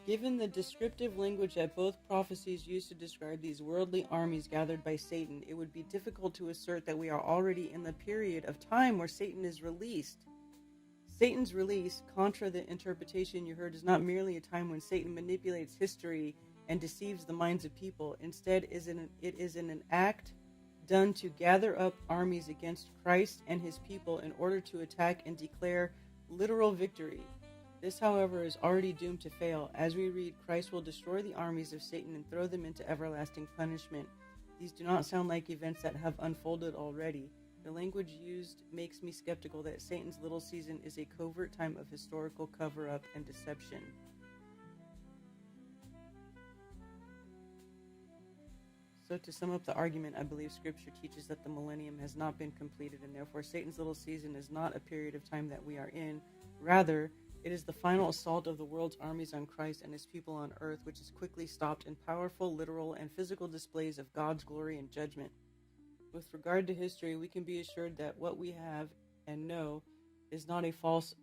Given the descriptive language that both prophecies use to describe these worldly armies gathered by Satan, it would be difficult to assert that we are already in the period of time where Satan is released. Satan's release, contra the interpretation you heard, is not merely a time when Satan manipulates history and deceives the minds of people. Instead, it is an act done to gather up armies against Christ and his people in order to attack and declare literal victory. This, however, is already doomed to fail. As we read, Christ will destroy the armies of Satan and throw them into everlasting punishment. These do not sound like events that have unfolded already. The language used makes me skeptical that Satan's little season is a covert time of historical cover-up and deception. So to sum up the argument, I believe Scripture teaches that the millennium has not been completed, and therefore Satan's little season is not a period of time that we are in. Rather, it is the final assault of the world's armies on Christ and his people on earth, which is quickly stopped in powerful, literal, and physical displays of God's glory and judgment. With regard to history, we can be assured that what we have and know is not false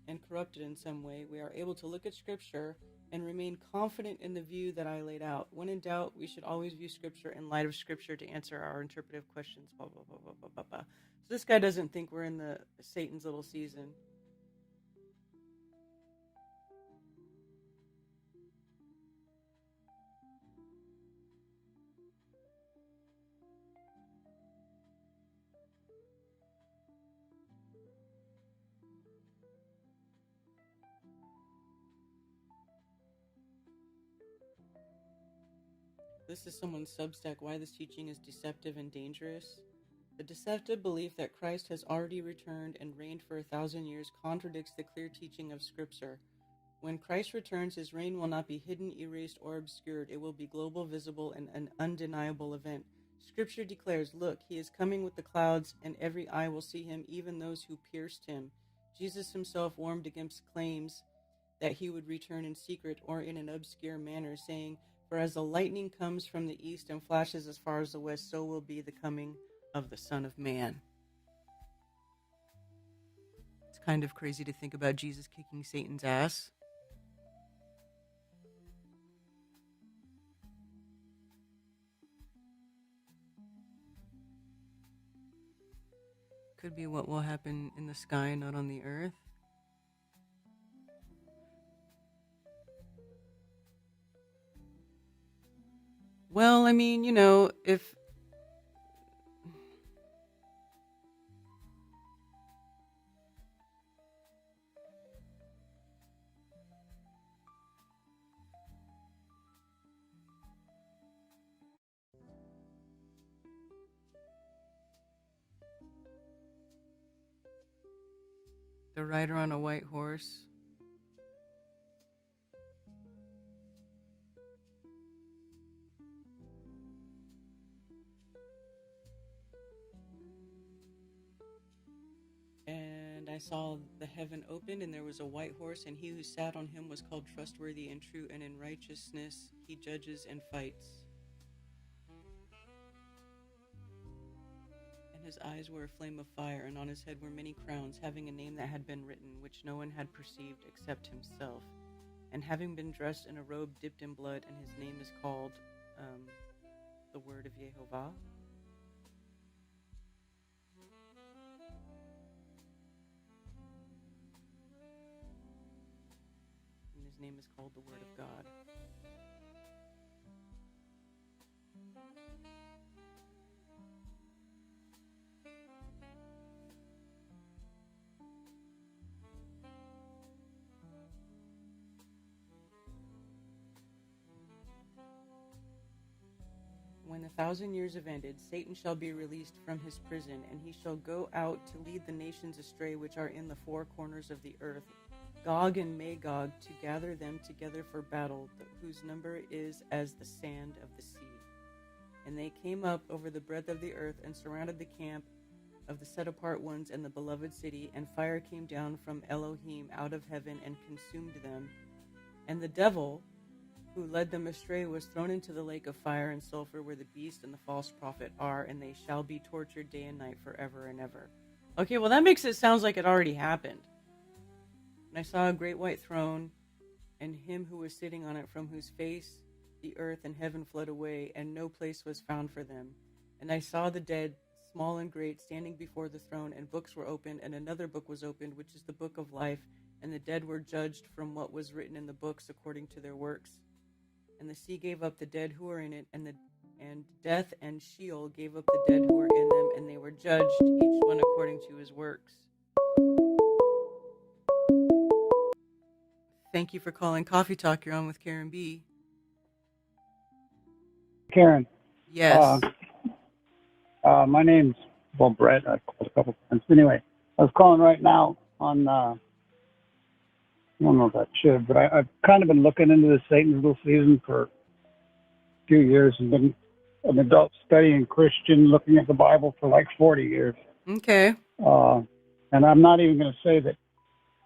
and corrupted in some way. We are able to look at Scripture and remain confident in the view that I laid out. When in doubt, we should always view Scripture in light of Scripture to answer our interpretive questions, blah, blah, blah, blah, blah, blah, blah. So this guy doesn't think we're in the Satan's little season. This is someone's Substack, why this teaching is deceptive and dangerous. The deceptive belief that Christ has already returned and reigned for 1,000 years contradicts the clear teaching of Scripture. When Christ returns, his reign will not be hidden, erased, or obscured. It will be global, visible, and an undeniable event. Scripture declares, "Look, he is coming with the clouds, and every eye will see him, even those who pierced him." Jesus himself warned against claims that he would return in secret or in an obscure manner, saying, "For as the lightning comes from the east and flashes as far as the west, so will be the coming of the Son of Man." It's kind of crazy to think about Jesus kicking Satan's ass. Could be what will happen in the sky, not on the earth. Well, I mean, if the rider on a white horse. And I saw the heaven opened, and there was a white horse, and he who sat on him was called trustworthy and true, and in righteousness he judges and fights. And his eyes were a flame of fire, and on his head were many crowns, having a name that had been written, which no one had perceived except himself. And having been dressed in a robe dipped in blood, and his name is called the Word of Yehovah. And his name is called the Word of God. When the 1,000 years have ended, Satan shall be released from his prison, and he shall go out to lead the nations astray which are in the four corners of the earth, Gog and Magog, to gather them together for battle, whose number is as the sand of the sea. And they came up over the breadth of the earth and surrounded the camp of the set-apart ones and the beloved city, and fire came down from Elohim out of heaven and consumed them. And the devil who led them astray was thrown into the lake of fire and sulfur, where the beast and the false prophet are, and they shall be tortured day and night forever and ever. Okay, well that makes it sound like it already happened. And I saw a great white throne, and him who was sitting on it, from whose face the earth and heaven fled away, and no place was found for them. And I saw the dead, small and great, standing before the throne, and books were opened, and another book was opened, which is the book of life, and the dead were judged from what was written in the books according to their works. And the sea gave up the dead who were in it, and death and Sheol gave up the dead who were in them, and they were judged, each one according to his works. Thank you for calling Coffee Talk. You're on with Karen B. Karen. Yes. My name's Brett. I called a couple times. Anyway, I was calling right now on, I don't know if I should, but I've kind of been looking into the Satan's Little Season for a few years, and been an adult studying Christian, looking at the Bible for like 40 years. Okay. And I'm not even going to say that.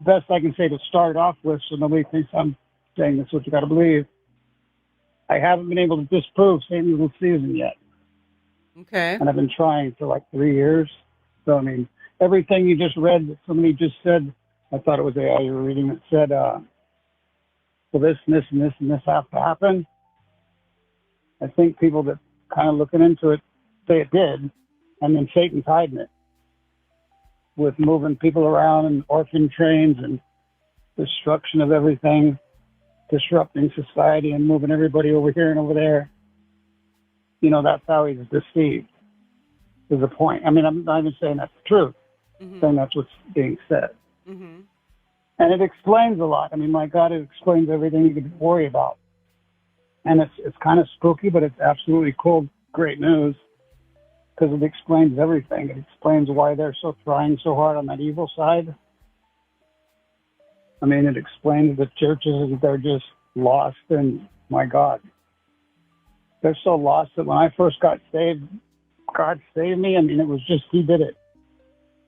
Best I can say to start off with, so nobody thinks I'm saying this is what you got to believe. I haven't been able to disprove Satan's Little Season yet. Okay. And I've been trying for like 3 years. So, I mean, everything you just read that somebody just said, I thought it was AI you were reading, that said, well, this and this and this and this have to happen. I think people that kind of looking into it say it did, and then Satan's hiding it with moving people around and orphan trains and destruction of everything, disrupting society and moving everybody over here and over there. You know, that's how he's deceived, is the point. I mean, I'm not even saying that's the truth. I'm saying that's what's being said. And it explains a lot. I mean, my God, it explains everything you could worry about. And it's kind of spooky, but it's absolutely cool, great news, because it explains everything. It explains why they're so trying so hard on that evil side. I mean, it explains the churches, they're just lost, and my God. They're so lost that when I first got saved, God saved me. I mean, it was just, He did it.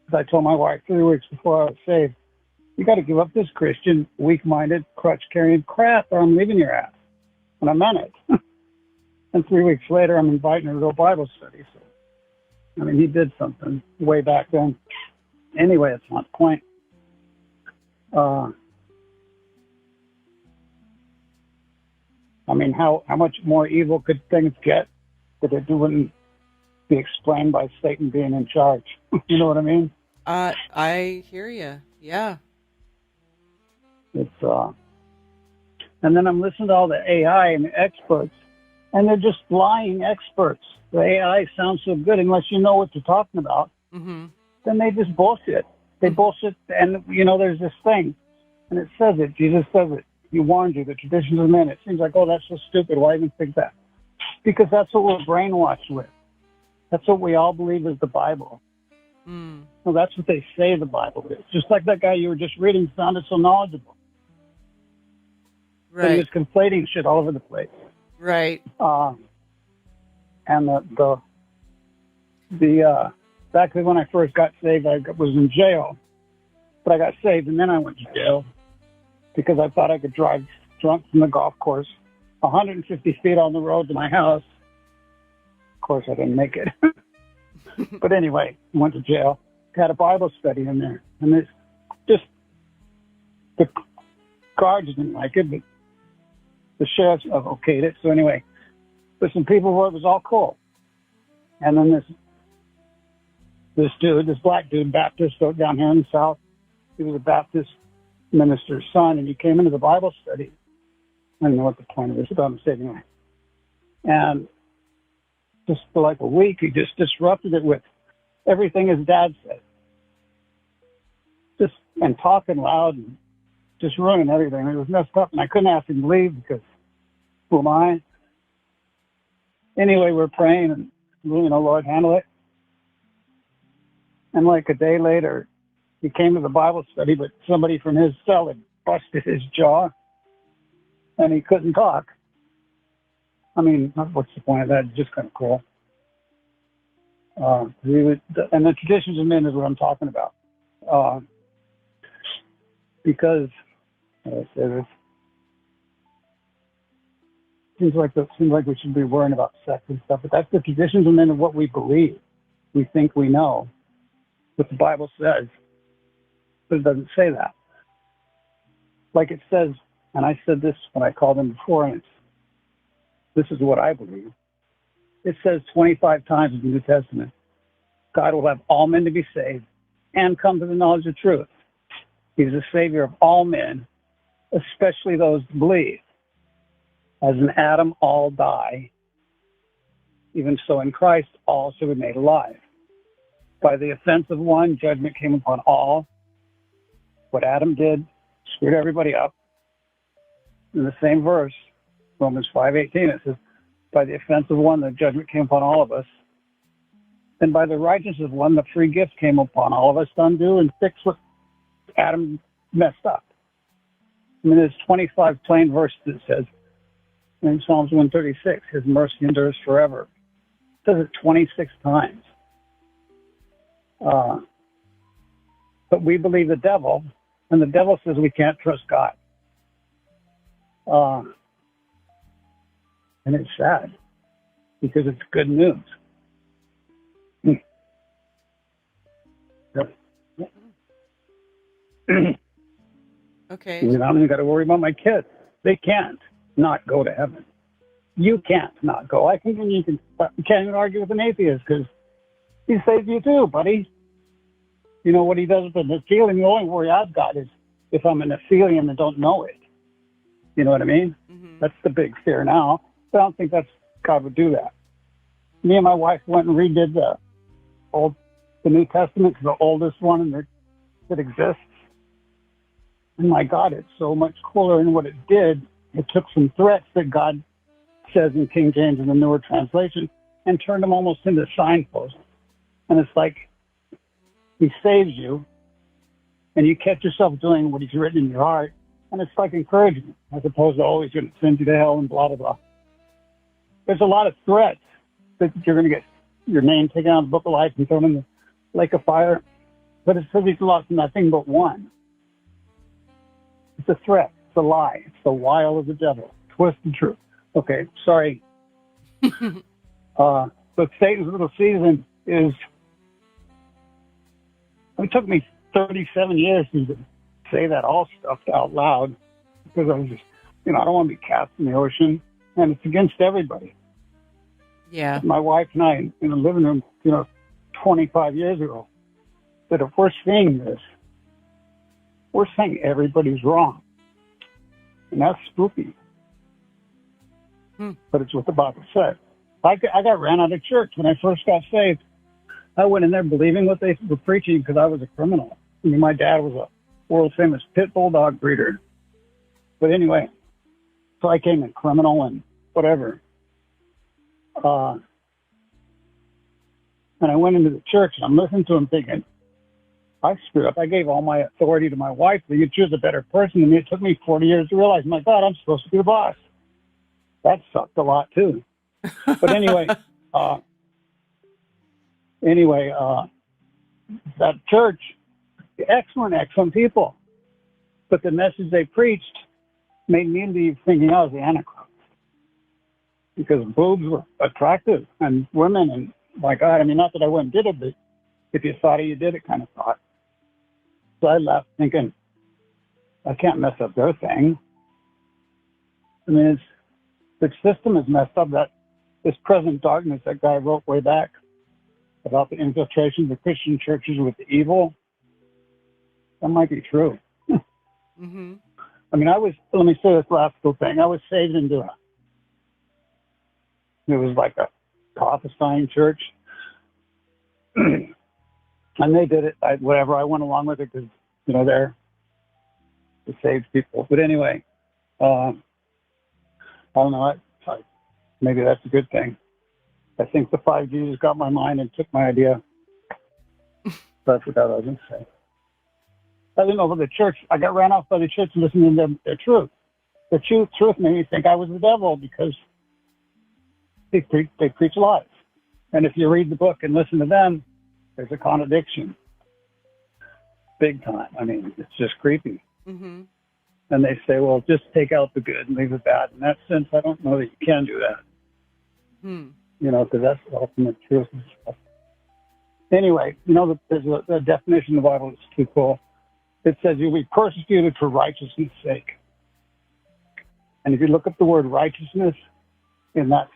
Because I told my wife 3 weeks before I was saved, you got to give up this Christian, weak-minded, crutch-carrying crap, or I'm leaving your ass. And I meant it. And 3 weeks later, I'm inviting her to go Bible study. So, I mean, He did something way back then. Anyway, it's not the point. I mean, how much more evil could things get that it wouldn't be explained by Satan being in charge? You know what I mean? I hear you. Yeah. It's and then I'm listening to all the AI and the experts, and they're just lying experts. The AI sounds so good unless you know what they're talking about. Mm-hmm. Then they just bullshit. They bullshit, and there's this thing, and it says it. Jesus says it. He warned you. The traditions of men. It seems like, oh, that's so stupid. Why even think that? Because that's what we're brainwashed with. That's what we all believe is the Bible. Well, that's what they say the Bible is. Just like that guy you were just reading sounded so knowledgeable. Right. But he was conflating shit all over the place. Right. And back when I first got saved, I was in jail. But I got saved, and then I went to jail because I thought I could drive drunk from the golf course 150 feet on the road to my house. Of course, I didn't make it. But anyway, went to jail. Had a Bible study in there. And it's just, the guards didn't like it, but the sheriffs okayed it. So anyway, but some people were, it was all cool. And then this black dude, Baptist, down here in the South, he was a Baptist minister's son, and he came into the Bible study. I don't know what the point of this is, but I'm saying anyway. And just for like a week, he just disrupted it with everything his dad said. And talking loud and just ruining everything. It was messed up, and I couldn't ask him to leave because who am I? Anyway, we're praying, and Lord, handle it. And like a day later, he came to the Bible study, but somebody from his cell had busted his jaw, and he couldn't talk. I mean, what's the point of that? It's just kind of cool. And the traditions of men is what I'm talking about. Because, how do I say this? Seems like we should be worrying about sex and stuff, but that's the traditions of men of what we believe. We think we know what the Bible says, but it doesn't say that. Like it says, and I said this when I called him before, and this is what I believe. It says 25 times in the New Testament, God will have all men to be saved and come to the knowledge of truth. He's the Savior of all men, especially those who believe. As in Adam, all die. Even so in Christ, all shall be made alive. By the offense of one, judgment came upon all. What Adam did screwed everybody up. In the same verse, Romans 5:18, it says, by the offense of one, the judgment came upon all of us. And by the righteousness of one, the free gift came upon all of us to undo and fix what Adam messed up. I mean, there's 25 plain verses that says, in Psalms 136, his mercy endures forever. It says it 26 times. But we believe the devil, and the devil says we can't trust God. And it's sad, because it's good news. Okay. I don't even got to worry about my kids. They can't not go to heaven. You can't not go. You can't even argue with an atheist because he saves you too, buddy. You know what he does with the feeling? The only worry I've got is if I'm an Nephilim and don't know it. You know what I mean? Mm-hmm. That's the big fear now. But I don't think God would do that. Me and my wife went and redid the New Testament, the oldest one that exists. And my God, it's so much cooler. And what it did, it took some threats that God says in King James in the newer translation and turned them almost into signposts. And it's like he saves you and you catch yourself doing what he's written in your heart. And it's like encouragement as opposed to, oh, he's going to send you to hell and blah, blah, blah. There's a lot of threats that you're going to get your name taken out of the book of life and thrown in the lake of fire. But it says he's lost nothing but one. It's a threat. It's a lie. It's the wile of the devil. Twisted truth. Okay, sorry. But Satan's little season is, it took me 37 years to say that all stuff out loud because I was just, I don't want to be cast in the ocean. And it's against everybody. Yeah. My wife and I in the living room, 25 years ago, that if we're seeing this, we're saying everybody's wrong. And that's spooky. But it's what the Bible said. I got ran out of church when I first got saved. I went in there believing what they were preaching because I was a criminal. I mean, my dad was a world-famous pit bull dog breeder. But anyway, so I came in criminal and whatever. And I went into the church and I'm listening to him thinking, I screwed up. I gave all my authority to my wife. You choose a better person than me. It took me 40 years to realize, my God, I'm supposed to be the boss. That sucked a lot too. But anyway, that church, excellent people. But the message they preached made me leave thinking I was the Antichrist. Because boobs were attractive and women and my God, I mean, not that I went and did it, but if you thought it, you did it kind of thought. So I left thinking, I can't mess up their thing. I mean, the system is messed up. That this present darkness that guy wrote way back about the infiltration of the Christian churches with the evil, that might be true. Mm-hmm. I mean, let me say this last little thing. I was saved into it was like a prophesying church. And they did it, whatever. I went along with it because, they're the saved people. But anyway, I don't know. Maybe that's a good thing. I think the 5 Jesus got my mind and took my idea. But I forgot what I was going to say. I didn't know about the church. I got ran off by the church listening to their truth. The truth made me think I was the devil because they preach lies. And if you read the book and listen to them, there's a contradiction. Big time. I mean, it's just creepy. Mm-hmm. And they say, well, just take out the good and leave the bad. In that sense, I don't know that you can do that. Because that's the ultimate truth and stuff. Anyway, there's a definition in the Bible that's too cool. It says you'll be persecuted for righteousness' sake. And if you look up the word righteousness in that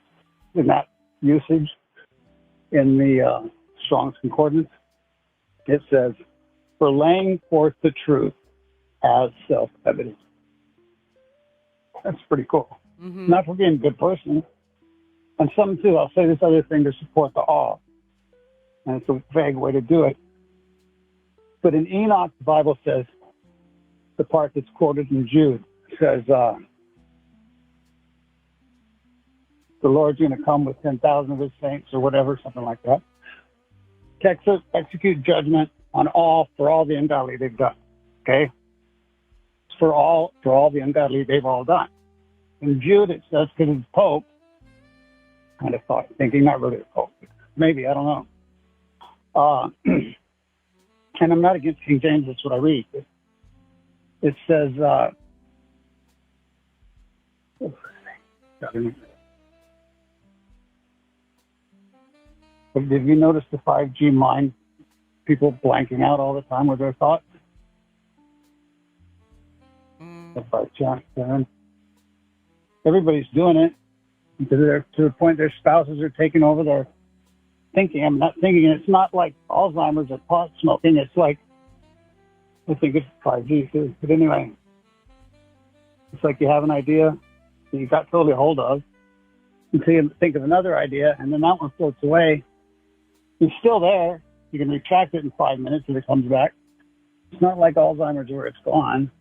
usage in the Strong's Concordance, it says, for laying forth the truth as self-evident. That's pretty cool. Mm-hmm. Not for being a good person. And some too, I'll say this other thing to support the awe. And it's a vague way to do it. But in Enoch, the Bible says, the part that's quoted in Jude, says, the Lord's going to come with 10,000 of his saints or whatever, something like that. To execute judgment on for all the ungodly they've done. Okay? For all the ungodly they've all done. In Jude, it says, because it's Pope, kind of thinking, not really a Pope, maybe, I don't know. And I'm not against King James, that's what I read. It says, did you notice the 5G mind, people blanking out all the time with their thoughts? By chance, everybody's doing it because they're to the point their spouses are taking over their thinking. I'm not thinking, it's not like Alzheimer's or pot smoking. It's like, I think it's 5G too. But anyway, it's like you have an idea that you got totally hold of until you think of another idea, and then that one floats away. It's still there. You can retract it in 5 minutes if it comes back. It's not like Alzheimer's where it's gone.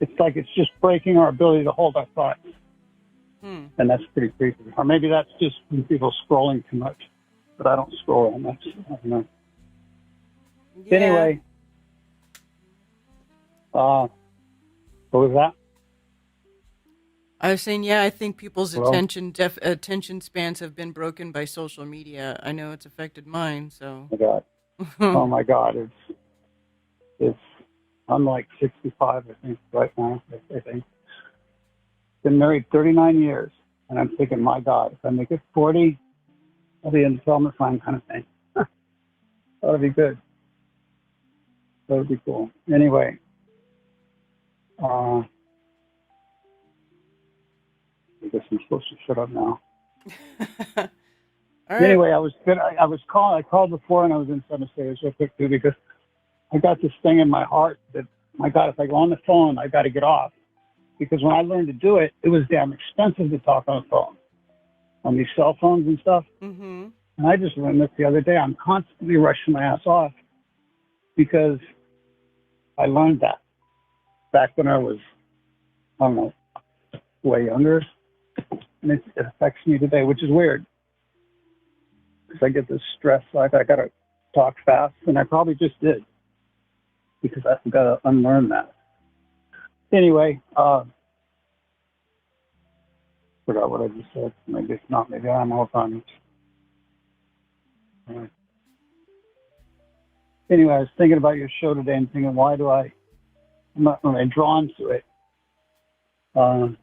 it's like it's just breaking our ability to hold our thoughts. And that's pretty creepy. Or maybe that's just when people scrolling too much. But I don't scroll that much. I don't know. Yeah. Anyway, what was that? I was saying, yeah, I think people's Hello? attention spans have been broken by social media. I know it's affected mine, so. Oh my God. Oh my God. It's, I'm like 65, I think, right now, I think. Been married 39 years, and I'm thinking, my God, if I make it 40, I'll be in the Selma sign kind of thing. That'll be good. That would be cool. anyway, I guess I'm supposed to shut up now. All right. Anyway, I was good. I called before, and I was in some stages real quick too, because I got this thing in my heart that, my God, if I go on the phone, I got to get off. Because when I learned to do it, it was damn expensive to talk on the phone, on these cell phones and stuff. Mm-hmm. And I just learned this the other day. I'm constantly rushing my ass off because I learned that back when I was, I don't know, way younger. And it affects me today, which is weird. Because I get this stress, like I got to talk fast. And I probably just did. Because I've got to unlearn that. Anyway, forgot what I just said. Maybe it's not. Maybe I'm all on. Anyway, I was thinking about your show today and thinking, why do I'm not really drawn to it? Well,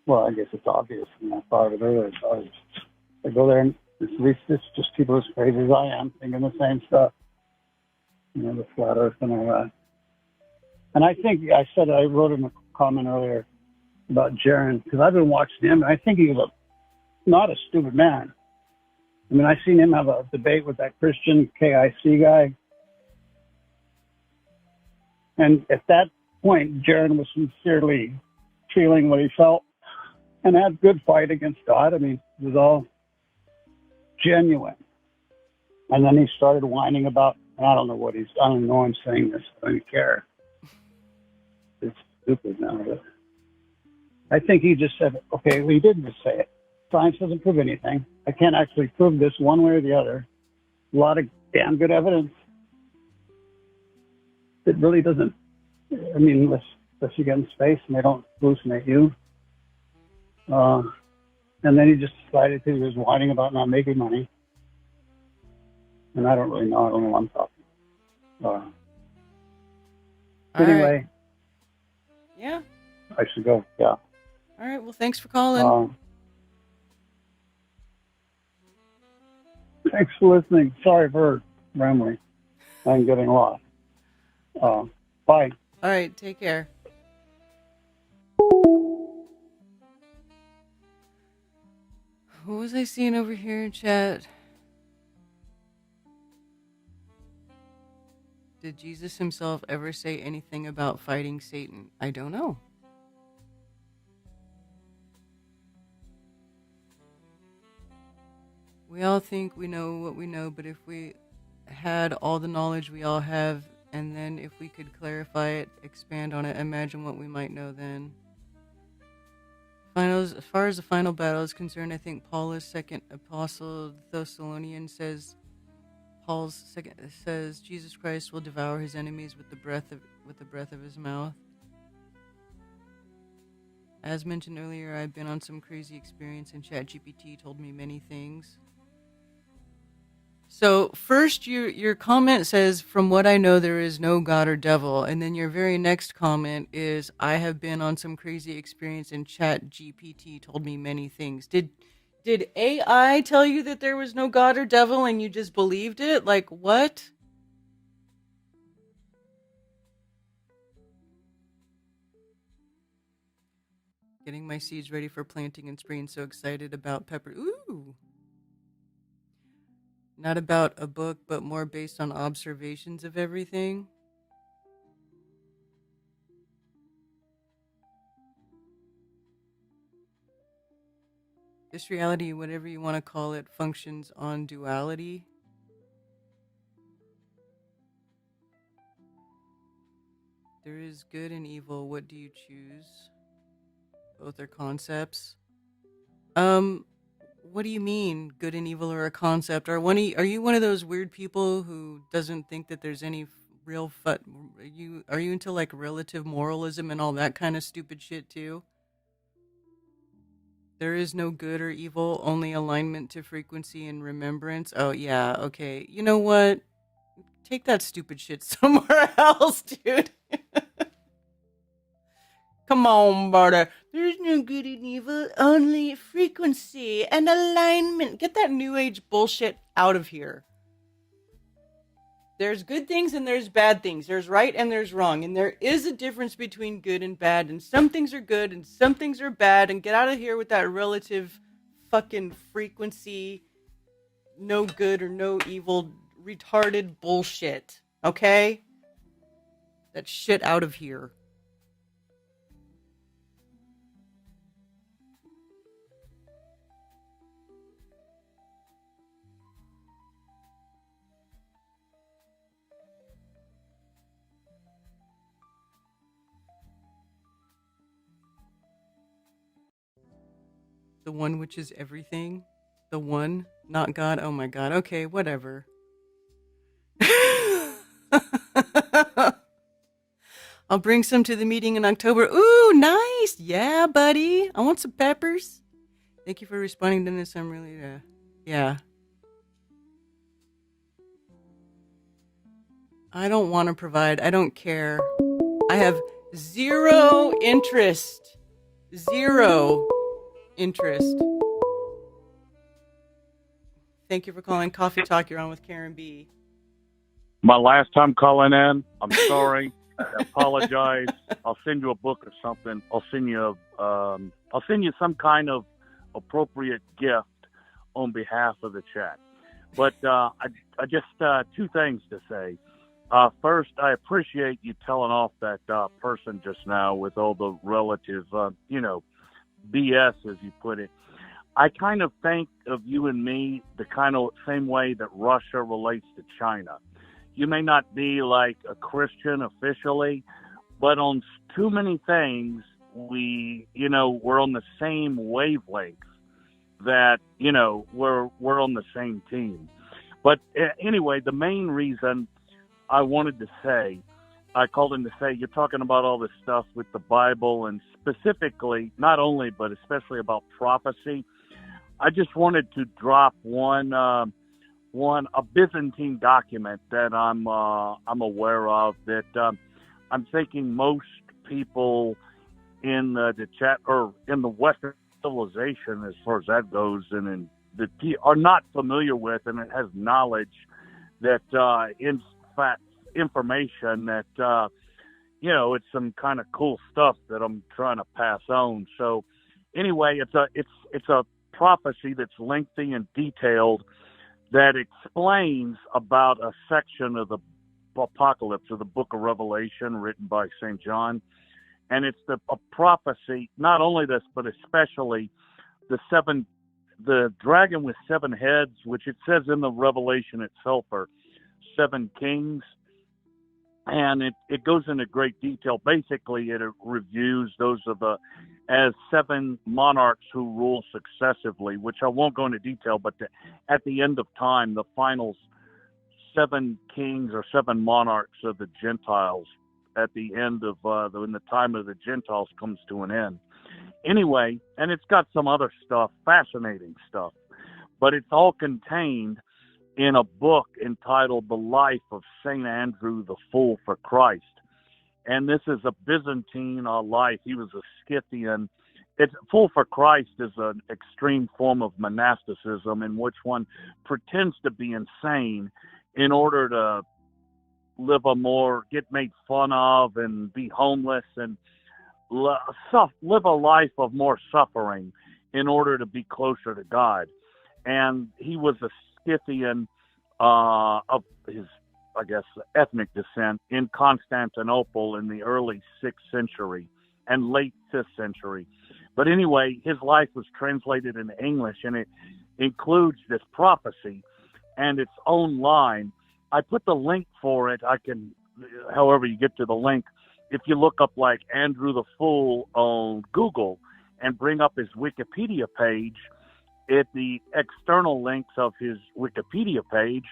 I guess it's obvious, and I thought of it earlier. So I go there, and at least it's just people as crazy as I am, thinking the same stuff. You know, the flat earth and all that. And I think I wrote in a comment earlier about Jaron, because I've been watching him, and I think he's not a stupid man. I mean, I've seen him have a debate with that Christian KIC guy. And at that point, Jaron was sincerely feeling what he felt and had a good fight against God. I mean, it was all genuine. And then he started whining about, and I don't know I'm saying this, I don't care. It's stupid now. But I think he just said, okay, well, he didn't just say it. Science doesn't prove anything. I can't actually prove this one way or the other. A lot of damn good evidence. It really doesn't. I mean, unless you get in space and they don't hallucinate you. And then he just decided he was whining about not making money. And I don't really know. I don't know what I'm talking. Anyway. Right. Yeah. I should go. Yeah. All right. Well, thanks for calling. Thanks for listening. Sorry for rambling. I'm getting lost. Bye. All right. Take care. What was I seeing over here in chat? Did Jesus himself ever say anything about fighting Satan? I don't know. We all think we know what we know, but if we had all the knowledge we all have, and then if we could clarify it, expand on it, imagine what we might know then. As far as the final battle is concerned, I think Paul's second apostle, Thessalonians, says Jesus Christ will devour his enemies with the breath of his mouth. As mentioned earlier, I've been on some crazy experience, and ChatGPT told me many things. So first, your comment says, "From what I know, there is no God or devil," and then your very next comment is, "I have been on some crazy experience, and ChatGPT told me many things." Did AI tell you that there was no God or devil, and you just believed it? Like what? Getting my seeds ready for planting and spraying. So excited about pepper. Ooh. Not about a book, but more based on observations of everything. This reality, whatever you want to call it, functions on duality. There is good and evil. What do you choose? Both are concepts. What do you mean, good and evil are a concept? Are you one of those weird people who doesn't think that there's any real are you into like relative moralism and all that kind of stupid shit too? There is no good or evil, only alignment to frequency and remembrance. Oh yeah, okay. You know what? Take that stupid shit somewhere else, dude. Come on, brother. There's no good and evil, only frequency and alignment. Get that new age bullshit out of here. There's good things and there's bad things. There's right and there's wrong. And there is a difference between good and bad. And some things are good and some things are bad. And get out of here with that relative fucking frequency, no good or no evil, retarded bullshit. Okay? That shit out of here. The one which is everything. The one, not God. Oh my God. Okay, whatever. I'll bring some to the meeting in October. Ooh, nice. Yeah, buddy. I want some peppers. Thank you for responding to this. I'm really, yeah. I don't want to provide. I don't care. I have zero interest. Zero interest. Thank you for calling Coffee Talk. You're on with Karen B. My last time calling in, I'm sorry. I apologize. I'll send you a book or something. I'll send you some kind of appropriate gift on behalf of the chat. But I just two things to say. First, I appreciate you telling off that person just now with all the relative, BS, as you put it. I kind of think of you and me the kind of same way that Russia relates to China. You may not be like a Christian officially, but on too many things, we're on the same wavelength that, we're on the same team. But anyway, the main reason I wanted to say, I called in to say, you're talking about all this stuff with the Bible and specifically, not only, but especially about prophecy. I just wanted to drop a Byzantine document that I'm aware of that I'm thinking most people in the chat or in the Western civilization, as far as that goes, and are not familiar with, and it has knowledge that in fact information that it's some kind of cool stuff that I'm trying to pass on. So anyway, it's a prophecy that's lengthy and detailed that explains about a section of the Apocalypse, of the book of Revelation, written by St. John. And it's a prophecy, not only this, but especially the dragon with 7 heads, which it says in the Revelation itself are 7 kings. And it goes into great detail. Basically, it reviews those as 7 monarchs who rule successively, which I won't go into detail, but at the end of time, the final 7 kings or 7 monarchs of the Gentiles at the end of when the time of the Gentiles comes to an end. Anyway, and it's got some other stuff, fascinating stuff, but it's all contained in a book entitled The Life of St. Andrew the Fool for Christ. And this is a Byzantine life. He was a Scythian. Fool for Christ is an extreme form of monasticism in which one pretends to be insane in order to get made fun of and be homeless and live a life of more suffering in order to be closer to God. And he was a Scythian of his, I guess, ethnic descent in Constantinople in the early 6th century and late 5th century. But anyway, his life was translated into English, and it includes this prophecy and its own line. I put the link for it. I can, however you get to the link, if you look up like Andrew the Fool on Google and bring up his Wikipedia page, at the external links of his Wikipedia page,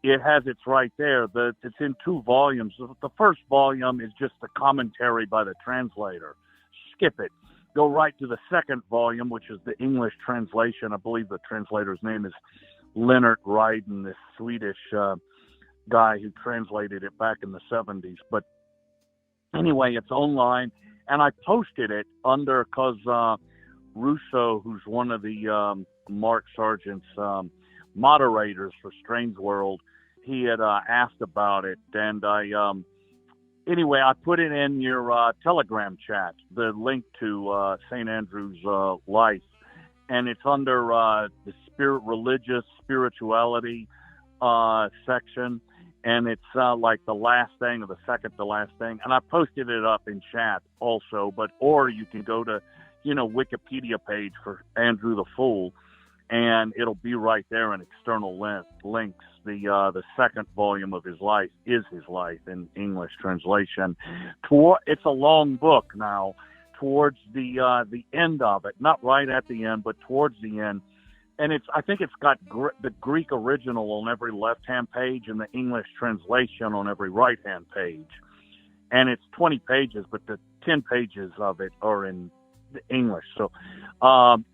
it has it's right there. It's in 2 volumes. The first volume is just a commentary by the translator. Skip it. Go right to the second volume, which is the English translation. I believe the translator's name is Leonard Ryden, this Swedish guy who translated it back in the 70s. But anyway, it's online, and I posted it under because Russo, who's one of the Mark Sargent's moderators for Strange World, he had asked about it, and anyway, I put it in your Telegram chat, the link to St. Andrew's life, and it's under the religious spirituality section, and it's like the last thing or the second to last thing, and I posted it up in chat also. Or you can go to Wikipedia page for Andrew the Fool, and it'll be right there in external links. The second volume of his life is his life in English translation. It's a long book now. Towards the end of it, not right at the end, but towards the end, and I think it's got the Greek original on every left-hand page and the English translation on every right-hand page, and it's 20 pages, but the 10 pages of it are in English. So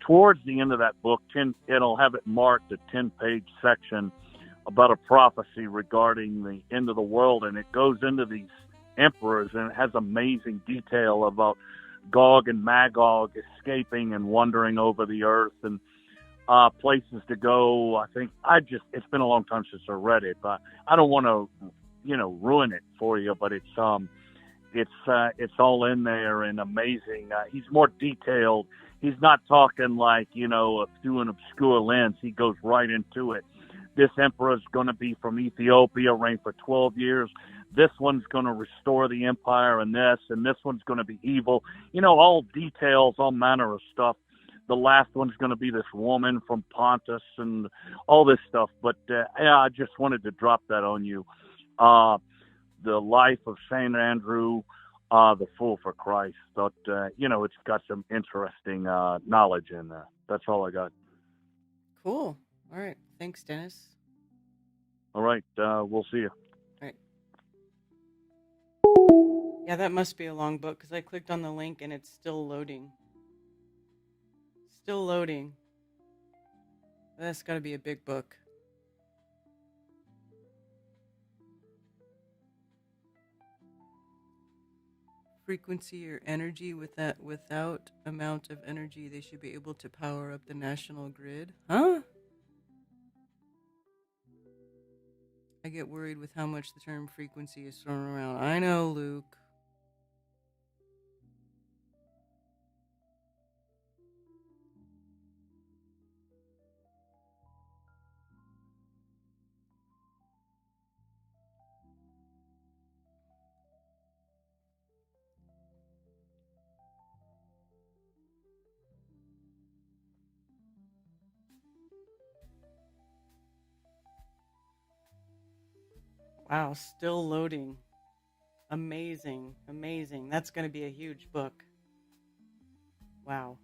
towards the end of that book, it'll have it marked a 10-page section about a prophecy regarding the end of the world, and it goes into these emperors, and it has amazing detail about Gog and Magog escaping and wandering over the earth, and places to go. I think it's been a long time since I read it, but I don't want to ruin it for you, but it's all in there and amazing. He's more detailed. He's not talking like, through an obscure lens. He goes right into it. This emperor is going to be from Ethiopia, reign for 12 years. This one's going to restore the empire, and this one's going to be evil. All details, all manner of stuff. The last one's going to be this woman from Pontus and all this stuff. But I just wanted to drop that on you. The life of St. Andrew, the Fool for Christ. But, it's got some interesting knowledge in there. That's all I got. Cool. All right. Thanks, Dennis. All right. We'll see you. All right. Yeah, that must be a long book because I clicked on the link and it's still loading. Still loading. That's got to be a big book. Frequency or energy without amount of energy, they should be able to power up the national grid. Huh? I get worried with how much the term frequency is thrown around. I know, Luke. Wow, still loading. Amazing, amazing. That's going to be a huge book. Wow.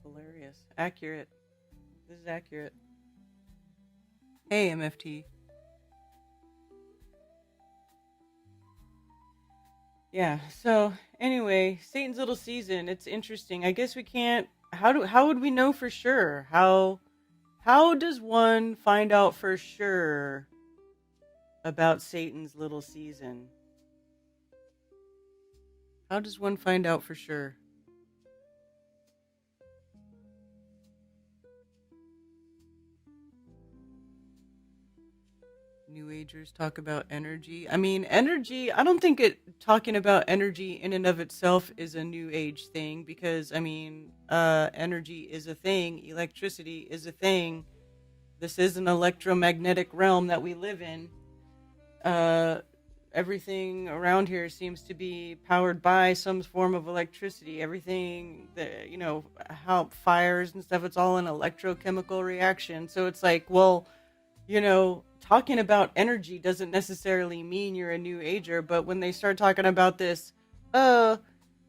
Hilarious. Accurate. This is accurate. Hey, MFT. Yeah, so anyway, Satan's Little Season, it's interesting. I guess we can't how would we know for sure? How does one find out for sure about Satan's Little Season? How does one find out for sure? New Agers talk about energy. I mean, energy, I don't think talking about energy in and of itself is a New Age thing because, I mean, energy is a thing. Electricity is a thing. This is an electromagnetic realm that we live in. everything around here seems to be powered by some form of electricity. Everything that, how fires and stuff, it's all an electrochemical reaction. So it's like, well, talking about energy doesn't necessarily mean you're a new ager, but when they start talking about this, oh,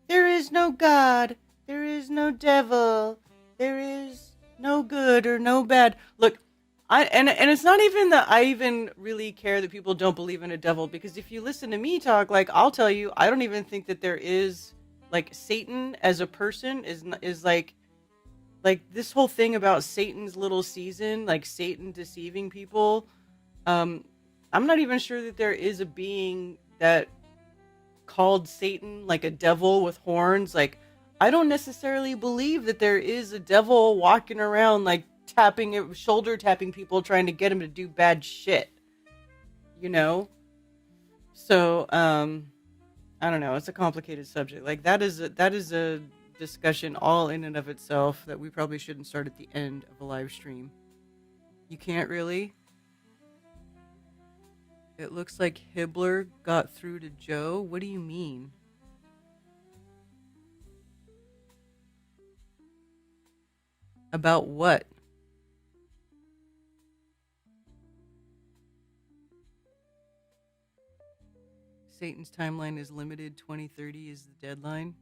there is no God, there is no devil, there is no good or no bad. Look, and it's not even that I even really care that people don't believe in a devil, because if you listen to me talk, like, I'll tell you, I don't even think that there is, like, Satan as a person is like this whole thing about Satan's little season, like Satan deceiving people. I'm not even sure that there is a being that called Satan, like a devil with horns. Like, I don't necessarily believe that there is a devil walking around, like, shoulder tapping people, trying to get them to do bad shit. So I don't know, it's a complicated subject. Like, that is a discussion all in and of itself that we probably shouldn't start at the end of a live stream. You can't really. It looks like Hibbler got through to Joe. What do you mean? About what? Satan's timeline is limited. 2030 is the deadline.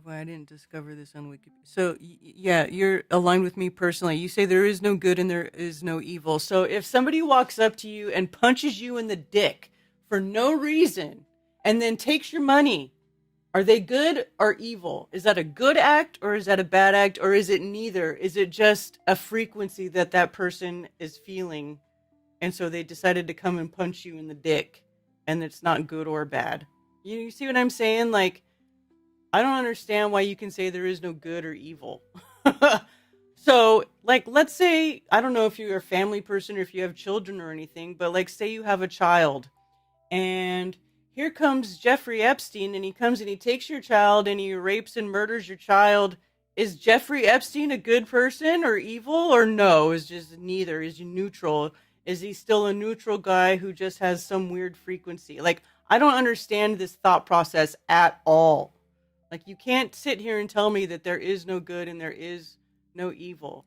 Why I didn't discover this on Wikipedia. So, yeah, you're aligned with me personally. You say there is no good and there is no evil. So if somebody walks up to you and punches you in the dick for no reason and then takes your money, are they good or evil? Is that a good act or is that a bad act, or is it neither? Is it just a frequency that person is feeling, and so they decided to come and punch you in the dick, and it's not good or bad? You see what I'm saying? Like, I don't understand why you can say there is no good or evil. So, like, let's say, I don't know if you're a family person or if you have children or anything, but, like, say you have a child, and here comes Jeffrey Epstein, and he comes and he takes your child and he rapes and murders your child. Is Jeffrey Epstein a good person or evil, or no? Is just neither? Is he neutral? Is he still a neutral guy who just has some weird frequency? Like, I don't understand this thought process at all. Like, you can't sit here and tell me that there is no good and there is no evil.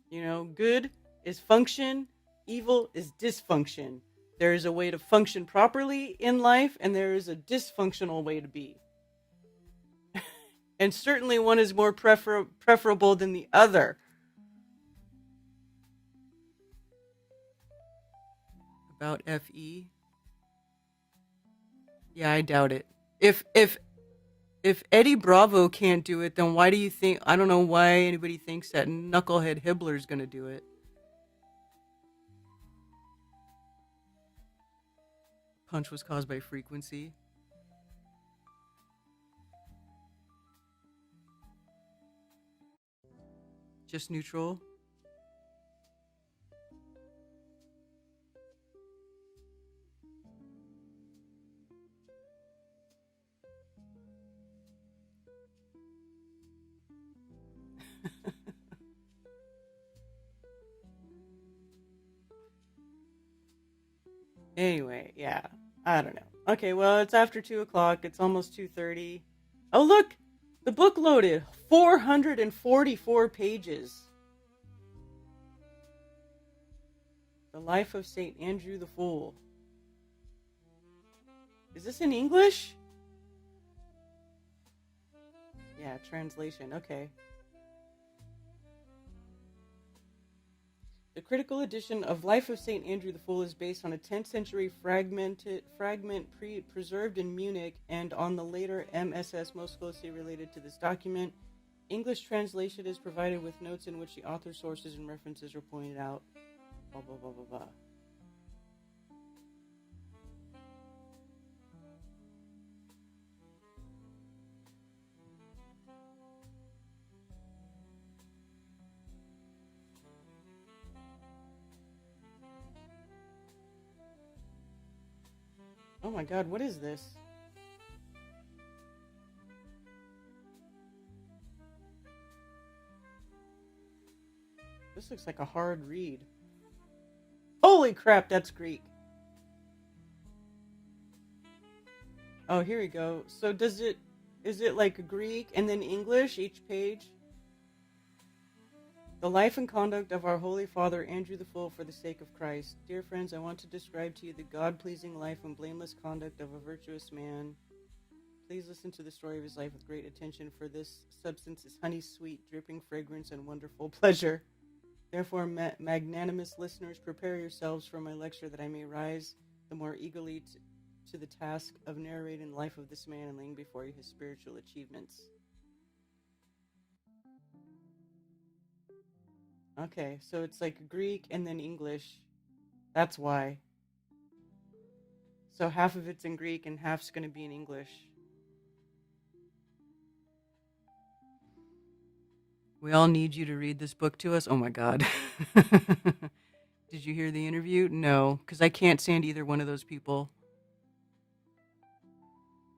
Good is function, evil is dysfunction. There is a way to function properly in life, and there is a dysfunctional way to be. And certainly one is more preferable than the other. About FE? Yeah, I doubt it. If Eddie Bravo can't do it, then why do you think, I don't know why anybody thinks that knucklehead Hibbler's gonna do it. Punch was caused by frequency. Just neutral. Anyway, yeah, I don't know. Okay, well, it's after 2 o'clock. It's almost 2:30. Oh, look, the book loaded. 444 pages. The Life of St. Andrew the Fool. Is this in English? Yeah, translation. Okay. The critical edition of Life of St. Andrew the Fool is based on a 10th century fragment preserved in Munich and on the later MSS most closely related to this document. English translation is provided with notes in which the author's sources and references are pointed out. Blah, blah, blah, blah, blah. Oh my god, what is this? This looks like a hard read. Holy crap, that's Greek. Oh, here we go. So is it like Greek and then English each page? The life and conduct of our Holy Father, Andrew the Fool, for the sake of Christ. Dear friends, I want to describe to you the God-pleasing life and blameless conduct of a virtuous man. Please listen to the story of his life with great attention, for this substance is honey-sweet, dripping fragrance and wonderful pleasure. Therefore, magnanimous listeners, prepare yourselves for my lecture, that I may rise the more eagerly to the task of narrating the life of this man and laying before you his spiritual achievements. Okay, so it's like Greek and then English. That's why. So half of it's in Greek and half's going to be in English. We all need you to read this book to us. Oh my God. Did you hear the interview? No, because I can't stand either one of those people.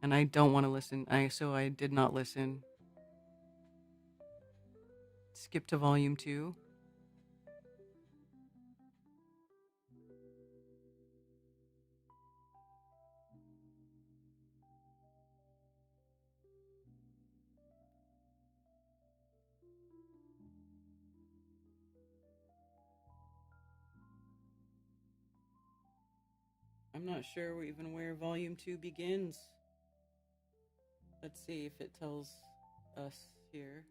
And I don't want to listen. So I did not listen. Skip to volume 2. I'm not sure even where volume 2 begins. Let's see if it tells us here.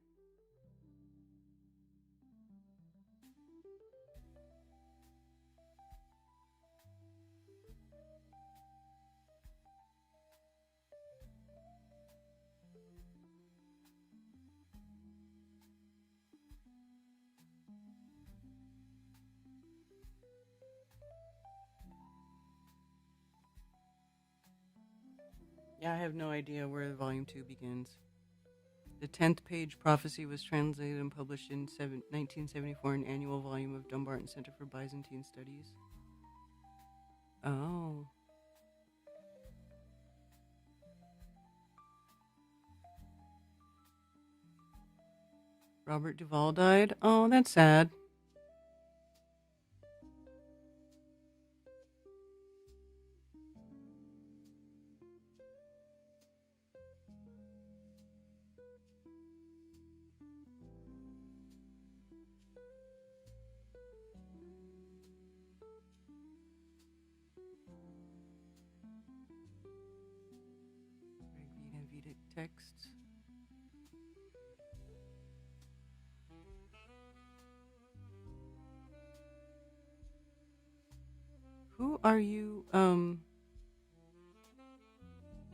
Yeah, I have no idea where volume 2 begins. The 10th page prophecy was translated and published in 1974 in an annual volume of Dumbarton Center for Byzantine Studies. Oh. Robert Duvall died? Oh, that's sad. Vedic texts. Who are you?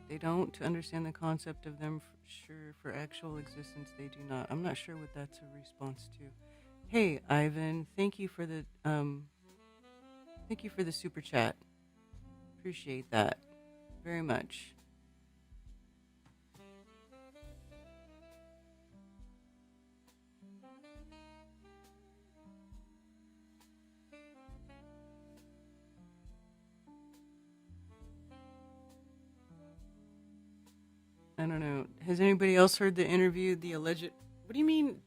They don't understand the concept of them. For actual existence, they do not. I'm not sure what that's a response to. Hey, Ivan, thank you for the super chat. Appreciate that very much. I don't know. Has anybody else heard the interview? The alleged. What do you mean?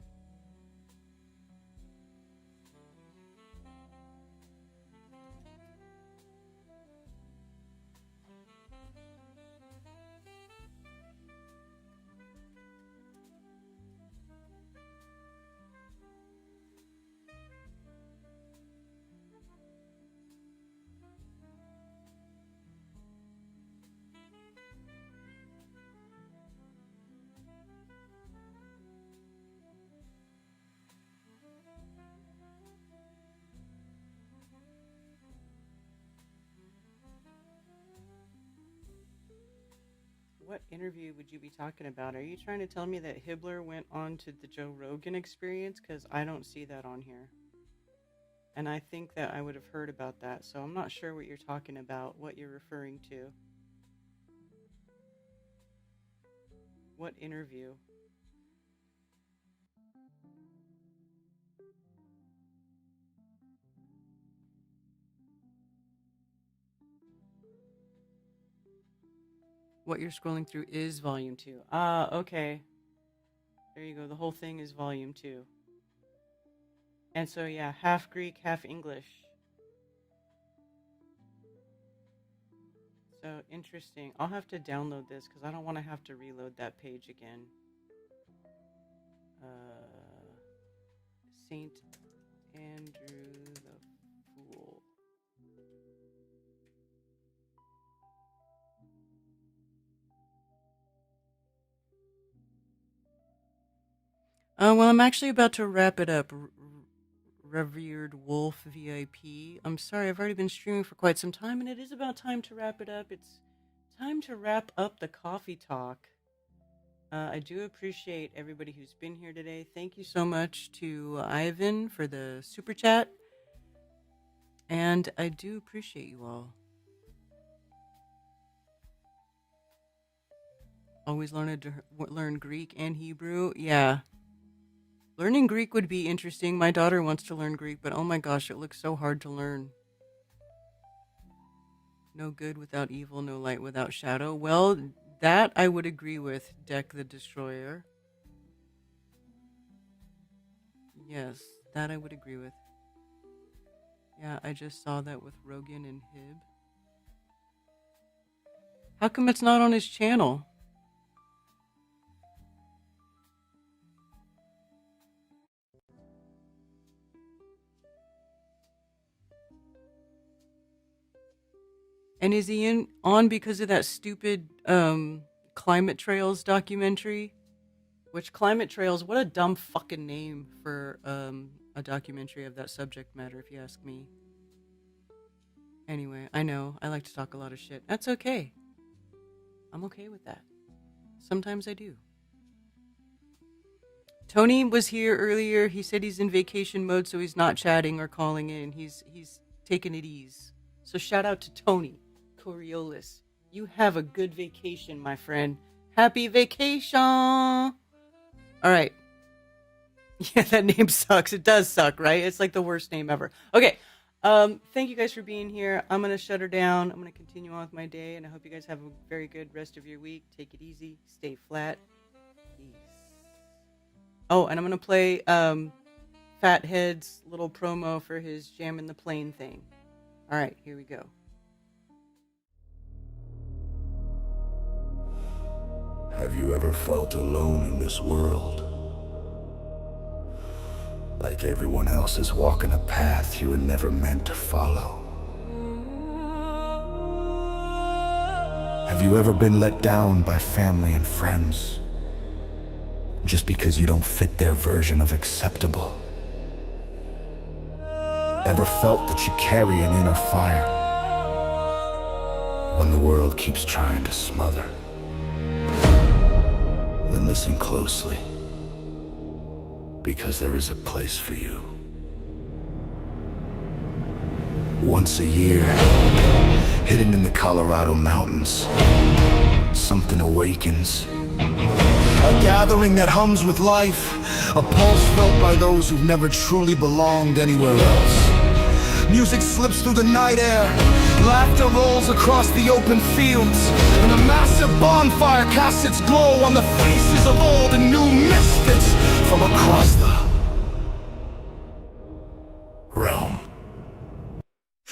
What interview would you be talking about? Are you trying to tell me that Hibbler went on to the Joe Rogan Experience? Because I don't see that on here. And I think that I would have heard about that. So I'm not sure what you're talking about, what you're referring to. What interview? What you're scrolling through is volume 2. Ah, okay. There you go. The whole thing is volume 2. And so, yeah, half Greek, half English. So interesting. I'll have to download this because I don't want to have to reload that page again. Saint Andrew the Fool. Well, I'm actually about to wrap it up. Revered Wolf VIP. I'm sorry, I've already been streaming for quite some time, and it is about time to wrap it up. It's time to wrap up the coffee talk. I do appreciate everybody who's been here today. Thank you so much to Ivan for the super chat. And I do appreciate you all. Always learn to learn Greek and Hebrew. Yeah. Learning Greek would be interesting. My daughter wants to learn Greek, but oh my gosh, it looks so hard to learn. No good without evil, no light without shadow. Well, that I would agree with, Deck the Destroyer. Yes, that I would agree with. Yeah, I just saw that with Rogan and Hib. How come it's not on his channel? And is he on because of that stupid Climate Trails documentary? Which Climate Trails, what a dumb fucking name for a documentary of that subject matter, if you ask me. Anyway, I know, I like to talk a lot of shit. That's okay. I'm okay with that. Sometimes I do. Tony was here earlier. He said he's in vacation mode, so he's not chatting or calling in. He's taking it easy. So shout out to Tony Coriolis. You have a good vacation, my friend. Happy vacation! All right. Yeah, that name sucks. It does suck, right? It's like the worst name ever. Okay. Thank you guys for being here. I'm going to shut her down. I'm going to continue on with my day, and I hope you guys have a very good rest of your week. Take it easy. Stay flat. Peace. Oh, and I'm going to play Fathead's little promo for his Jam in the Plane thing. All right, here we go. Have you ever felt alone in this world? Like everyone else is walking a path you were never meant to follow? Have you ever been let down by family and friends just because you don't fit their version of acceptable? Ever felt that you carry an inner fire when the world keeps trying to smother? Then listen closely, because there is a place for you. Once a year, hidden in the Colorado mountains, something awakens. A gathering that hums with life, a pulse felt by those who've never truly belonged anywhere else. Music slips through the night air, laughter rolls across the open fields, and a massive bonfire casts its glow on the faces of old and new misfits from across the realm.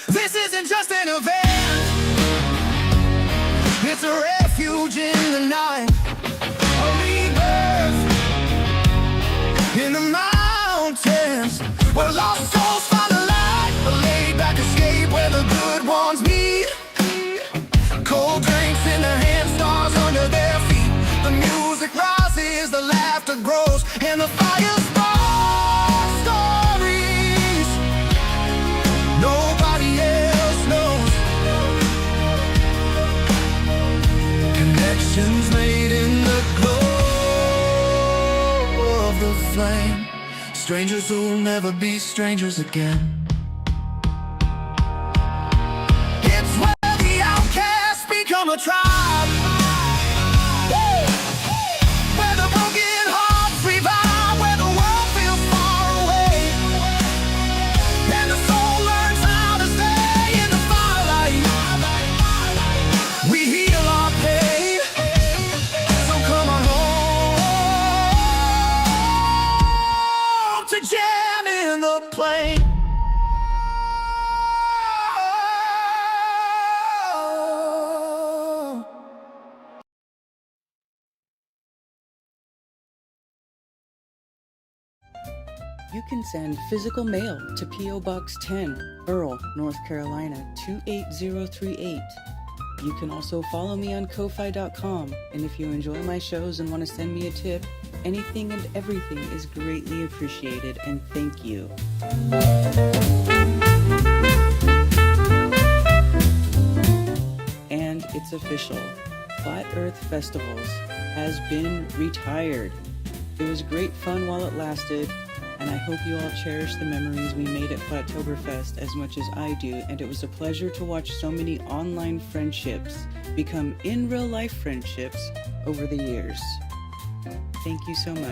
This isn't just an event, it's a refuge in the night, a rebirth in the mountains, where lost souls find a light, a laid-back escape where the good ones meet. Cold drinks in their hands, stars under their feet. The music rises, the laughter grows, and the fire sparks stories nobody else knows. Connections made in the glow of the flame. Strangers who will never be strangers again. It's where the outcasts become a tribe, where the broken hearts revive, where the world feels far away, and the soul learns how to stay in the firelight. We heal our pain, so come on home to jam in the plane. You can send physical mail to P.O. Box 10, Earl, North Carolina 28038. You can also follow me on Ko-Fi.com, and if you enjoy my shows and want to send me a tip, anything and everything is greatly appreciated, and thank you. And it's official. Flat Earth Festivals has been retired. It was great fun while it lasted, and I hope you all cherish the memories we made at Flattoberfest as much as I do, and it was a pleasure to watch so many online friendships become in real life friendships over the years. Thank you so much.